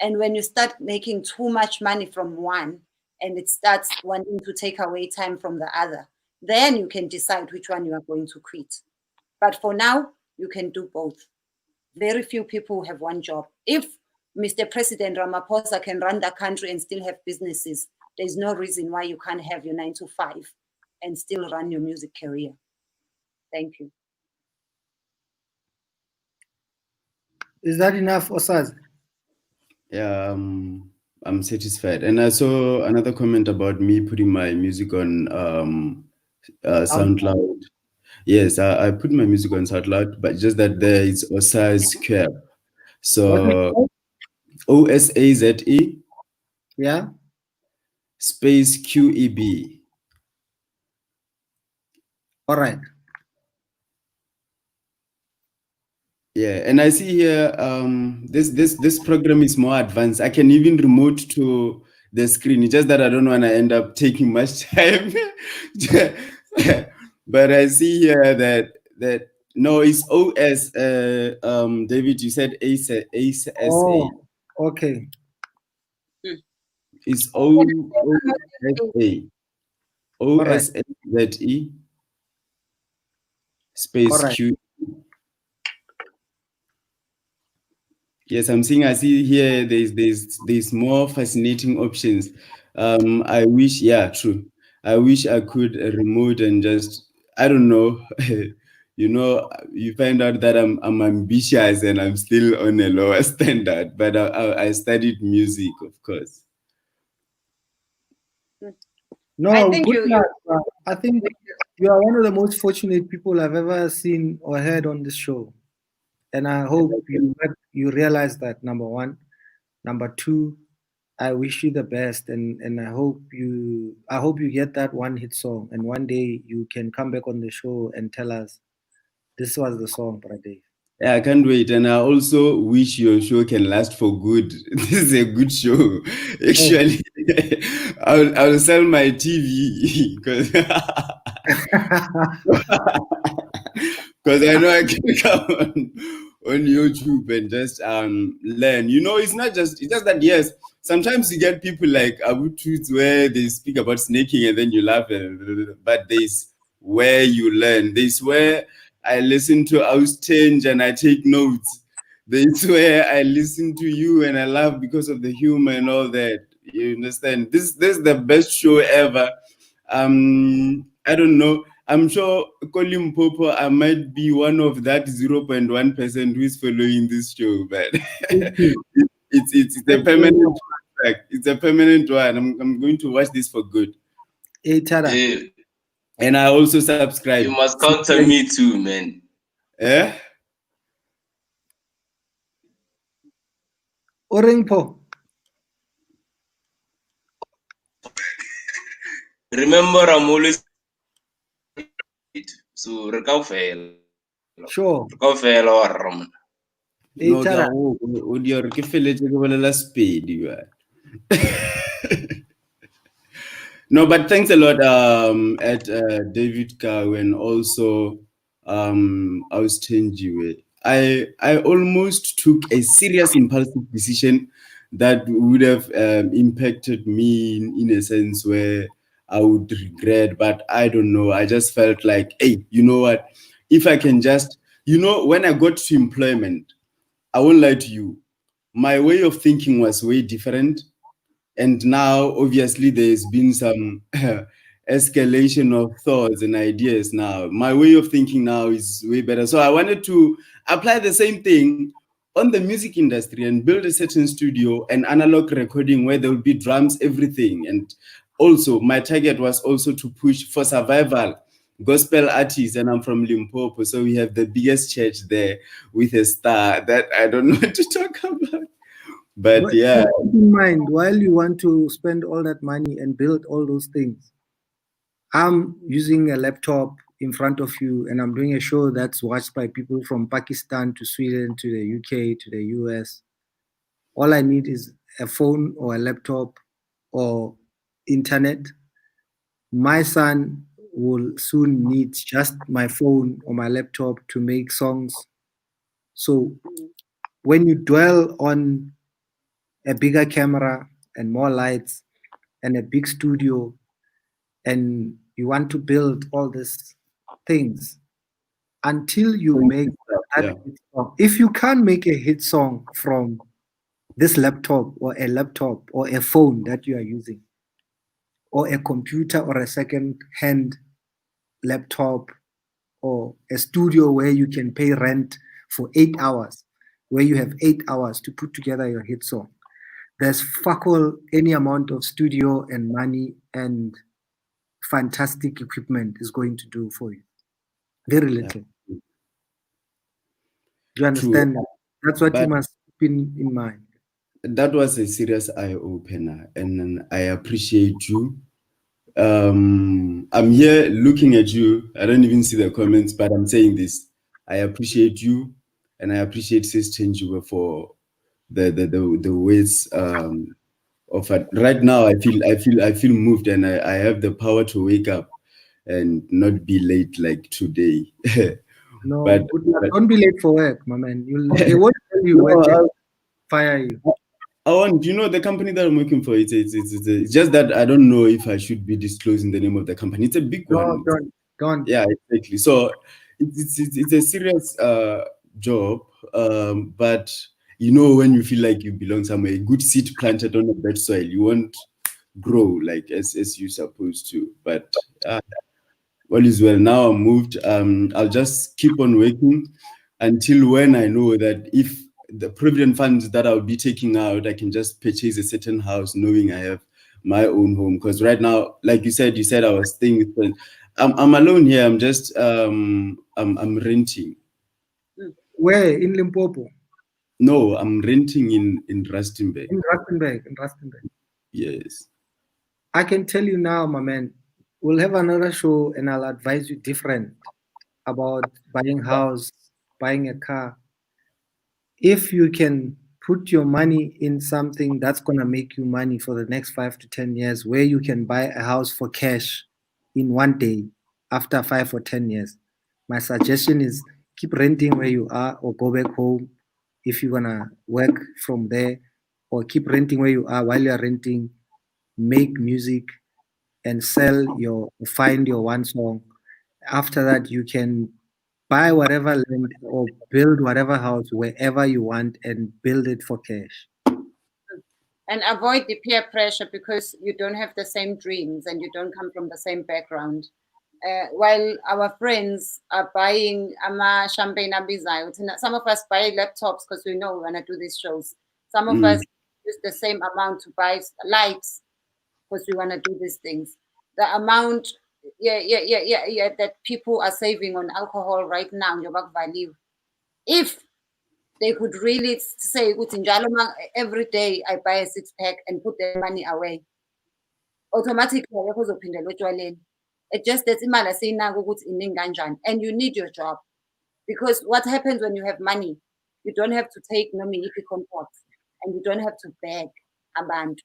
And when you start making too much money from one and it starts wanting to take away time from the other, then you can decide which one you are going to quit. But for now, you can do both. Very few people have one job. If Mr. President Ramaphosa can run the country and still have businesses, there's no reason why you can't have your 9 to 5 and still run your music career. Thank you. Is that enough, Osaz? Yeah, I'm satisfied. And I saw another comment about me putting my music on SoundCloud. Yes, I put my music on SoundCloud, but just that there is Osaz Queb. So OSAZE. Yeah. Space QEB. All right. Yeah, and I see here this program is more advanced. I can even remote to the screen. It's just that I don't want to end up taking much time. But I see here that no, it's OS. David, you said ASA. Oh, okay. It's OSA. OSAZE space Q. Yes, I see here there's more fascinating options. I wish, yeah, true. I wish I could remote and just, I don't know, you find out that I'm ambitious and I'm still on a lower standard, but I studied music, of course. No, I think I think you are one of the most fortunate people I've ever seen or heard on this show. And I hope you realize that, number one. Number two, I wish you the best, and I hope you get that one hit song, and one day you can come back on the show and tell us this was the song, brother. Yeah, I can't wait, and I also wish your show can last for good. This is a good show, actually. I'll sell my TV because I know I can come on YouTube and just learn. It's just that, yes, sometimes you get people like Abu Truths where they speak about snaking and then you laugh, but there's where you learn. There's where I listen to Austange and I take notes. There's where I listen to you and I laugh because of the humor and all that. You understand? This is the best show ever. I don't know. I'm sure Colin Popo, I might be one of that 0.1% who is following this show, but it's a permanent fact. It's a permanent one. I'm going to watch this for good. And I also subscribe. You must counter me too, man. Eh? Oringpo. Remember, I'm always so recover. Sure. Recover or Roman. No, but thanks a lot at David Cow and also I was Thenjiwe. I almost took a serious impulsive decision that would have impacted me in a sense where I would regret, but I don't know. I just felt like, hey, you know what? If I can just, when I got to employment, I won't lie to you, my way of thinking was way different. And now, obviously, there's been some escalation of thoughts and ideas now. My way of thinking now is way better. So I wanted to apply the same thing on the music industry and build a certain studio and analog recording where there will be drums, everything. And also, my target was also to push for survival, gospel artists, and I'm from Limpopo. So we have the biggest church there with a star that I don't know what to talk about. But yeah. Keep in mind, while you want to spend all that money and build all those things, I'm using a laptop, in front of you and I'm doing a show that's watched by people from Pakistan to Sweden to the UK to the US, all I need is a phone or a laptop or internet. My son will soon need just my phone or my laptop to make songs. So when you dwell on a bigger camera and more lights and a big studio and you want to build all these things until you make that hit song. If you can't make a hit song from this laptop or a phone that you are using or a computer or a second-hand laptop or a studio where you can pay rent for 8 hours, where you have 8 hours to put together your hit song, there's fuck all any amount of studio and money and fantastic equipment is going to do for you. Very little. Do you understand that? That's what you must keep in mind. That was a serious eye-opener, and I appreciate you. I'm here looking at you. I don't even see the comments, but I'm saying this. I appreciate you, and I appreciate Sis Thenjiwe for the ways of it. Right now. I feel moved, and I have the power to wake up and not be late like today. No, but don't be late for work, my man. They won't tell you when they fire you. Do you know the company that I'm working for? It's just that I don't know if I should be disclosing the name of the company. It's a big one. Don't. Yeah, exactly. So it's a serious job, but you know when you feel like you belong somewhere, a good seed planted on a bad soil, you won't grow like as you're supposed to. But all is well. Now I'm moved. I'll just keep on working until when I know that if the provident funds that I'll be taking out, I can just purchase a certain house knowing I have my own home. Because right now, like you said I was thinking, I'm alone here. I'm just I'm renting. Where? In Limpopo? No, I'm renting in Rustenburg. In Rustenburg. Yes. I can tell you now, my man, we'll have another show and I'll advise you different about buying a house, buying a car. If you can put your money in something that's going to make you money for the next 5 to 10 years, where you can buy a house for cash in one day after 5 or 10 years, my suggestion is keep renting where you are or go back home if you're going to work from there, or keep renting where you are. While you're renting, make music and find your one song. After that, you can buy whatever land or build whatever house wherever you want and build it for cash. And avoid the peer pressure because you don't have the same dreams and you don't come from the same background. While our friends are buying champagne abizayo, some of us buy laptops because we know we want to do these shows. Some of us use the same amount to buy lights because we want to do these things. The amount that people are saving on alcohol right now, value. If they could really say, every day I buy a 6-pack and put the money away, automatically it just that's and you need your job. Because what happens when you have money, you don't have to take nominiki contracts and you don't have to beg abantu.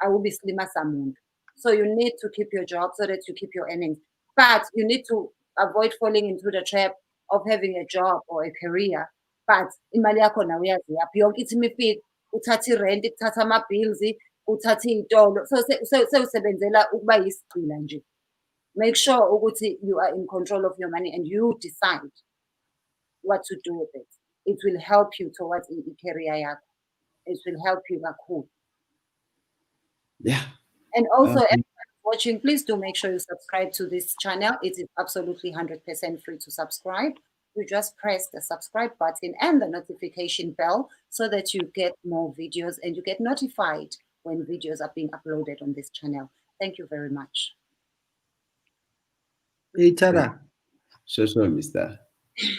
I will be slimmer someone. So you need to keep your job so that you keep your earnings. But you need to avoid falling into the trap of having a job or a career. But imali yakho nawe uyaziyapha yonke ithi imifika uthatha irent, uthatha ama-bills, uthatha iy'tolo. So usebenzela ukuba yisigcila nje. Make sure ukuthi you are in control of your money and you decide what to do with it. It will help you towards a career yakho. It will help you kakhulu. Yeah. And also, everyone watching, please do make sure you subscribe to this channel. It is absolutely 100% free to subscribe. You just press the subscribe button and the notification bell so that you get more videos and you get notified when videos are being uploaded on this channel. Thank you very much. Hey, Chara. Sure, mister.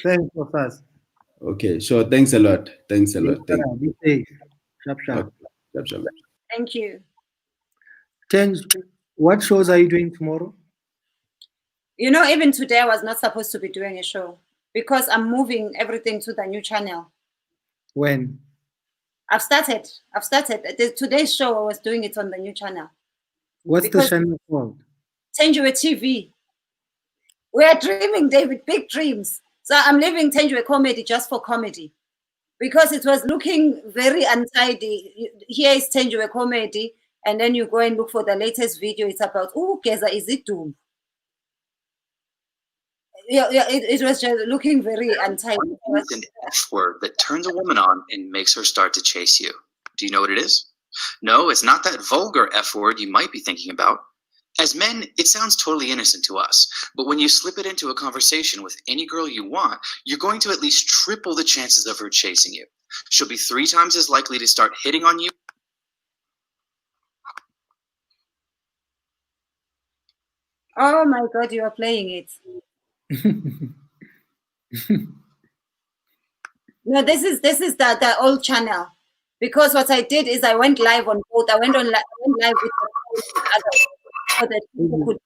Thanks for us. Okay, sure. Thanks a lot. Thanks a lot. Be safe. Sharp. Okay. Thank you. Tenj, what shows are you doing tomorrow? You know, even today I was not supposed to be doing a show because I'm moving everything to the new channel. When? I've started. Today's show I was doing it on the new channel. What's Because the channel called? Thenjiwe TV. We are dreaming, David, big dreams. So I'm leaving Thenjiwe Comedy just for comedy. Because it was looking very untidy. Here is Thenjiwe Comedy, and then you go and look for the latest video. It's about, oh, Geza, is it doomed? Yeah, it was just looking very untidy. It's an F word that turns a woman on and makes her start to chase you. Do you know what it is? No, it's not that vulgar F word you might be thinking about. As men, it sounds totally innocent to us, but when you slip it into a conversation with any girl you want, you're going to at least triple the chances of her chasing you. She'll be 3 times as likely to start hitting on you. Oh my God, you are playing it. No, this is the old channel, because what I did is I went live on both. I went live with the others, so that people could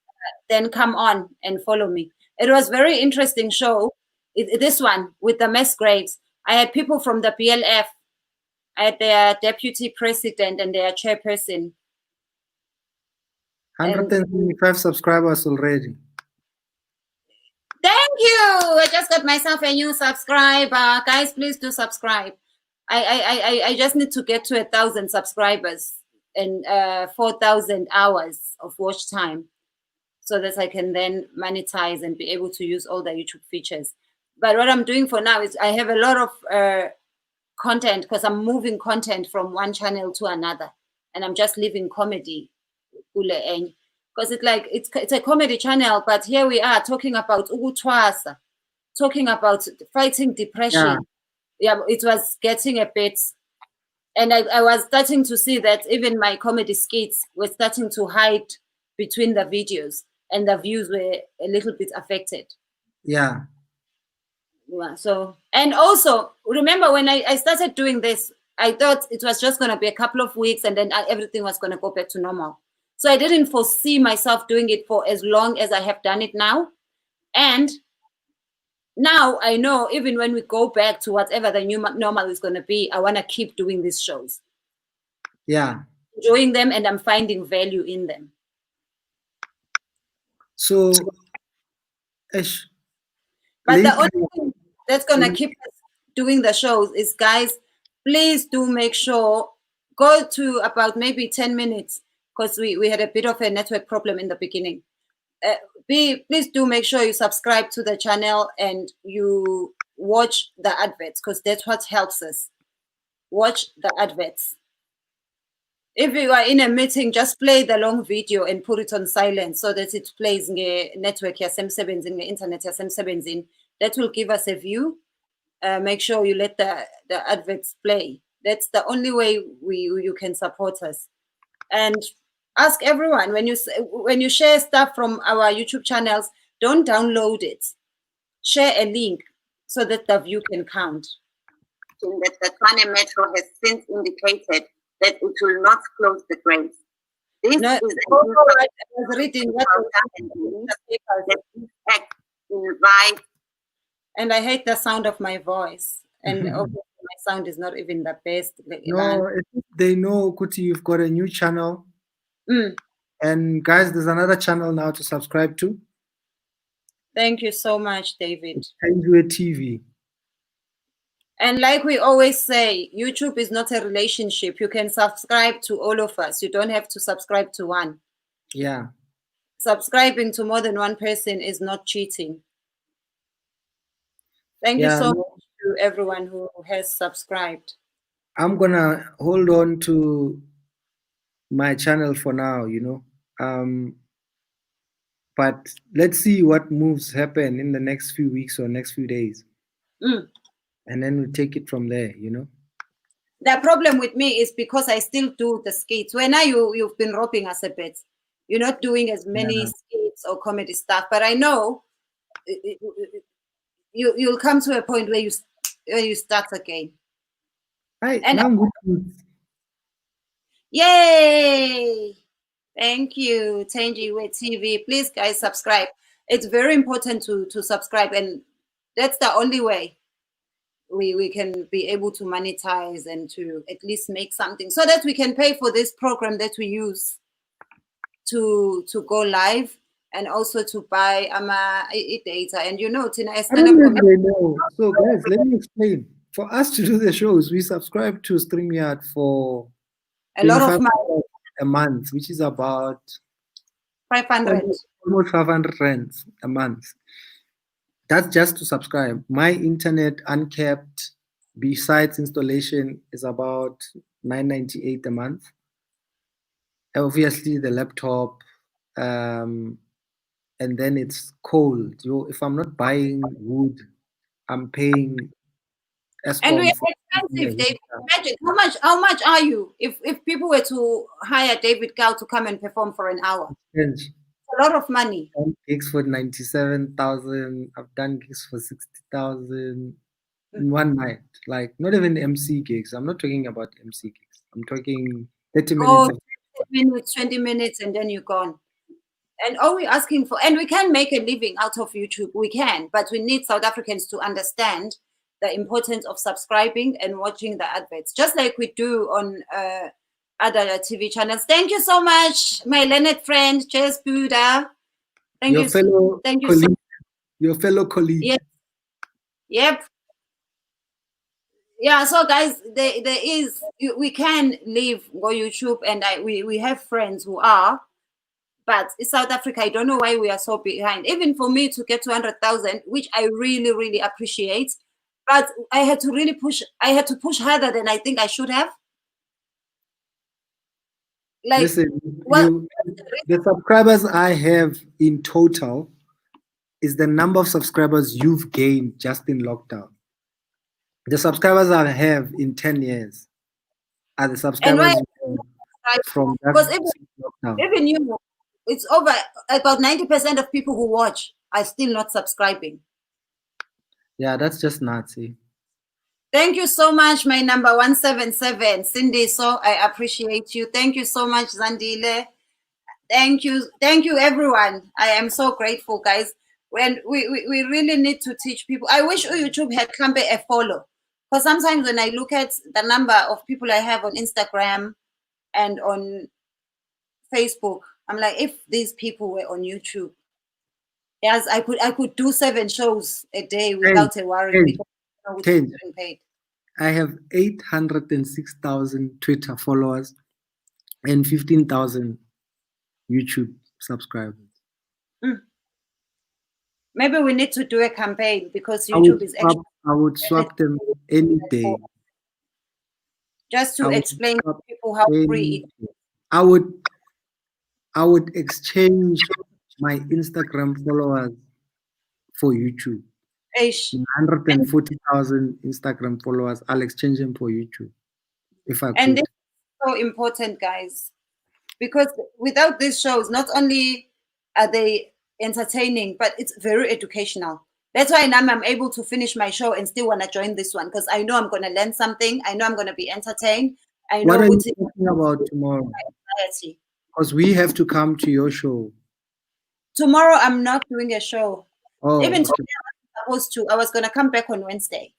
then come on and follow me. It was very interesting show. This one with the mass graves. I had people from the PLF. I had their deputy president and their chairperson. 175 subscribers already. Thank you. I just got myself a new subscriber. Guys, please do subscribe. I just need to get to 1,000 subscribers and 4,000 hours of watch time, so that I can then monetize and be able to use all the YouTube features. But what I'm doing for now is I have a lot of content, because I'm moving content from one channel to another, and I'm just leaving comedy. Because it's a comedy channel, but here we are talking about ukutwasa, talking about fighting depression. Yeah, it was getting a bit, and I was starting to see that even my comedy skits were starting to hide between the videos, and the views were a little bit affected. Yeah. So, and also remember when I started doing this, I thought it was just going to be a couple of weeks and then everything was going to go back to normal. So I didn't foresee myself doing it for as long as I have done it now. And now I know even when we go back to whatever the new normal is going to be, I want to keep doing these shows. Yeah. Enjoying them, and I'm finding value in them. So, but the only thing that's going to keep us doing the shows is, guys, please do make sure, go to about maybe 10 minutes, because we had a bit of a network problem in the beginning. Please do make sure you subscribe to the channel and you watch the adverts, because that's what helps us. Watch the adverts. If you are in a meeting, just play the long video and put it on silent so that it plays in the network, in the internet. That will give us a view. Make sure you let the adverts play. That's the only way you can support us. And ask everyone, when you share stuff from our YouTube channels, don't download it. Share a link so that the view can count. That the Tshwane Metro has since indicated that it will not close the graves. This is I was reading what and I hate the sound of my voice. And obviously my sound is not even the best. No, they know, Kuti, you've got a new channel. And guys, there's another channel now to subscribe to. Thank you so much, David. Thenjiwe TV. And like we always say, YouTube is not a relationship. You can subscribe to all of us. You don't have to subscribe to one. Yeah. Subscribing to more than one person is not cheating. Thank you so much to everyone who has subscribed. I'm going to hold on to my channel for now, but let's see what moves happen in the next few weeks or next few days. And then we'll take it from there, The problem with me is because I still do the skits. When you've been robbing us a bit. You're not doing as many skits or comedy stuff, but I know you'll come to a point where you start again. Yay! Thank you, Thenjiwe TV. Please, guys, subscribe. it's very important to subscribe, and that's the only way we can be able to monetize and to at least make something so that we can pay for this program that we use to go live, and also to buy data. And you know, Tina, as I don't know if they know. So guys, let me explain. For us to do the shows, we subscribe to StreamYard for a lot of money a month, which is about 500, almost 500 rands a month. That's just to subscribe. My internet uncapped, besides installation, is about $9.98 a month. Obviously, the laptop, and then it's cold. If I'm not buying wood, I'm paying. And we are expensive, David. Magic. How much are you? If people were to hire David Gal to come and perform for an hour, it's a lot of money. I've done gigs for 97,000. I've done gigs for 60,000 in one night. Like, not even MC gigs. I'm not talking about MC gigs. I'm talking 30 minutes. 30 minutes, 20 minutes, and then you're gone. And all we're asking for, and we can make a living out of YouTube. We can, but we need South Africans to understand the importance of subscribing and watching the adverts, just like we do on other TV channels. Thank you so much, my Leonard friend, Jess Buddha. Thank you. Thank you so much. Your fellow colleague. Yes. Yep. Yeah, so guys, we can leave go YouTube, and we have friends who are, but in South Africa, I don't know why we are so behind. Even for me to get 200,000, which I really, really appreciate, but I had to really push. I had to push harder than I think I should have. Like, listen, the subscribers I have in total is the number of subscribers you've gained just in lockdown. The subscribers I have in 10 years are the subscribers from that lockdown. Even you, it's over about 90% of people who watch are still not subscribing. Yeah, that's just Nazi. Thank you so much, my number 177, Cindy. So I appreciate you. Thank you so much, Zandile. Thank you, everyone. I am so grateful, guys. When we really need to teach people. I wish YouTube had come back a follow. Because sometimes when I look at the number of people I have on Instagram and on Facebook, I'm like, if these people were on YouTube, yes, I could do 7 shows a day without a worry. Because getting paid. I have 806,000 Twitter followers and 15,000 YouTube subscribers. Maybe we need to do a campaign, because YouTube is actually. I would swap them any day. Just to explain to people how free it is. I would exchange my Instagram followers for YouTube. 140,000 Instagram followers, I'll exchange them for YouTube if I could. And this is so important, guys, because without these shows, not only are they entertaining, but it's very educational. That's why now I'm able to finish my show and still want to join this one, because I know I'm going to learn something. I know I'm going to be entertained. I know what are you talking about tomorrow? Because we have to come to your show. Tomorrow I'm not doing a show. Oh, even today I was supposed to. I was going to come back on Wednesday.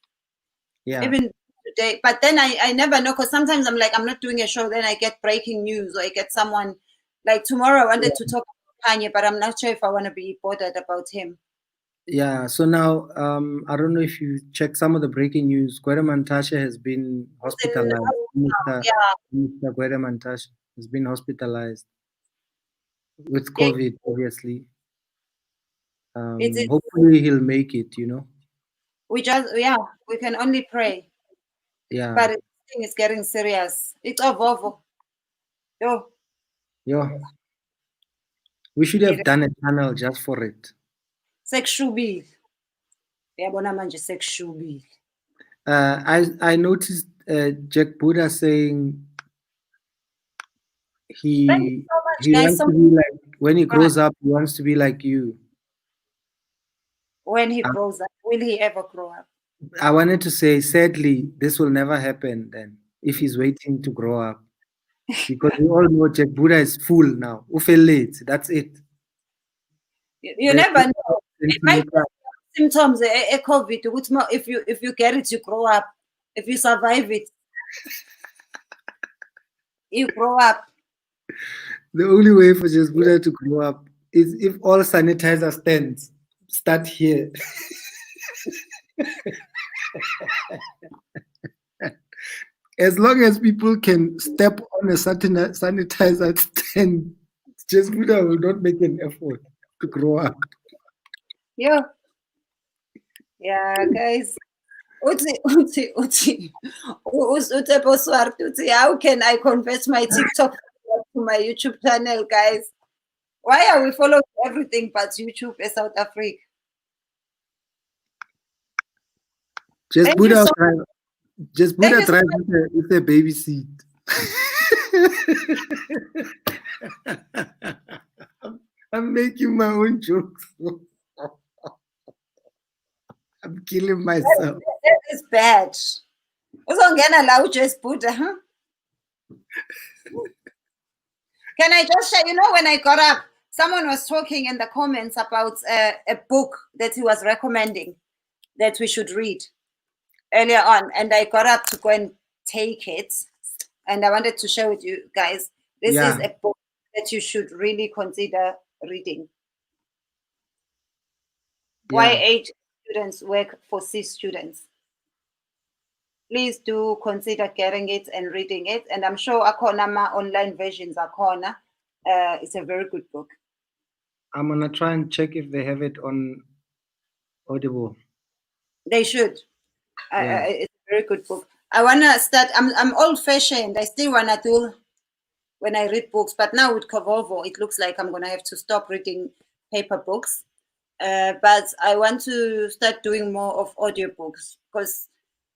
Yeah. Even today, but then I never know, because sometimes I'm like, I'm not doing a show, then I get breaking news, or I get someone. Like tomorrow I wanted to talk about Kanye, but I'm not sure if I want to be bothered about him. Yeah, so now I don't know if you check some of the breaking news. Gwede Mantashe has been hospitalized. Mr. Gwede Mantashe has been hospitalized with COVID, obviously. Hopefully he'll make it, you know. We can only pray. Yeah. But this thing is getting serious. It's over. Yo. We should have done a channel just for it. Sexual. I noticed Jack Buddha saying he wants to be like, when he grows up, he wants to be like you. When he grows up, will he ever grow up? I wanted to say, sadly, this will never happen then, if he's waiting to grow up. Because we all know Jack Buddha is full now. That's it. You never know. It might be symptoms of COVID. If you get it, you grow up. If you survive it, you grow up. The only way for just Buddha to grow up is if all sanitizer stands start here. As long as people can step on a certain sanitizer stand, just Buddha will not make an effort to grow up. Yeah. Yeah, guys. How can I convert my TikTok to my YouTube channel, guys? Why are we following everything but YouTube in South Africa? Just Thank Buddha you so drive. Just Thank Buddha you so drive with a baby seat. I'm making my own jokes. I'm killing myself. That is bad. Uzongena la just Buddha, huh? Can I just share? You know, when I got up, someone was talking in the comments about a book that he was recommending that we should read earlier on, and I got up to go and take it, and I wanted to share with you guys. This is a book that you should really consider reading. Why age students work for C students. Please do consider getting it and reading it. And I'm sure Akonama online versions are corner. It's a very good book. I'm gonna try and check if they have it on Audible. They should. It's a very good book. I wanna start. I'm old-fashioned. I still wanna do when I read books, but now with Kovovo, it looks like I'm gonna have to stop reading paper books. But I want to start doing more of audiobooks, because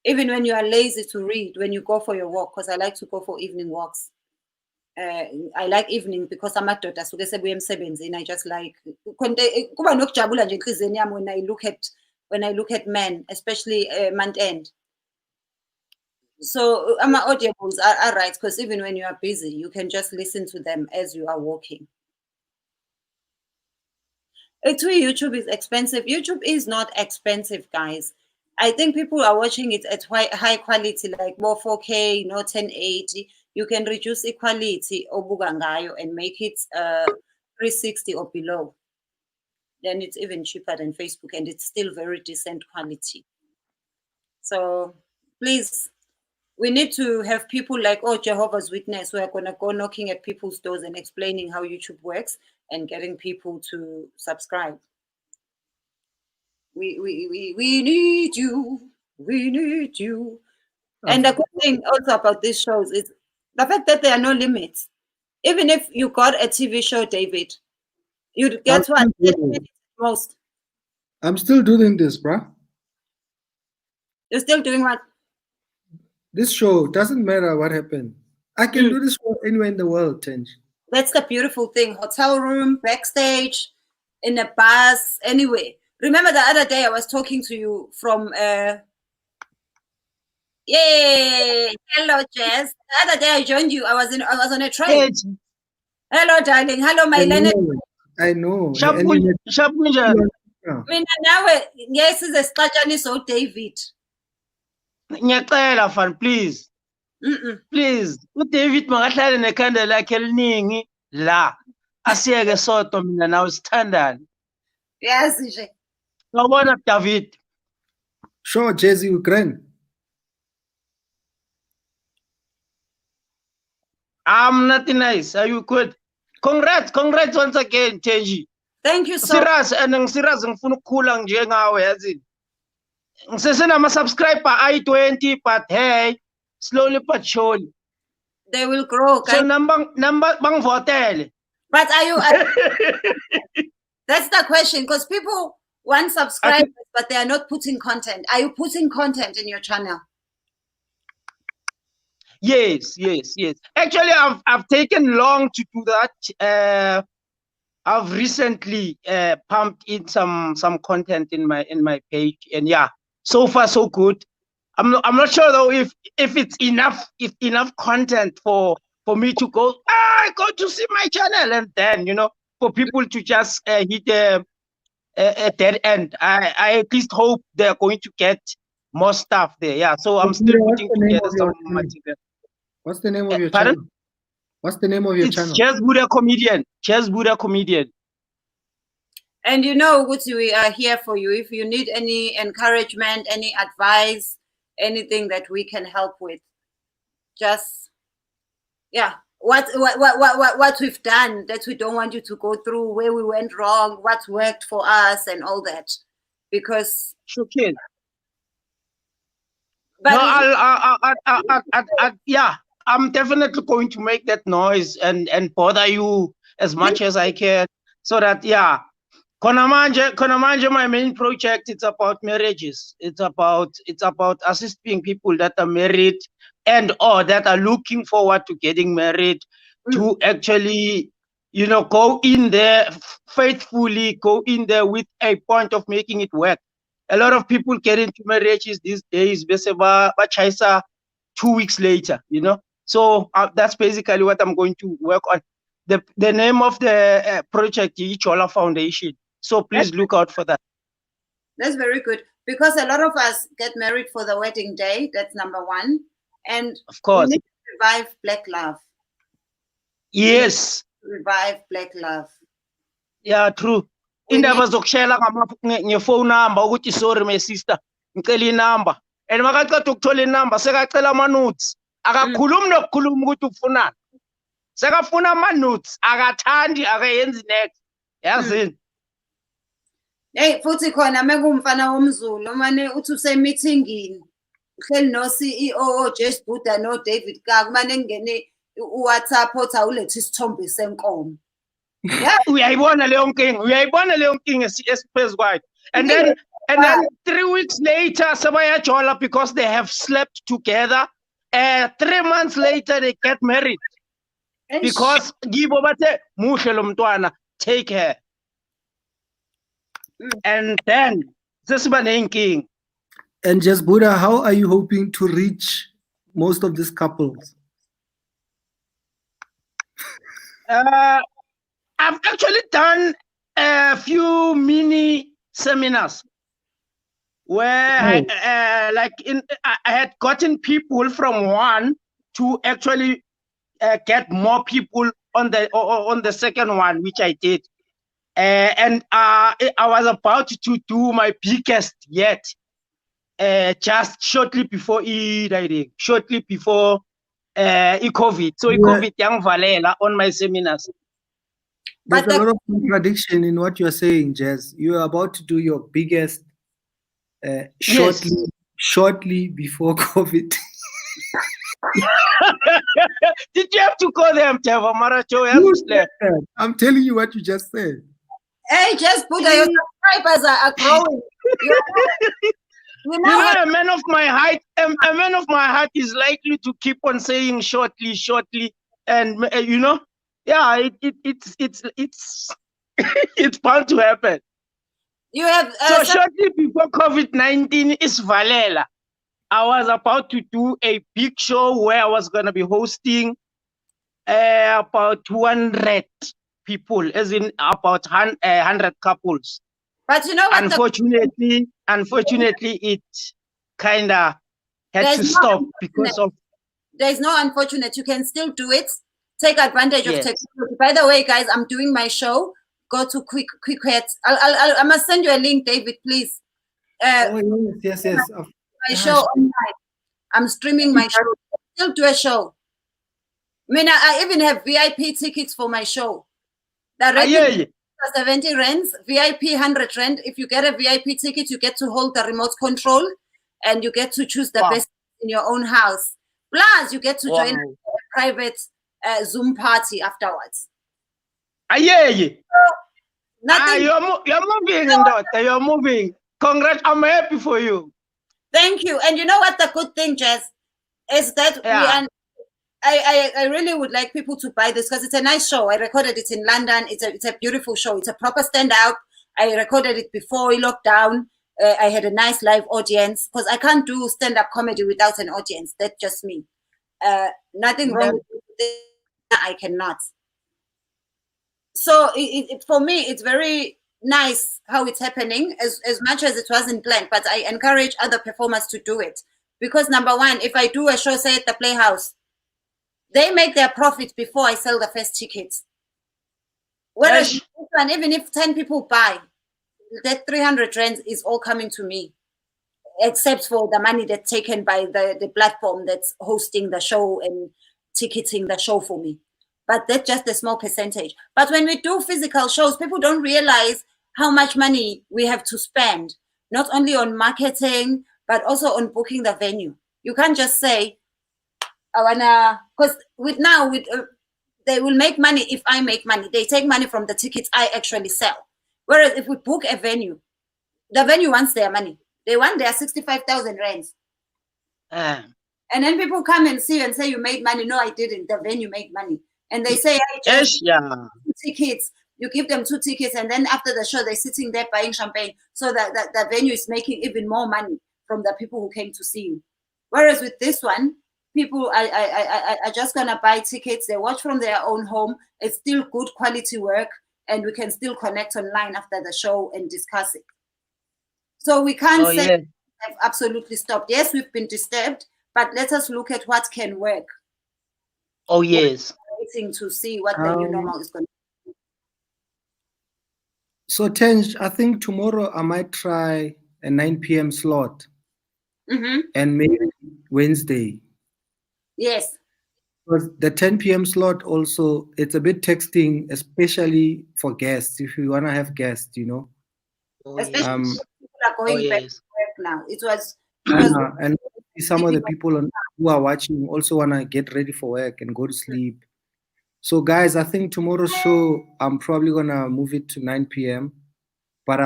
even when you are lazy to read, when you go for your walk, because I like to go for evening walks. I like evening because amadoda asuke sebuya emsebenzini. I just like kuba nokujabula nje enhliziyweni yami when I look at men, especially month end. So my audiobooks are right, because even when you are busy, you can just listen to them as you are walking. YouTube is expensive. YouTube is not expensive, guys. I think people are watching it at high quality, like more 4K, 1080. You can reduce the quality obugangayo and make it 360 or below. Then it's even cheaper than Facebook, and it's still very decent quality. So please, we need to have people like Jehovah's Witness who are going to go knocking at people's doors and explaining how YouTube works and getting people to subscribe. We need you. We need you. And the good thing also about these shows is the fact that there are no limits. Even if you got a TV show, David, you'd get 30 minutes most. I'm still doing this, bruh. You're still doing what? This show doesn't matter what happened. I can do this show anywhere in the world, Tenj. That's the beautiful thing. Hotel room, backstage, in a bus, anyway. Remember the other day I was talking to you from yay! Hello, Jess. The other day I joined you. I was on a train. Hello, darling. Hello, my Leonard. I know. Mina nawe yes is a siqatshani so David. Ngiyacela fan please. Please, uDavid makahlale nekhanda lakhe eliningi la. Asiyeke sodwa mina nawe sithandane. Yes, nje. Ngabona David. Sure, Jesse Ukraine. I'm not nice. Are you good? Congrats once again, Thenjiwe. Thank you so serious, and serious ngifuna ukukhula njengawe yazini. Ngisesena subscriber I-20, but hey, slowly but surely. They will grow. So number bangvotele. But are you that's the question, because people want subscribers, but they are not putting content. Are you putting content in your channel? Yes. Actually, I've taken long to do that. I've recently pumped in some content in my page, and yeah, so far so good. I'm not sure though if it's enough content for me to go to see my channel, and then for people to just hit a dead end. I at least hope they're going to get more stuff there. Yeah, so I'm still putting together some material. What's the name of your Pardon? channel? What's the name of your It's channel? Jazz Buddha Comedian. Jazz Buddha Comedian. And you know, Guti, we are here for you. If you need any encouragement, any advice, anything that we can help with, just, yeah, what we've done that we don't want you to go through, where we went wrong, what worked for us, and all that, because. Okay. But no, yeah, I'm definitely going to make that noise and bother you as much as I can, so that, yeah. Konamanje, my main project, it's about marriages. It's about assisting people that are married and or that are looking forward to getting married, to actually, you know, go in there faithfully, go in there with a point of making it work. A lot of people get into marriages these days, 2 weeks later, you know. So that's basically what I'm going to work on. The name of the project is Chola Foundation. So please look out for that. That's very good, because a lot of us get married for the wedding day. That's number one. And of course, we need to revive Black love. Yes. Revive Black love. Yeah, true. Indaba zokushela ngefone number ukuthi sorry my sister ngicela inamba, and makaqeda ukuthola inamba sekacela ama notes, akakhulumi nokukhuluma ukuthi ufunani, sekafuna ama notes, akathandi, akayenzi next, yazini. Hey, futhi khona mekumfana womZulu manje uthi usemeetingini uhleli no CEO Jess Buddha no David Kaku manje ngene uWhatsApp othi awulethe isithombe senkomo. Uyayibona leyo nkinga esiphezulu kwayo. And then 3 weeks later sabayajola because they have slept together. 3 months later they get married because gibo bathe muhle lo mntwana, take her. And then sesiba nenkinga. And just Buddha, how are you hoping to reach most of these couples? I've actually done a few mini seminars where I had gotten people from one to actually get more people on the second one, which I did. And I was about to do my biggest yet, just shortly before shortly before COVID. So COVID yang valela on my seminars. There's a lot of contradiction in what you're saying, Jazz. You're about to do your biggest shortly before COVID. Did you have to go there, Mteva Maracho? I'm telling you what you just said. Hey, just Buddha, your subscribers are growing. You know, a man of my height is likely to keep on saying shortly, and you know, yeah, it's it's bound to happen. You have so shortly before COVID-19 is Valela. I was about to do a big show where I was going to be hosting about 200 people, as in about 100 couples. But you know what? Unfortunately, it kind of had to stop because of. There's no unfortunate. You can still do it. Take advantage of technology. By the way, guys, I'm doing my show. Go to Quick Hits. I must send you a link, David, please. Yes. My show online. I'm streaming my show. Still do a show. I mean, I even have VIP tickets for my show. The 70 rands, VIP 100 rand. If you get a VIP ticket, you get to hold the remote control and you get to choose the best in your own house. Plus, you get to join a private Zoom party afterwards. You're moving, daughter. You're moving. Congrats. I'm happy for you. Thank you. And you know what the good thing, Jess, is that I really would like people to buy this because it's a nice show. I recorded it in London. It's a beautiful show. It's a proper stand-up. I recorded it before lockdown. I had a nice live audience because I can't do stand-up comedy without an audience. That's just me. Nothing wrong with it. I cannot. So for me, it's very nice how it's happening as much as it wasn't planned, but I encourage other performers to do it. Because number one, if I do a show, say at the Playhouse, they make their profit before I sell the first tickets. Whereas this one, even if 10 people buy, that 300 rands is all coming to me, except for the money that's taken by the platform that's hosting the show and ticketing the show for me. But that's just a small percentage. But when we do physical shows, people don't realize how much money we have to spend, not only on marketing, but also on booking the venue. You can't just say, I wanna, because they will make money if I make money. They take money from the tickets I actually sell. Whereas if we book a venue, the venue wants their money. They want their 65,000 rands. And then people come and see and say, you made money. No, I didn't. The venue made money. And they say, hey, just tickets. You give them 2 tickets, and then after the show, they're sitting there buying champagne, so that the venue is making even more money from the people who came to see you. Whereas with this one, people are just gonna buy tickets. They watch from their own home. It's still good quality work, and we can still connect online after the show and discuss it. So we can't say have absolutely stopped. Yes, we've been disturbed, but let us look at what can work. Oh yes. Waiting to see what the new normal is going to be. So Thenj, I think tomorrow I might try a 9 p.m. slot, and maybe Wednesday. Yes. Because the 10 p.m. slot also, it's a bit texting, especially for guests, if you want to have guests, you know. Especially people are going back to work now. It was and some of the people who are watching also want to get ready for work and go to sleep. So guys, I think tomorrow's show, I'm probably going to move it to 9 p.m. But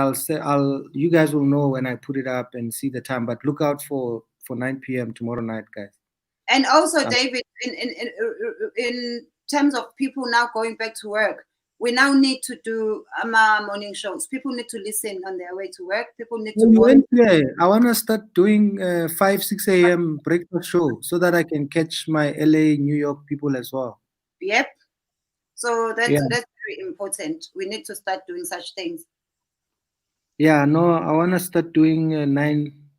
you guys will know when I put it up and see the time. But look out for 9 p.m. tomorrow night, guys. And also, David, in terms of people now going back to work, we now need to do morning shows. People need to listen on their way to work. People need to watch. I want to start doing 5, 6 a.m. breakfast show so that I can catch my LA, New York people as well. Yep. So that's very important. We need to start doing such things. Yeah, no, I want to start doing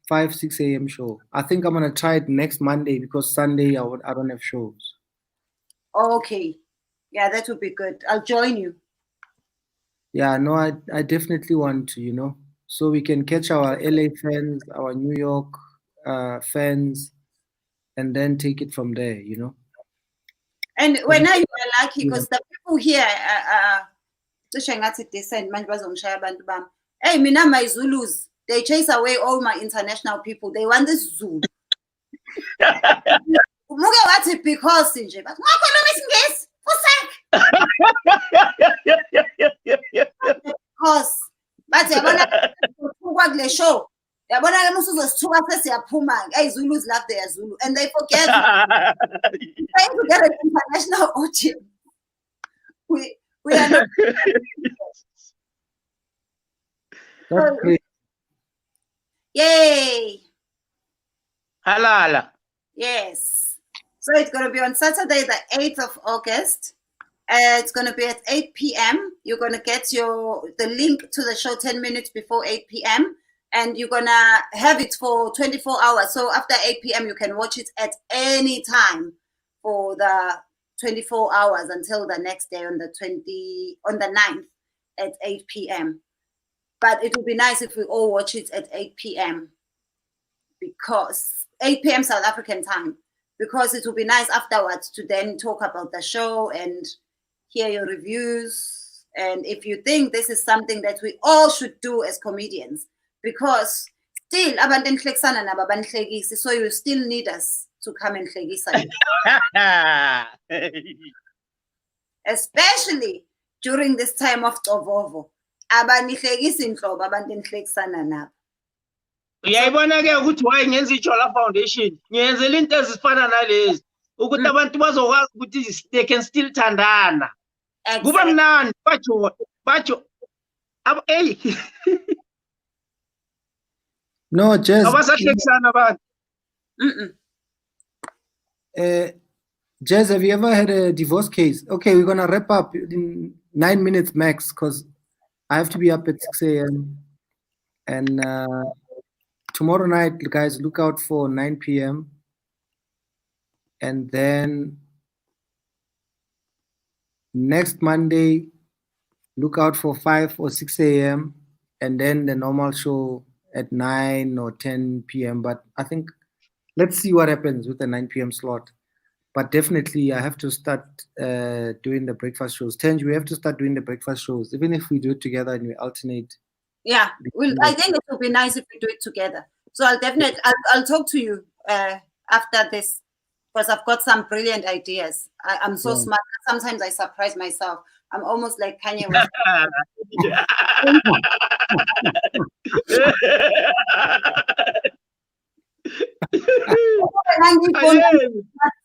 5, 6 a.m. show. I think I'm going to try it next Monday because Sunday I don't have shows. Okay. Yeah, that would be good. I'll join you. Yeah, no, I definitely want to, you know, so we can catch our LA fans, our New York fans, and then take it from there, you know. And when you are lucky, because the people here hey, mina my Zulus, they chase away all my international people. They want this Zulu. Because but yabona show yabona ke musuzosithuka sesiyaphuma hey Zulus love their Zulu and they forget trying to get an international audience. We are not. That's great. Yay. Halala. Yes. So it's going to be on Saturday, the 8th of August. It's going to be at 8 p.m. You're going to get the link to the show 10 minutes before 8 p.m. And you're going to have it for 24 hours. So after 8 p.m., you can watch it at any time for the 24 hours until the next day on the 9th at 8 p.m. But it would be nice if we all watch it at 8 p.m. because 8 p.m. South African time, because it would be nice afterwards to then talk about the show and hear your reviews. And if you think this is something that we all should do as comedians, because still, so you still need us to come and hlegisa. Especially during this time of Tovovo. Uyayibona ke ukuthi why ngenza iJola Foundation ngiyenzela into ezifana nalezi ukuthi abantu bazokwazi ukuthi they can still thandana kuba mnandi bajo hey no Jazz abasahlekisana abantu Jazz, have you ever had a divorce case? Okay, we're gonna wrap up in 9 minutes max because I have to be up at 6 a.m. And tomorrow night, guys, look out for 9 p.m. And then next Monday, look out for 5 or 6 a.m. and then the normal show at 9 or 10 p.m. But I think let's see what happens with the 9 p.m. slot. But definitely I have to start doing the breakfast shows. Thenjiwe, we have to start doing the breakfast shows, even if we do it together and we alternate. Yeah, I think it would be nice if we do it together. So I'll talk to you after this, because I've got some brilliant ideas. I'm so smart. Sometimes I surprise myself. I'm almost like Kanye West.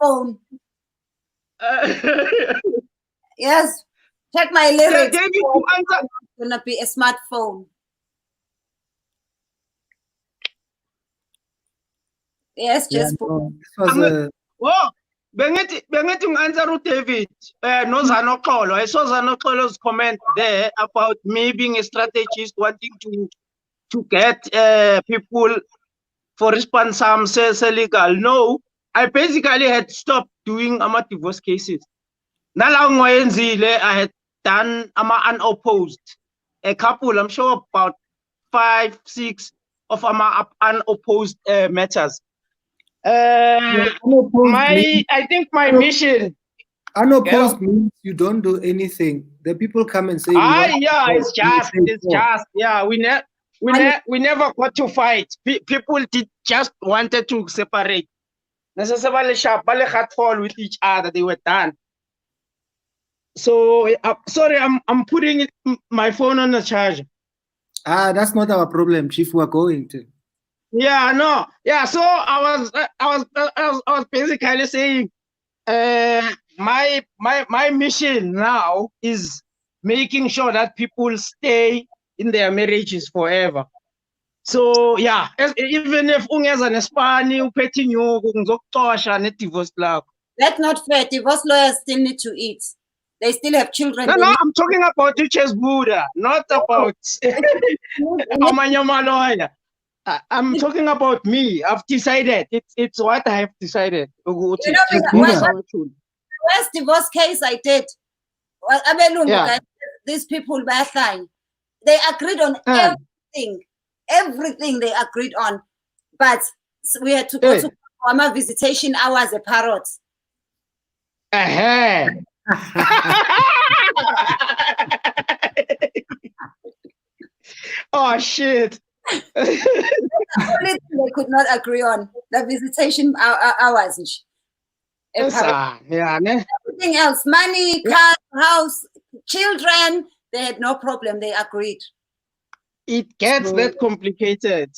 Smartphone. Yes, check my lyrics. It's gonna be a smartphone. Yes, just bengithi ngi-answer David noZanoxolo. I saw Zanoxolo's comment there about me being a strategist, wanting to get people for response legal. No, I basically had stopped doing divorce cases. I had done unopposed. A couple, I'm sure about 5, 6 of unopposed matters. I think my mission. Unopposed means you don't do anything. The people come and say, it's just, we never got to fight. People just wanted to separate. Necessarily sharp, fall with each other. They were done. So sorry, I'm putting my phone on the charger. That's not our problem, Chief. We're going to. Yeah, no, yeah. So I was basically saying, my mission now is making sure that people stay in their marriages forever. So yeah, even if ungeza nespani uphethe inyoko ngizokuxosha ne-divorce lakho. That's not fair. Divorce lawyers still need to eat. They still have children. No, I'm talking about Duchess Buddha, not about Amanyama lawyer. I'm talking about me. I've decided. It's what I have decided. You know, the worst divorce case I did. Guys, these people they agreed on everything. Everything they agreed on. But we had to go to former visitation hours a parrot. Oh shit. The only thing they could not agree on, the visitation hours. Everything else, money, car, house, children, they had no problem. They agreed. It gets that complicated.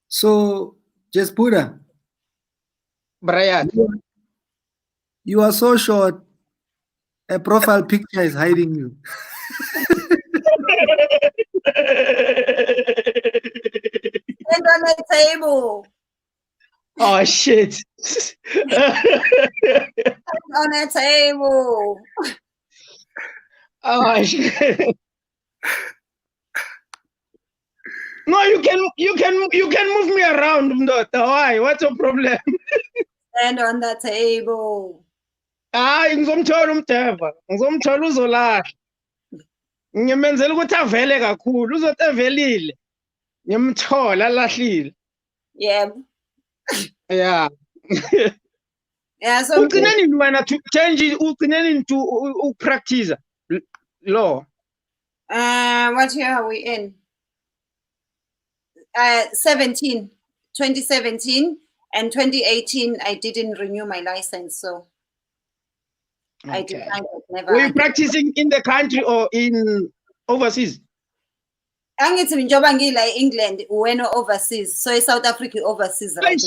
So, just Buddha. Brian. You are so short. A profile picture is hiding you. And on the table. Oh shit. On the table. Oh shit. No, you can move me around, Mdota. Why? What's your problem? Stand on the table. Ngizomthola umdeva. Ngizomthola uzolahla. Ngimenzela ukuthi avele kakhulu, uzothi evelile. Ngimthola lahlile. Yeah. Yeah. Yeah, so ugcineni wena to change ugcineni to practice law. What year are we in? 2017 and 2018 I didn't renew my license, so I decided never. Were you practicing in the country or in overseas? Angithi njengoba ngila England wena overseas, so South Africa overseas right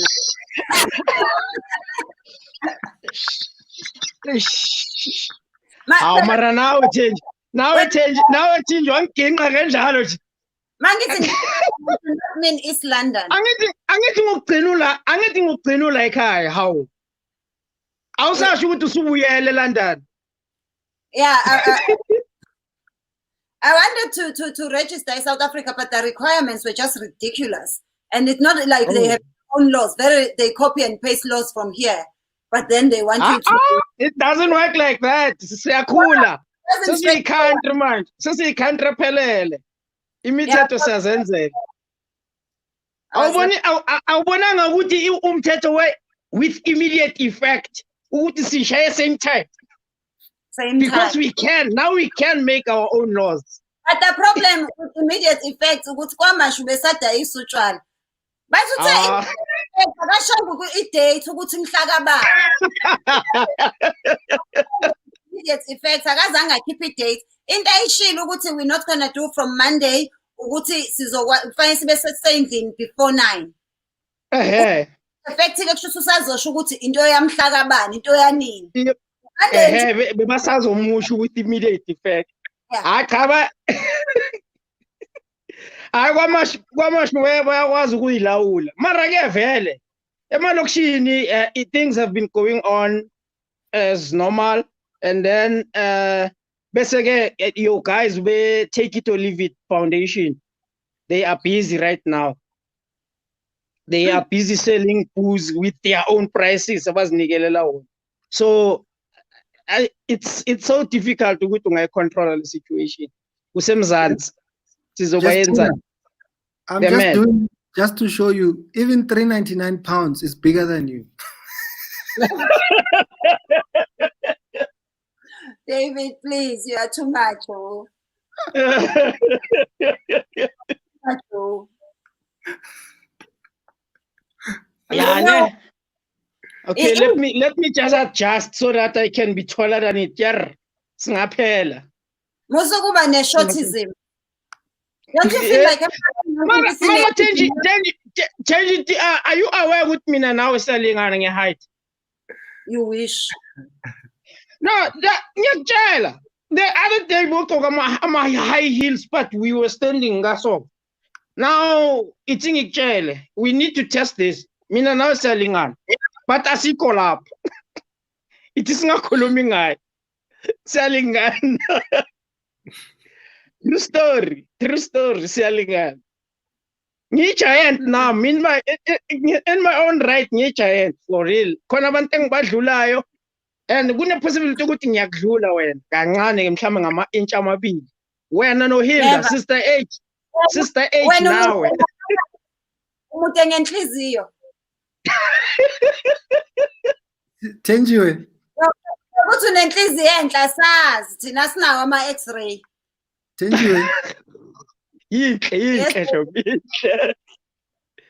now. Mara now change wanginqa kanjalo nje. Mangithi in East London. Angithi ngokugcinula ekhaya how? Awusasho ukuthi usubuyele eLondon. Yeah, I wanted to register in South Africa, but the requirements were just ridiculous. And it's not like they have their own laws. They copy and paste laws from here, but then they want you to. It doesn't work like that. Siyakula. Sesiyikhantri manje. Sesiyikhantri ephelele. Imithetho siyazenzela. Awubonanga ukuthi umthetho with immediate effect ukuthi sishaye same time. Because we can make our own laws. But the problem with immediate effect ukuthi kwamashu besada isutshwala. Basuthe akashongo i-date ukuthi mhla kabani. Immediate effect akazange akhiphe i-date. Into ayishilo ukuthi we're not going to do from Monday ukuthi sizokufanele sibe sesendlini before 9. Effect ke kusho usazosho ukuthi into yamhla kabani, into yanini. Bebasazomusho with immediate effect. Cha hayi kwamashu bayakwazi ukuyilawula mara ke vele emalokishini things have been going on as normal, and then bese ke your guys be Take It or Leave It Foundation, they are busy right now. They are busy selling booze with their own prices abazinikelela wona. So it's so difficult to control the situation. Kusemzansi I'm just doing just to show you, even 399 pounds is bigger than you. David, please, you are too much. Oh. Yeah, okay, let me just adjust so that I can be taller than it. Yeah, singaphela. Musukuba ne-shortism. Don't you feel like Mama, Thenjiwe, are you aware with me now selling on your height? You wish. No, the other day we talk about my high heels, but we were standing so. Now it's in jail. We need to test this. Mina now selling on, but as he call up, it is not columning selling on. True story, selling on. Ni giant now, in my own right, ni giant for real. Kona banteng badlulayo, and kuna possibility ukuthi ngiyakudlula wena kancane mhlawumbe ngama-inch amabili. Wena no Hilda, sister H now. Umuntu engenhliziyo. Thenjiwe. Ukuthi unenhliziyo enhla sazi thina sinawo ama-X-ray. Thenjiwe.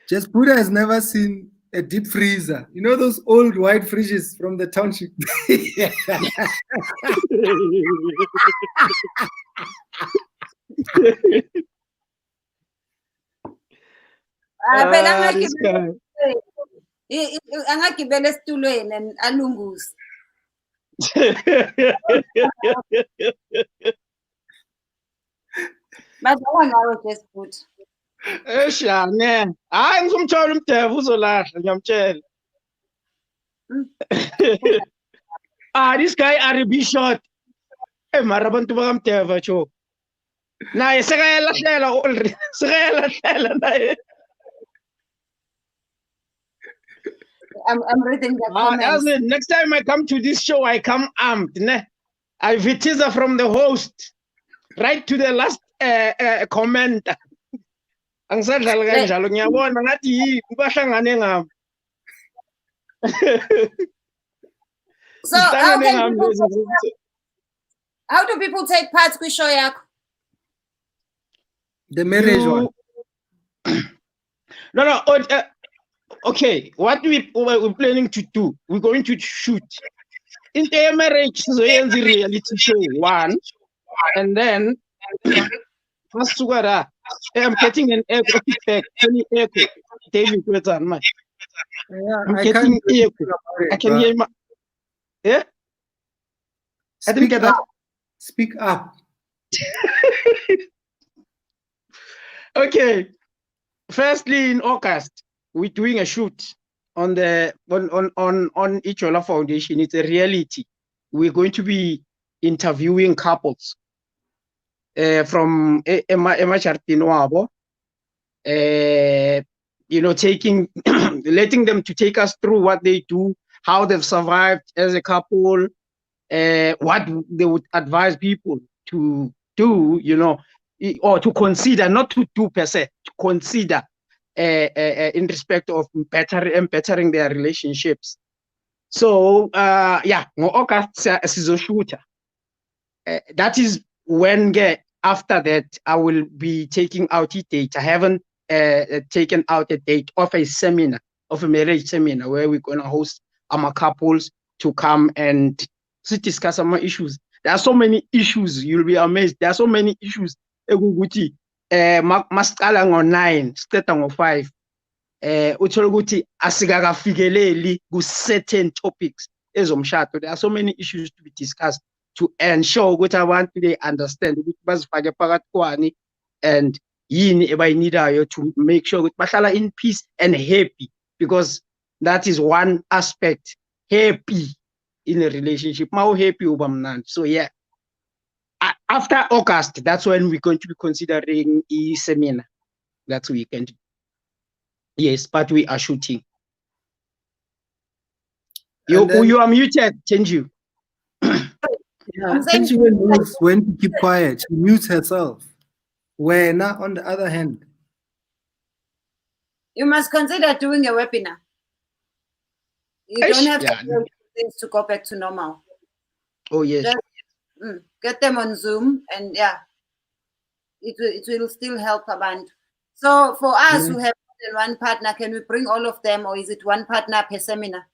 Just Buddha has never seen a deep freezer. You know those old white fridges from the township? Angagibela esitulweni and alunguze. Badlala ngawo just good. Eshane. Hayi ngizomthola umdevu uzolahla ngiyamtshela. This guy are short. Mara abantu bakamdeva cho. Naye sekayalahlela already. Sekayalahlela naye. I'm reading the comments. Next time I come to this show, I come armed. Ne? I have a teaser from the host, right to the last comment. Angisadlala kanjalo ngiyabona ngathi bahlangane ngami. So how do people take part kwishow yakho? The marriage one. No. Okay, what we're planning to do, we're going to shoot in the marriage, so in the reality show one, and then I'm getting an echo effect. David, I'm getting echo. I can hear my. Yeah. I didn't get that. Speak up. Okay. Firstly, in August, we're doing a shoot on the on Ichola Foundation. It's a reality. We're going to be interviewing couples. from emachartini wabo, you know, letting them to take us through what they do, how they've survived as a couple, what they would advise people to do, you know, or to consider, not to do per se, to consider in respect of bettering their relationships. So yeah, ngo-August sizoshootha. That is when after that I will be taking out a date. I haven't taken out a date of a seminar, of a marriage seminar, where we're gonna host our couples to come and discuss some issues. There are so many issues, you'll be amazed. There are so many issues. Eguguti masicala ngo-9 start ngo-5. Uthola ukuthi asikakafikeleli ku certain topics ezomshado. There are so many issues to be discussed to ensure ukuthi abantu they understand ukuthi bazifake phakathi kwani and yini ebayinidayo to make sure ukuthi bahlala in peace and happy, because that is one aspect, happy in a relationship. Mau happy uba mnandi. So yeah, after August, that's when we're going to be considering a seminar. That's weekend. Yes, but we are shooting. You are muted, Thenjiwe. Yeah, Thenjiwe knows when to keep quiet. She mutes herself. When, on the other hand, you must consider doing a webinar. You don't have to do things to go back to normal. Oh yes. Just, get them on Zoom, and yeah, it will still help a band. So for us who have more than one partner, can we bring all of them, or is it one partner per seminar?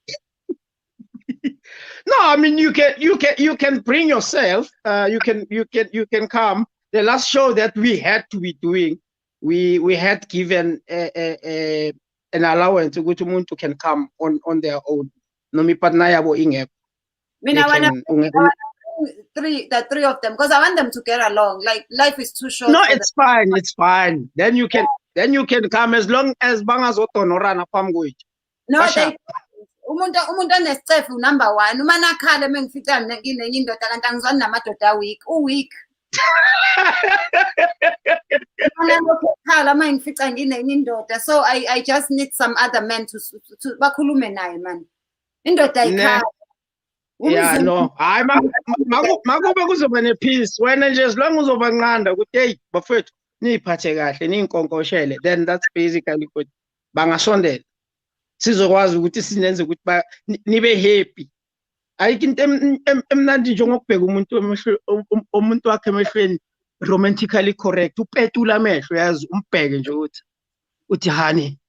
No, I mean you can bring yourself. You can come. The last show that we had to be doing, we had given an allowance to go to Muntu can come on their own. No mi partner yabo ingep. The three of them, because I want them to get along. Like life is too short. No, it's fine. It's fine. Then you can come as long as bangazotonorana pamgoit. No, they umuntu onesicefu number 1 uma nakhala mengifica nenye indoda kanti angizwani namadoda week so I just need some other men to bakhulume naye man indoda ikhala. Yeah, no. Makuba kuzoba ne-peace. Wena nje as long uzoba nqanda ukuthi hey bafethu niyiphathe kahle niyinkonkoshele, then that's basically good. Bangasondela. Sizokwazi ukuthi sinenze ukuthi nibe happy. Ayikho into emnandi njengokubheka umuntu wakhe emehlweni romantically correct. Upetula amehlo yazi umbheke nje uthi hani.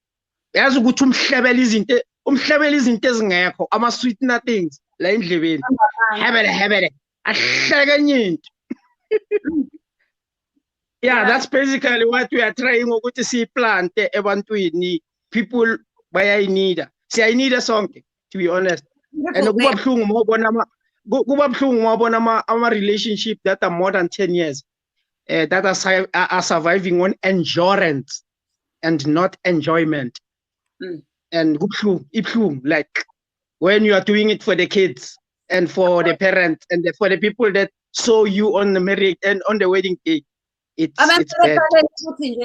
Yazi ukuthi umhlebela izinto ezingekho, ama sweet nothings la endlebeni. Hebele ahleke nyinto. Yeah, that's basically what we are trying ukuthi siyiplante ebantwini. People bayayinida. Siyayinida sonke, to be honest. And kuba buhlungu mawubona ama relationship that are more than 10 years that are surviving on endurance and not enjoyment. And ibhlungu, like when you are doing it for the kids and for the parents and for the people that saw you on the marriage and on the wedding day, it's bad.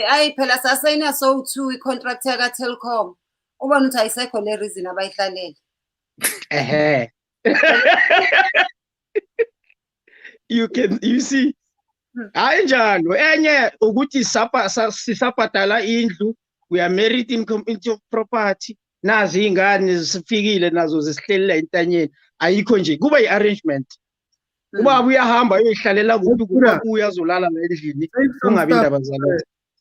Ayi phela sasayina so to contract ka Telkom ubona ukuthi ayisekho le reason abayihlalele. You see hayi njalo enye ukuthi sisabhadala indlu, we are married in property, nazi ingane zifikile nazo zisihlelela entanyeni, ayikho nje kuba yi-arrangement. Uba uyahamba uyoyihlalela kuphi uyazolala la endlini kungabi indaba zalo.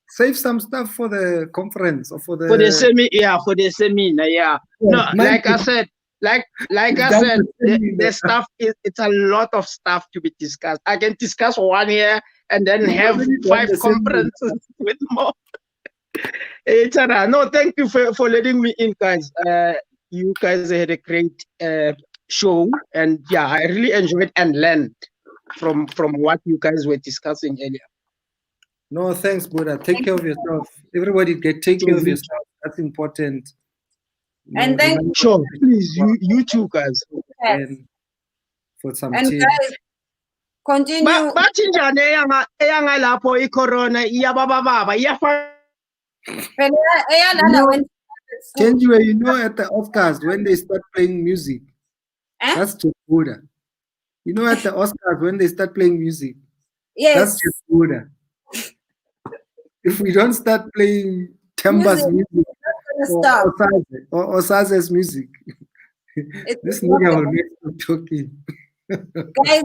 Save some stuff for the conference or for the seminar. Yeah. No, like I said, the stuff it's a lot of stuff to be discussed. I can discuss one here and then have 5 conferences with more. No, thank you for letting me in, guys. You guys had a great show, and yeah, I really enjoyed and learned from what you guys were discussing earlier. No, thanks, Buddha. Take care of yourself. Everybody take care of yourself. That's important. And then sure, please, you too, guys. And for some and tips. guys, Continue. Bathi njani eyanga lapho icorona iyabababa iyafana. Thenjiwe, you know, at the Oscars when they start playing music, that's just Buddha. You know, at the Oscars when they start playing music, that's just Buddha. If we don't start playing Temba's music or Osaze's music, this nigga will make stop talking. Guys,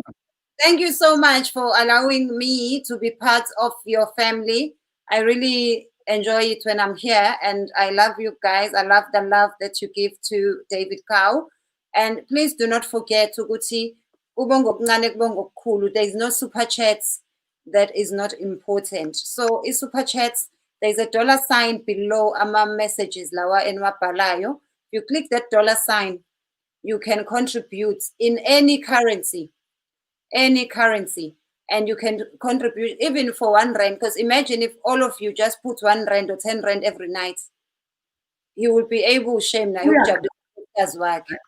thank you so much for allowing me to be part of your family. I really enjoy it when I'm here, and I love you guys. I love the love that you give to David Cow. And please do not forget ukuthi ubongo kuncane kubongo kukhulu. There is no super chats that is not important. So in super chats, there's a $sign below ama messages lawa enwabhalayo. You click that $sign, you can contribute in any currency, and you can contribute even for 1 rand, because imagine if all of you just put 1 rand or 10 rand every night, you will be able to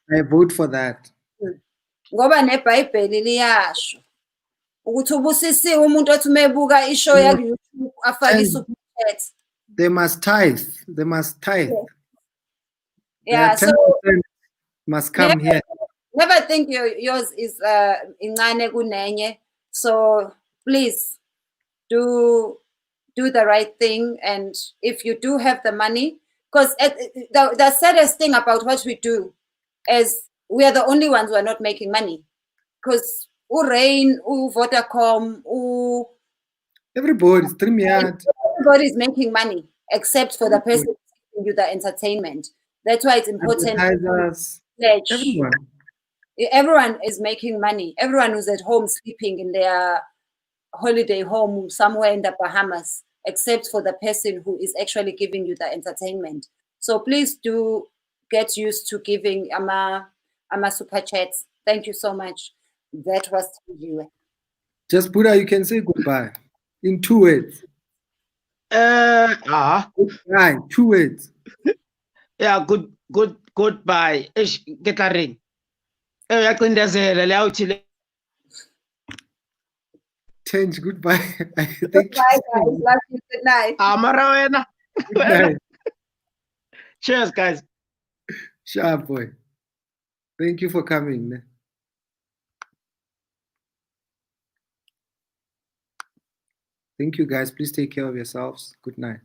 I vote for that. Ngoba neBhayibheli liyasho ukuthi ubusisiwe umuntu othi mebuka ishow ya YouTube afake super chat. They must tithe. Yeah, so 10% must come here. Never think yours is incane kunenye. So please do the right thing, and if you do have the money, because the saddest thing about what we do is we are the only ones who are not making money, because Rain, Vodacom, everybody's everybody's making money except for the person giving you the entertainment. That's why it's important. Everyone is making money. Everyone who's at home sleeping in their holiday home somewhere in the Bahamas, except for the person who is actually giving you the entertainment. So please do get used to giving ama super chats. Thank you so much. That was you. Just Buddha, you can say goodbye in 2 words. Goodbye, 2 words. Yeah, goodbye. Get a ring. Change goodbye. Goodbye, guys. Love you. Good night. Good night. Cheers, guys. Sharp boy. Thank you for coming. Thank you, guys. Please take care of yourselves. Good night.